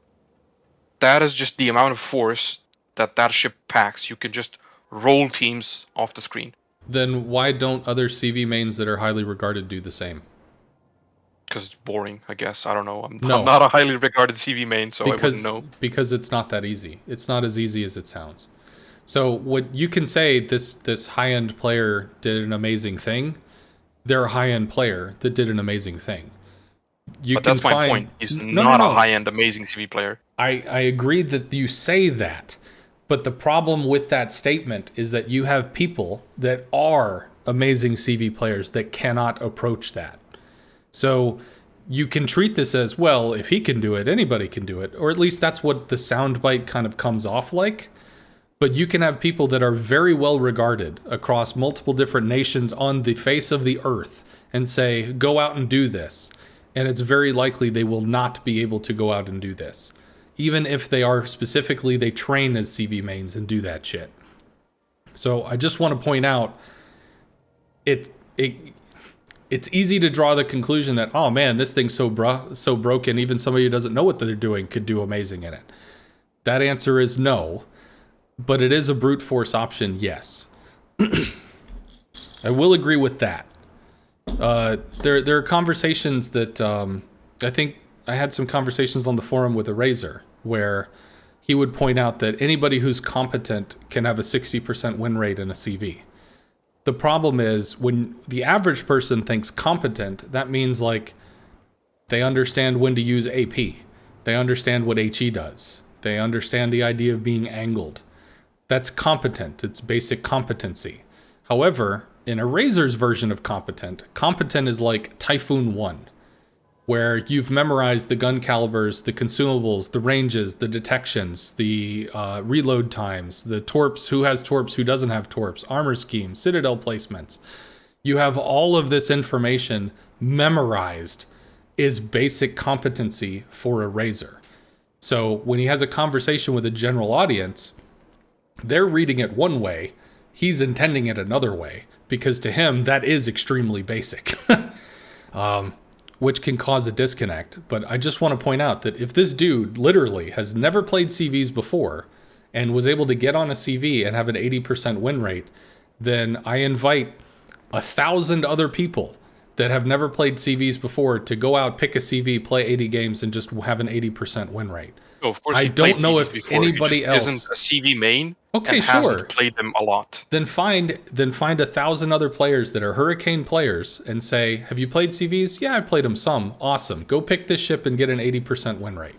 that is just the amount of force that ship packs. You can just roll teams off the screen. Then why don't other CV mains that are highly regarded do the same? Because it's boring, I guess. I don't know. I'm not a highly regarded CV main, so I wouldn't know. Because it's not that easy. It's not as easy as it sounds. So what you can say, this high-end player did an amazing thing. They're a high-end player that did an amazing thing. But that's my point. He's not a high-end amazing CV player. I agree that you say that. But the problem with that statement is that you have people that are amazing CV players that cannot approach that. So you can treat this as, well, if he can do it, anybody can do it. Or at least that's what the soundbite kind of comes off like. But you can have people that are very well regarded across multiple different nations on the face of the earth and say, go out and do this. And it's very likely they will not be able to go out and do this. Even if they are specifically, they train as CV mains and do that shit. So I just want to point out, it's easy to draw the conclusion that, oh man, this thing's so broken, even somebody who doesn't know what they're doing could do amazing in it. That answer is no, but it is a brute force option, yes. I will agree with that. There are conversations that I think I had some conversations on the forum with a Razor where he would point out that anybody who's competent can have a 60% win rate in a CV. The problem is when the average person thinks competent, that means like they understand when to use AP. They understand what HE does. They understand the idea of being angled. That's competent. It's basic competency. However, in a Razor's version of competent is like Typhoon 1. where you've memorized the gun calibers, the consumables, the ranges, the detections, the reload times, the torps, who has torps, who doesn't have torps, armor schemes, citadel placements. You have all of this information memorized is basic competency for a Razor. So when he has a conversation with a general audience, they're reading it one way, he's intending it another way, because to him, that is extremely basic, which can cause a disconnect. But I just want to point out that if this dude literally has never played CVs before and was able to get on a CV and have an 80% win rate, then I invite 1,000 other people that have never played CVs before to go out, pick a CV, play 80 games, and just have an 80% win rate. Oh, of course, I don't know if anybody else isn't a CV main. Okay, and sure. Hasn't played them a lot. Then find 1,000 other players that are Hurricane players and say, "Have you played CVs? Yeah, I played them some. Awesome. Go pick this ship and get an 80% win rate."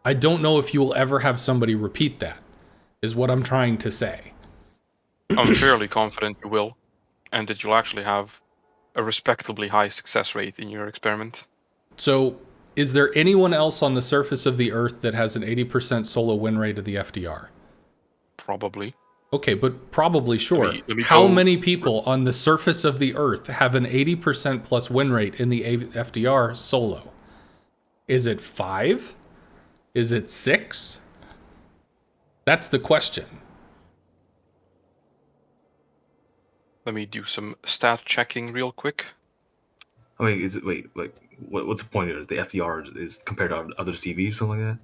I don't know if you will ever have somebody repeat that. Is what I'm trying to say. I'm fairly confident you will, and that you'll actually have a respectably high success rate in your experiment. So, is there anyone else on the surface of the Earth that has an 80% solo win rate of the FDR? Probably. Okay, but probably sure. Let me How go- many people on the surface of the Earth have an 80% plus win rate in the FDR solo? Is it 5? Is it 6? That's the question. Let me do some stat checking real quick. I mean, what's the point of it? The FDR is compared to other CVs, something like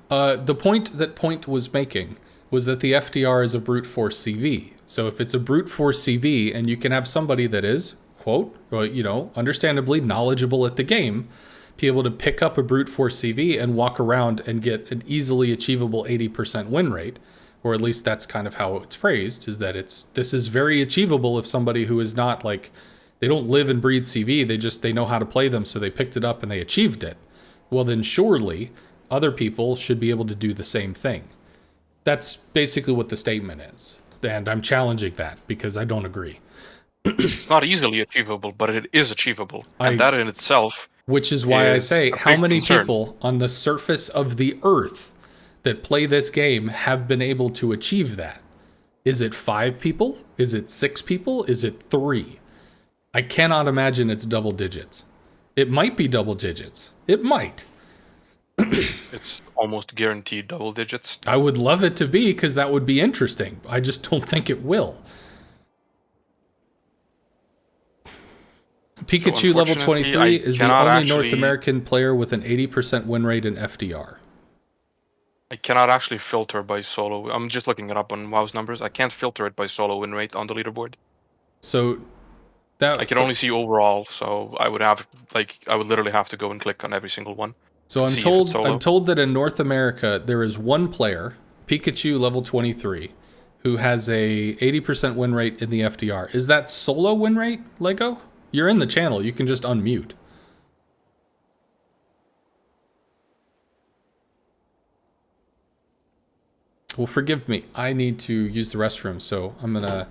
that? The point that Point was making was that the FDR is a brute force CV. So if it's a brute force CV and you can have somebody that is, quote, understandably knowledgeable at the game, be able to pick up a brute force CV and walk around and get an easily achievable 80% win rate, or at least that's kind of how it's phrased, is that this is very achievable if somebody who is not like, they don't live and breathe CV, they know how to play them, so they picked it up and they achieved it. Well, then surely other people should be able to do the same thing. That's basically what the statement is. And I'm challenging that because I don't agree. It's not easily achievable, but it is achievable. And that in itself Which is why I is say, a how big many concern. people on the surface of the Earth that play this game have been able to achieve that? Is it 5 people? Is it 6 people? Is it 3? I cannot imagine it's double digits. It might be double digits. It might. It's almost guaranteed double digits. I would love it to be because that would be interesting. I just don't think it will. Pikachu level unfortunately, 23 I is the cannot only North actually- American player with an 80% win rate in FDR. I cannot actually filter by solo. I'm just looking it up on WoW's numbers. I can't filter it by solo win rate on the leaderboard. So that I can only see overall, so I would literally have to go and click on every single one. So to I'm see if it's solo. told that in North America there is one player, Pikachu level 23, who has a 80% win rate in the FDR. Is that solo win rate, Lego? You're in the channel. You can just unmute. Well, forgive me. I need to use the restroom, so I'm gonna.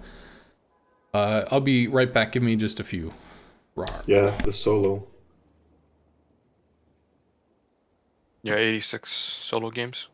I'll be right back. Give me just a few. Rawr. Yeah, the solo. Yeah, 86 solo games.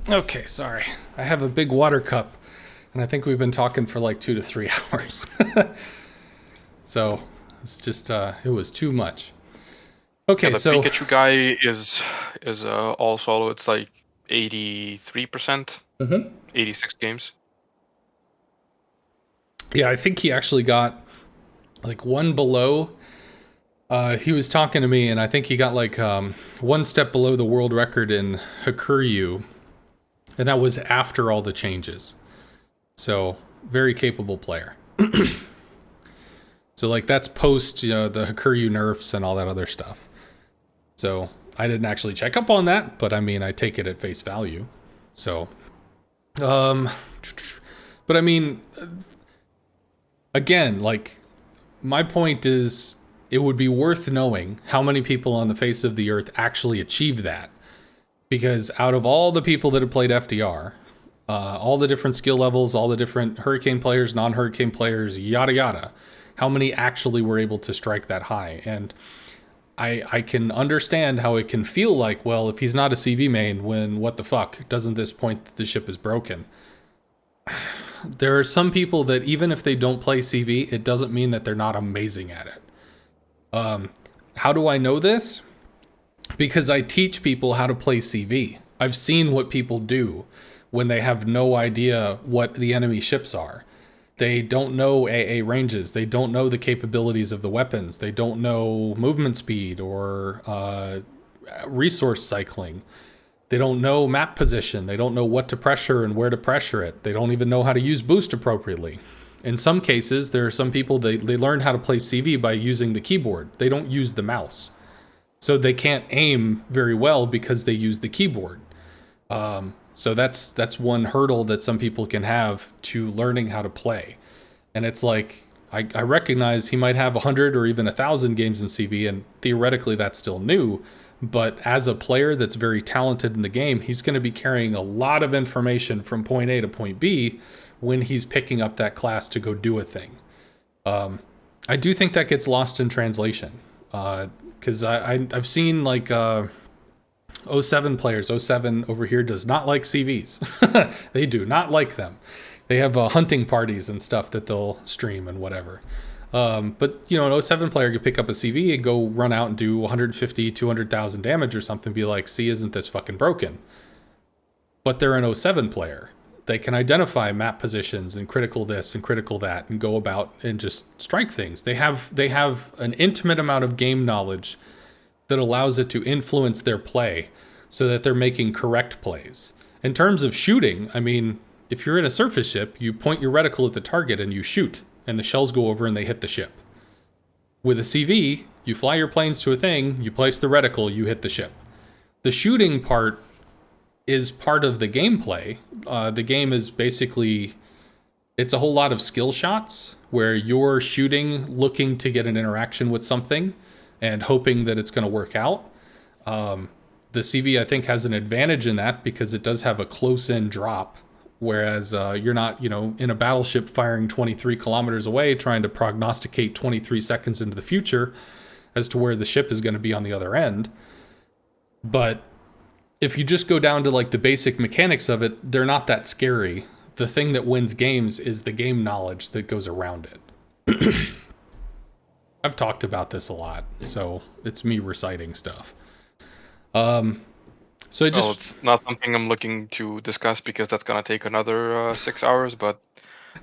Okay, sorry. I have a big water cup, and I think we've been talking for like 2 to 3 hours. So it's just, it was too much. Okay, the so Pikachu guy is all solo. It's like 83%, 86 games. yeah, I think he actually got like one below. He was talking to me, and I think he got like one step below the world record in Hakuryu, and that was after all the changes. So very capable player. So like that's post, the Hakuryu nerfs and all that other stuff. So I didn't actually check up on that, but I mean I take it at face value. So, but I mean, again, like my point is, it would be worth knowing how many people on the face of the earth actually achieve that. Because out of all the people that have played FDR, all the different skill levels, all the different Hurricane players, non-Hurricane players, yada yada, how many actually were able to strike that high? And I can understand how it can feel like, well, if he's not a CV main, when what the fuck, doesn't this point that the ship is broken? There are some people that even if they don't play CV, it doesn't mean that they're not amazing at it. How do I know this? Because I teach people how to play CV. I've seen what people do when they have no idea what the enemy ships are. They don't know AA ranges. They don't know the capabilities of the weapons. They don't know movement speed or resource cycling. They don't know map position. They don't know what to pressure and where to pressure it. They don't even know how to use boost appropriately. In some cases, there are some people, they learn how to play CV by using the keyboard. They don't use the mouse. So they can't aim very well because they use the keyboard. So that's one hurdle that some people can have to learning how to play. And it's like, I recognize he might have 100 or even 1,000 games in CV, and theoretically that's still new. But as a player that's very talented in the game, he's going to be carrying a lot of information from point A to point B when he's picking up that class to go do a thing. I do think that gets lost in translation. Because I've seen like 07 players. 07 over here does not like CVs. They do not like them. They have hunting parties and stuff that they'll stream and whatever. But, an 07 player could pick up a CV and go run out and do 150, 200,000 damage or something, be like, see, isn't this fucking broken? But they're an 07 player. They can identify map positions and critical this and critical that and go about and just strike things. They have an intimate amount of game knowledge that allows it to influence their play so that they're making correct plays. In terms of shooting, I mean, if you're in a surface ship, you point your reticle at the target and you shoot, and the shells go over and they hit the ship. With a CV, you fly your planes to a thing, you place the reticle, you hit the ship. The shooting part is part of the gameplay. The game is basically, it's a whole lot of skill shots where you're shooting, looking to get an interaction with something and hoping that it's going to work out. The CV, I think, has an advantage in that because it does have a close-in drop, whereas you're not, in a battleship firing 23 kilometers away trying to prognosticate 23 seconds into the future as to where the ship is going to be on the other end. But if you just go down to like the basic mechanics of it, they're not that scary. The thing that wins games is the game knowledge that goes around it. I've talked about this a lot, so it's me reciting stuff. So it's not something I'm looking to discuss because that's gonna take another 6 hours. But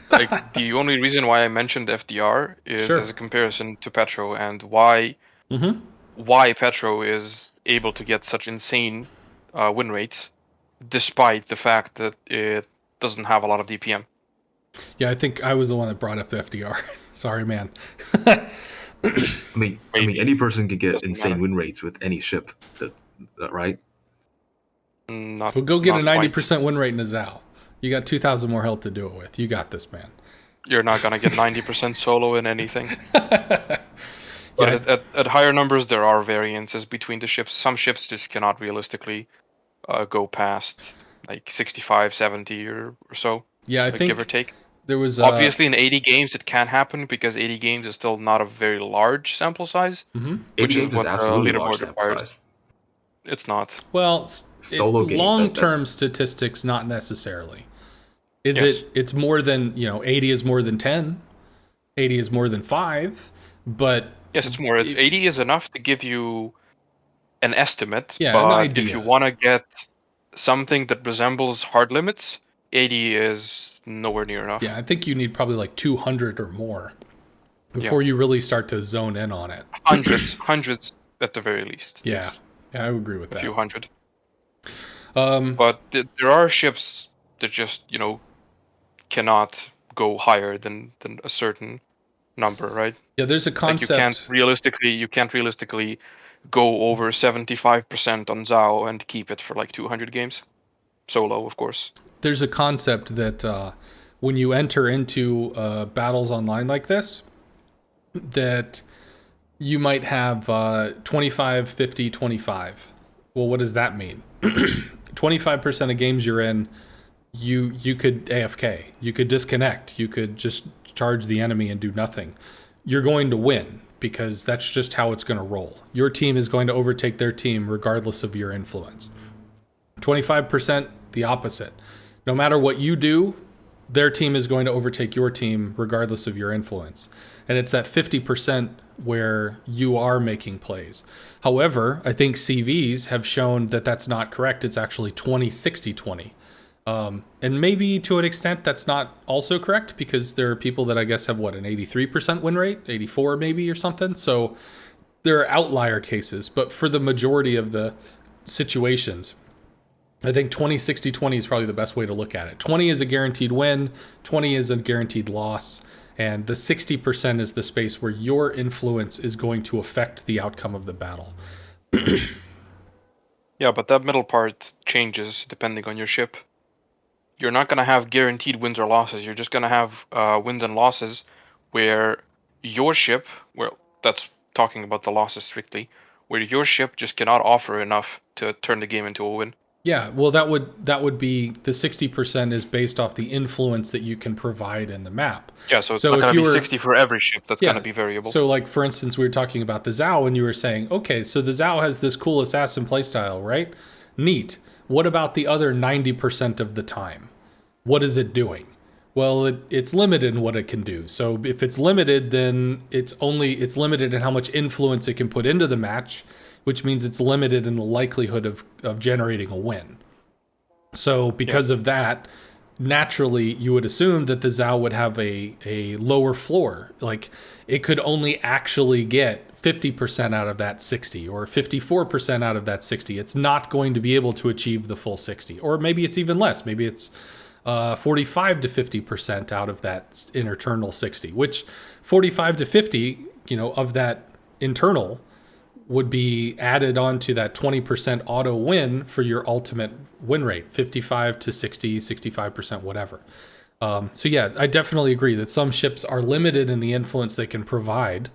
like the only reason why I mentioned FDR is as a comparison to Petro and why Petro is able to get such insane win rates, despite the fact that it doesn't have a lot of DPM. Yeah, I think I was the one that brought up the FDR. Sorry, man. I mean, any person can get insane win rates with any ship, right? We'll go get a 90% win rate in a Zao. You got 2,000 more health to do it with. You got this, man. You're not gonna get 90% solo in anything. But at higher numbers, there are variances between the ships. Some ships just cannot realistically go past like 65, 70 or so. Yeah, I think give or take. There was obviously in 80 games it can happen because 80 games is still not a very large sample size. Which is what absolutely leaderboard large requires. Size. It's not. Well, solo games, long-term statistics, not necessarily. It's more than 80 is more than 10, 80 is more than 5, but yes, it's more. 80 is enough to give you an estimate, Yeah, but an if idea. you want to get something that resembles hard limits, 80 is nowhere near enough. Yeah, I think you need probably like 200 or more before you really start to zone in on it. Hundreds at the very least. Yeah, Yes. yeah, I would agree with A that. few hundred. Um, But there are ships that just, cannot go higher than a certain number, right? yeah, there's a Like concept. you can't realistically go over 75% on Zao and keep it for like 200 games. Solo, of course. There's a concept that when you enter into battles online like this, that you might have 25, 50, 25. Well, what does that mean? 25% of games you're in, you could AFK. You could disconnect. You could just charge the enemy and do nothing. You're going to win because that's just how it's going to roll. Your team is going to overtake their team regardless of your influence. 25%, the opposite. No matter what you do, their team is going to overtake your team regardless of your influence. And it's that 50% where you are making plays. However, I think CVs have shown that that's not correct. It's actually 20, 60, 20. And maybe to an extent that's not also correct because there are people that I guess have an 83% win rate, 84 maybe or something. So there are outlier cases, but for the majority of the situations, I think 20, 60, 20 is probably the best way to look at it. 20 is a guaranteed win, 20 is a guaranteed loss, and the 60% is the space where your influence is going to affect the outcome of the battle. Yeah, but that middle part changes depending on your ship. You're not going to have guaranteed wins or losses. You're just going to have wins and losses where your ship, well, that's talking about the losses strictly, where your ship just cannot offer enough to turn the game into a win. Yeah, well, that would be the 60% is based off the influence that you can provide in the map. Yeah, so it's not going to be 60 for every ship. That's going to be variable. So, like, for instance, we were talking about the Zao, and you were saying, okay, so the Zao has this cool assassin playstyle, right? Neat. What about the other 90% of the time? What is it doing? Well, it's limited in what it can do. So if it's limited, then it's limited in how much influence it can put into the match, which means it's limited in the likelihood of generating a win. So because of that, naturally you would assume that the Zao would have a lower floor. Like it could only actually get 50% out of that 60 or 54% out of that 60. It's not going to be able to achieve the full 60. Or maybe it's even less. Maybe it's 45 to 50% out of that internal 60, which 45 to 50, of that internal would be added onto that 20% auto win for your ultimate win rate, 55 to 60, 65%, whatever. So yeah, I definitely agree that some ships are limited in the influence they can provide,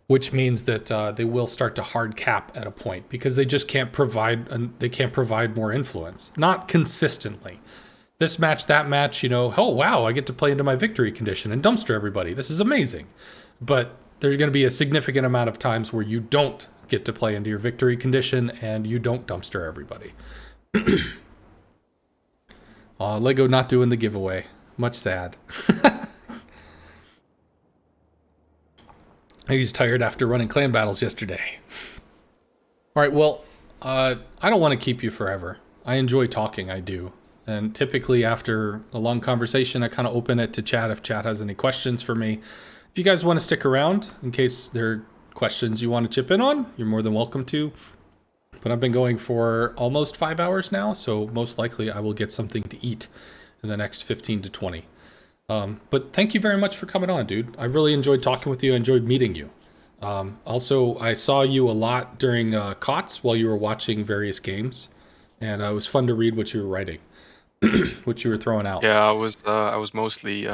which means that they will start to hard cap at a point because they just can't provide more influence, not consistently. This match, that match, oh wow, I get to play into my victory condition and dumpster everybody. This is amazing. But there's going to be a significant amount of times where you don't get to play into your victory condition and you don't dumpster everybody. Lego not doing the giveaway. Much sad. He's tired after running clan battles yesterday. All right, well, I don't want to keep you forever. I enjoy talking, I do. And typically after a long conversation, I kind of open it to chat if chat has any questions for me. If you guys want to stick around in case there are questions you want to chip in on, you're more than welcome to. But I've been going for almost 5 hours now, so most likely I will get something to eat in the next 15 to 20. But thank you very much for coming on, dude. I really enjoyed talking with you. I enjoyed meeting you. Also, I saw you a lot during COTS while you were watching various games, and it was fun to read what you were writing. What you were throwing out. Yeah, I was mostly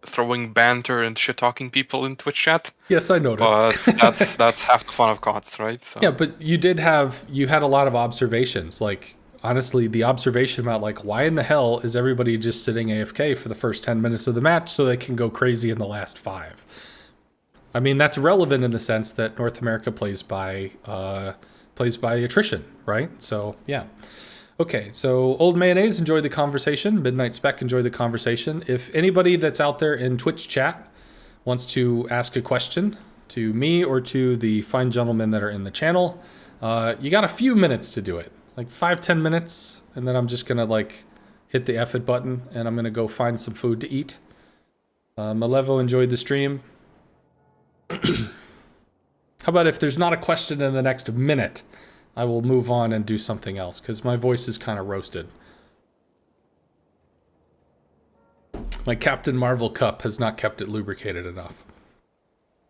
throwing banter and shit talking people in Twitch chat. Yes, I noticed. But that's half the fun of COTS, right? So. Yeah, but you had a lot of observations. Like honestly, the observation about like why in the hell is everybody just sitting AFK for the first 10 minutes of the match so they can go crazy in the last 5? I mean, that's relevant in the sense that North America plays by attrition, right? So yeah. Okay, so Old Mayonnaise enjoyed the conversation. Midnight Spec enjoyed the conversation. If anybody that's out there in Twitch chat wants to ask a question to me or to the fine gentlemen that are in the channel, You got a few minutes to do it, like 5-10 minutes, and then I'm just gonna like hit the F it button, and I'm gonna go find some food to eat. Malevo enjoyed the stream. How about if there's not a question in the next minute, I will move on and do something else, because my voice is kind of roasted. My Captain Marvel cup has not kept it lubricated enough.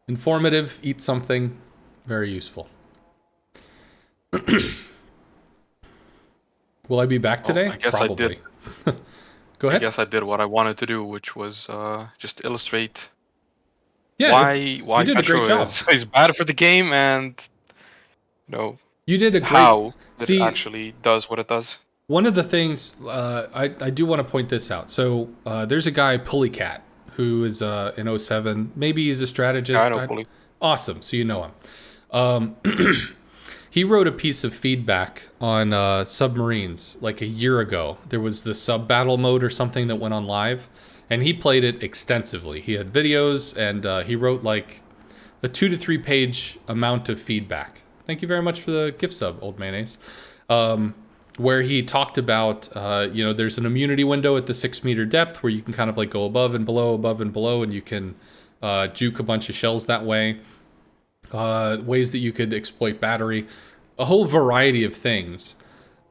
Informative, eat something, very useful. Will I be back today? I guess Probably. I did. Go ahead. I guess I did what I wanted to do, which was just illustrate Yeah, why you did a Petro great job. is bad for the game, and You did a great. how it See, actually does what it does. one of the things I do want to point this out. So there's a guy Pulleycat who is in 07. Maybe he's a strategist. Yeah, I know Pulley. Awesome, so you know him. He wrote a piece of feedback on submarines like a year ago. There was the sub battle mode or something that went on live, and he played it extensively. He had videos, and he wrote like a 2 to 3 page amount of feedback. Thank you very much for the gift sub, Old Mayonnaise. Where he talked about, there's an immunity window at the 6 meter depth where you can kind of like go above and below, and you can juke a bunch of shells that way. Ways that you could exploit battery, a whole variety of things.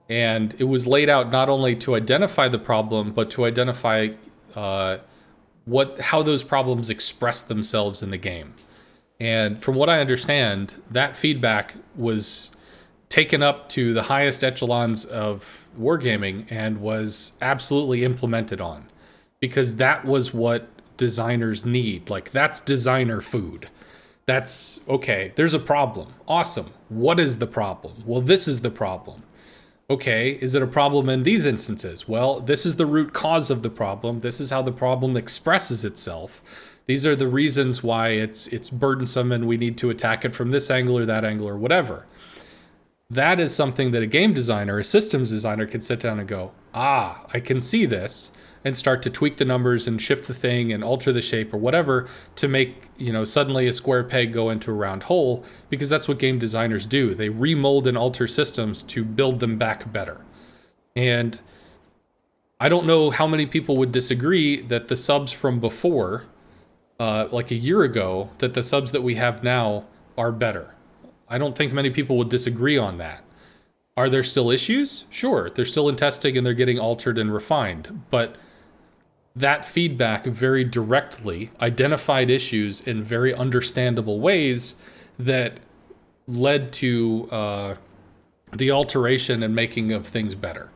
And it was laid out not only to identify the problem, but to identify how those problems express themselves in the game. And from what I understand, that feedback was taken up to the highest echelons of wargaming and was absolutely implemented on. Because that was what designers need. Like, that's designer food. That's, okay, there's a problem. Awesome. What is the problem? Well, this is the problem. Okay, is it a problem in these instances? Well, this is the root cause of the problem. This is how the problem expresses itself. These are the reasons why it's burdensome and we need to attack it from this angle or that angle or whatever. That is something that a game designer, a systems designer can sit down and go, I can see this, and start to tweak the numbers and shift the thing and alter the shape or whatever to make, suddenly a square peg go into a round hole, because that's what game designers do. They remold and alter systems to build them back better. And I don't know how many people would disagree that the subs from before, like a year ago, that the subs that we have now are better. I don't think many people would disagree on that. Are there still issues? Sure, they're still in testing and they're getting altered and refined, but that feedback very directly identified issues in very understandable ways that led to the alteration and making of things better.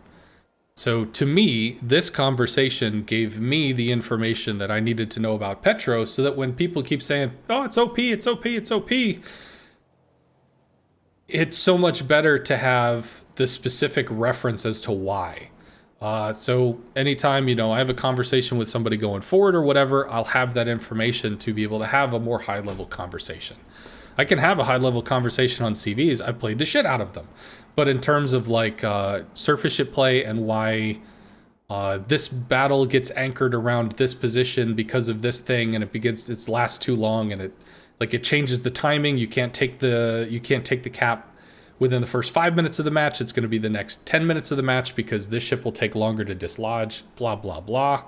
So to me, this conversation gave me the information that I needed to know about Petro, so that when people keep saying, oh, it's OP, it's OP, it's OP, it's so much better to have the specific reference as to why. So anytime, I have a conversation with somebody going forward or whatever, I'll have that information to be able to have a more high-level conversation. I can have a high-level conversation on CVs. I've played the shit out of them. But in terms of like surface ship play and why this battle gets anchored around this position because of this thing, and it lasts too long, and it changes the timing. You can't take the cap within the first 5 minutes of the match. It's going to be the next 10 minutes of the match because this ship will take longer to dislodge, blah, blah, blah.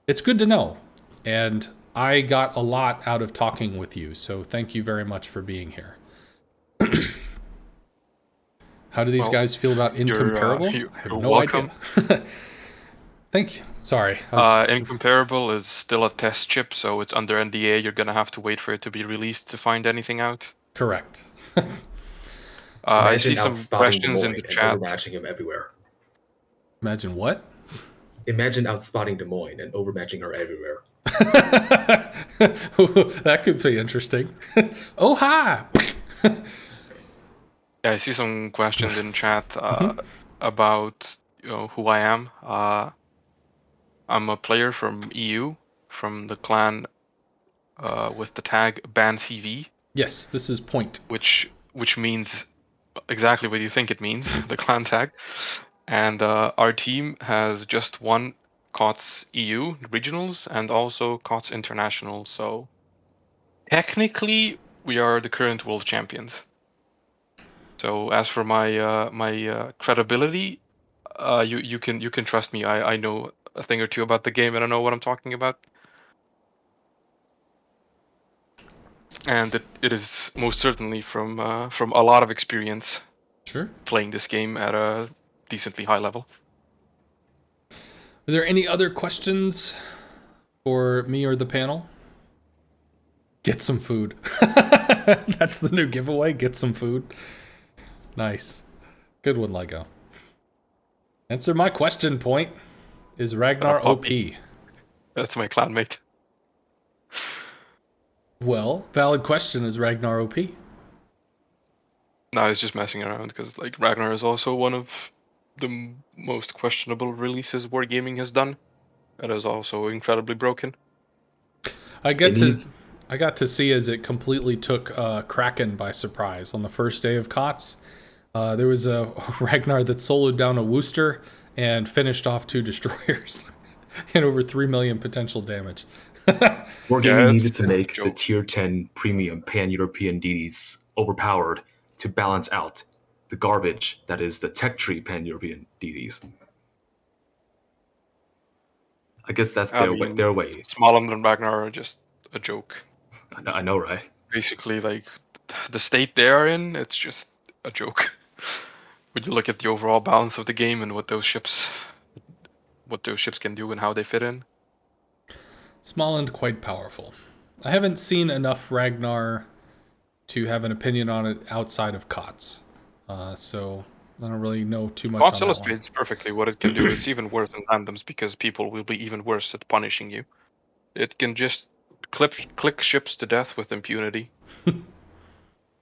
It's good to know. And I got a lot out of talking with you, so thank you very much for being here. How do these guys feel about Incomparable? I have no idea. Thank you. Sorry. Incomparable is still a test chip, so it's under NDA. You're going to have to wait for it to be released to find anything out. Correct. I see some questions in the chat. Overmatching him everywhere. Imagine what? Imagine outspotting Des Moines and overmatching her everywhere. That could be interesting. Oh, hi! Yeah, I see some questions in chat about who I am. I'm a player from EU, from the clan with the tag BANCV. Yes, this is p0int. Which means exactly what you think it means, the clan tag. And our team has just won COTS EU regionals and also COTS International. So technically, we are the current world champions. So as for my credibility, you can trust me. I know a thing or two about the game, and I know what I'm talking about. And it is most certainly from a lot of experience Sure. playing this game at a decently high level. Are there any other questions for me or the panel? Get some food. That's the new giveaway. Get some food. Nice. Good one, Lego. Answer my question, Point. Is Ragnar OP? That's my clanmate. Well, valid question. Is Ragnar OP? No, I was just messing around because like Ragnar is also one of the most questionable releases Wargaming has done. It is also incredibly broken. I got to see as it completely took Kraken by surprise on the first day of COTS. There was a Ragnar that soloed down a Wooster and finished off 2 destroyers and over 3 million potential damage. Wargaming needed to make the tier 10 premium pan-European DDs overpowered to balance out the garbage that is the tech tree pan-European DDs. I guess that's their way. Smaller than Ragnar are just a joke. I know, right? Basically, like the state they are in, it's just a joke. When you look at the overall balance of the game and what those ships can do and how they fit in. Small and quite powerful. I haven't seen enough Ragnar to have an opinion on it outside of COTS. So I don't really know too much on that illustrates perfectly what it can do. It's even worse than randoms because people will be even worse at punishing you. It can just click ships to death with impunity.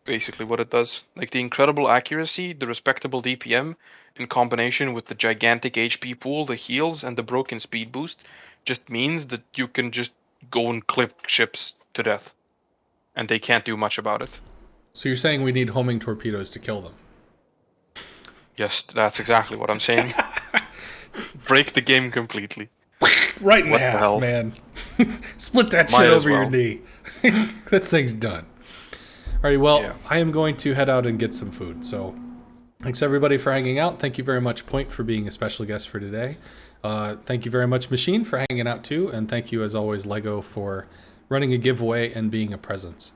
Basically what it does. Like the incredible accuracy, the respectable DPM, in combination with the gigantic HP pool, the heals, and the broken speed boost, just means that you can just go and clip ships to death. And they can't do much about it. So you're saying we need homing torpedoes to kill them? Yes, that's exactly what I'm saying. Break the game completely. Right in half, man. Split that shit over your knee. This thing's done. Alrighty, well, yeah. I am going to head out and get some food. So thanks everybody for hanging out. Thank you very much, Point, for being a special guest for today. Thank you very much, Machine, for hanging out too. And thank you, as always, Lego, for running a giveaway and being a presence.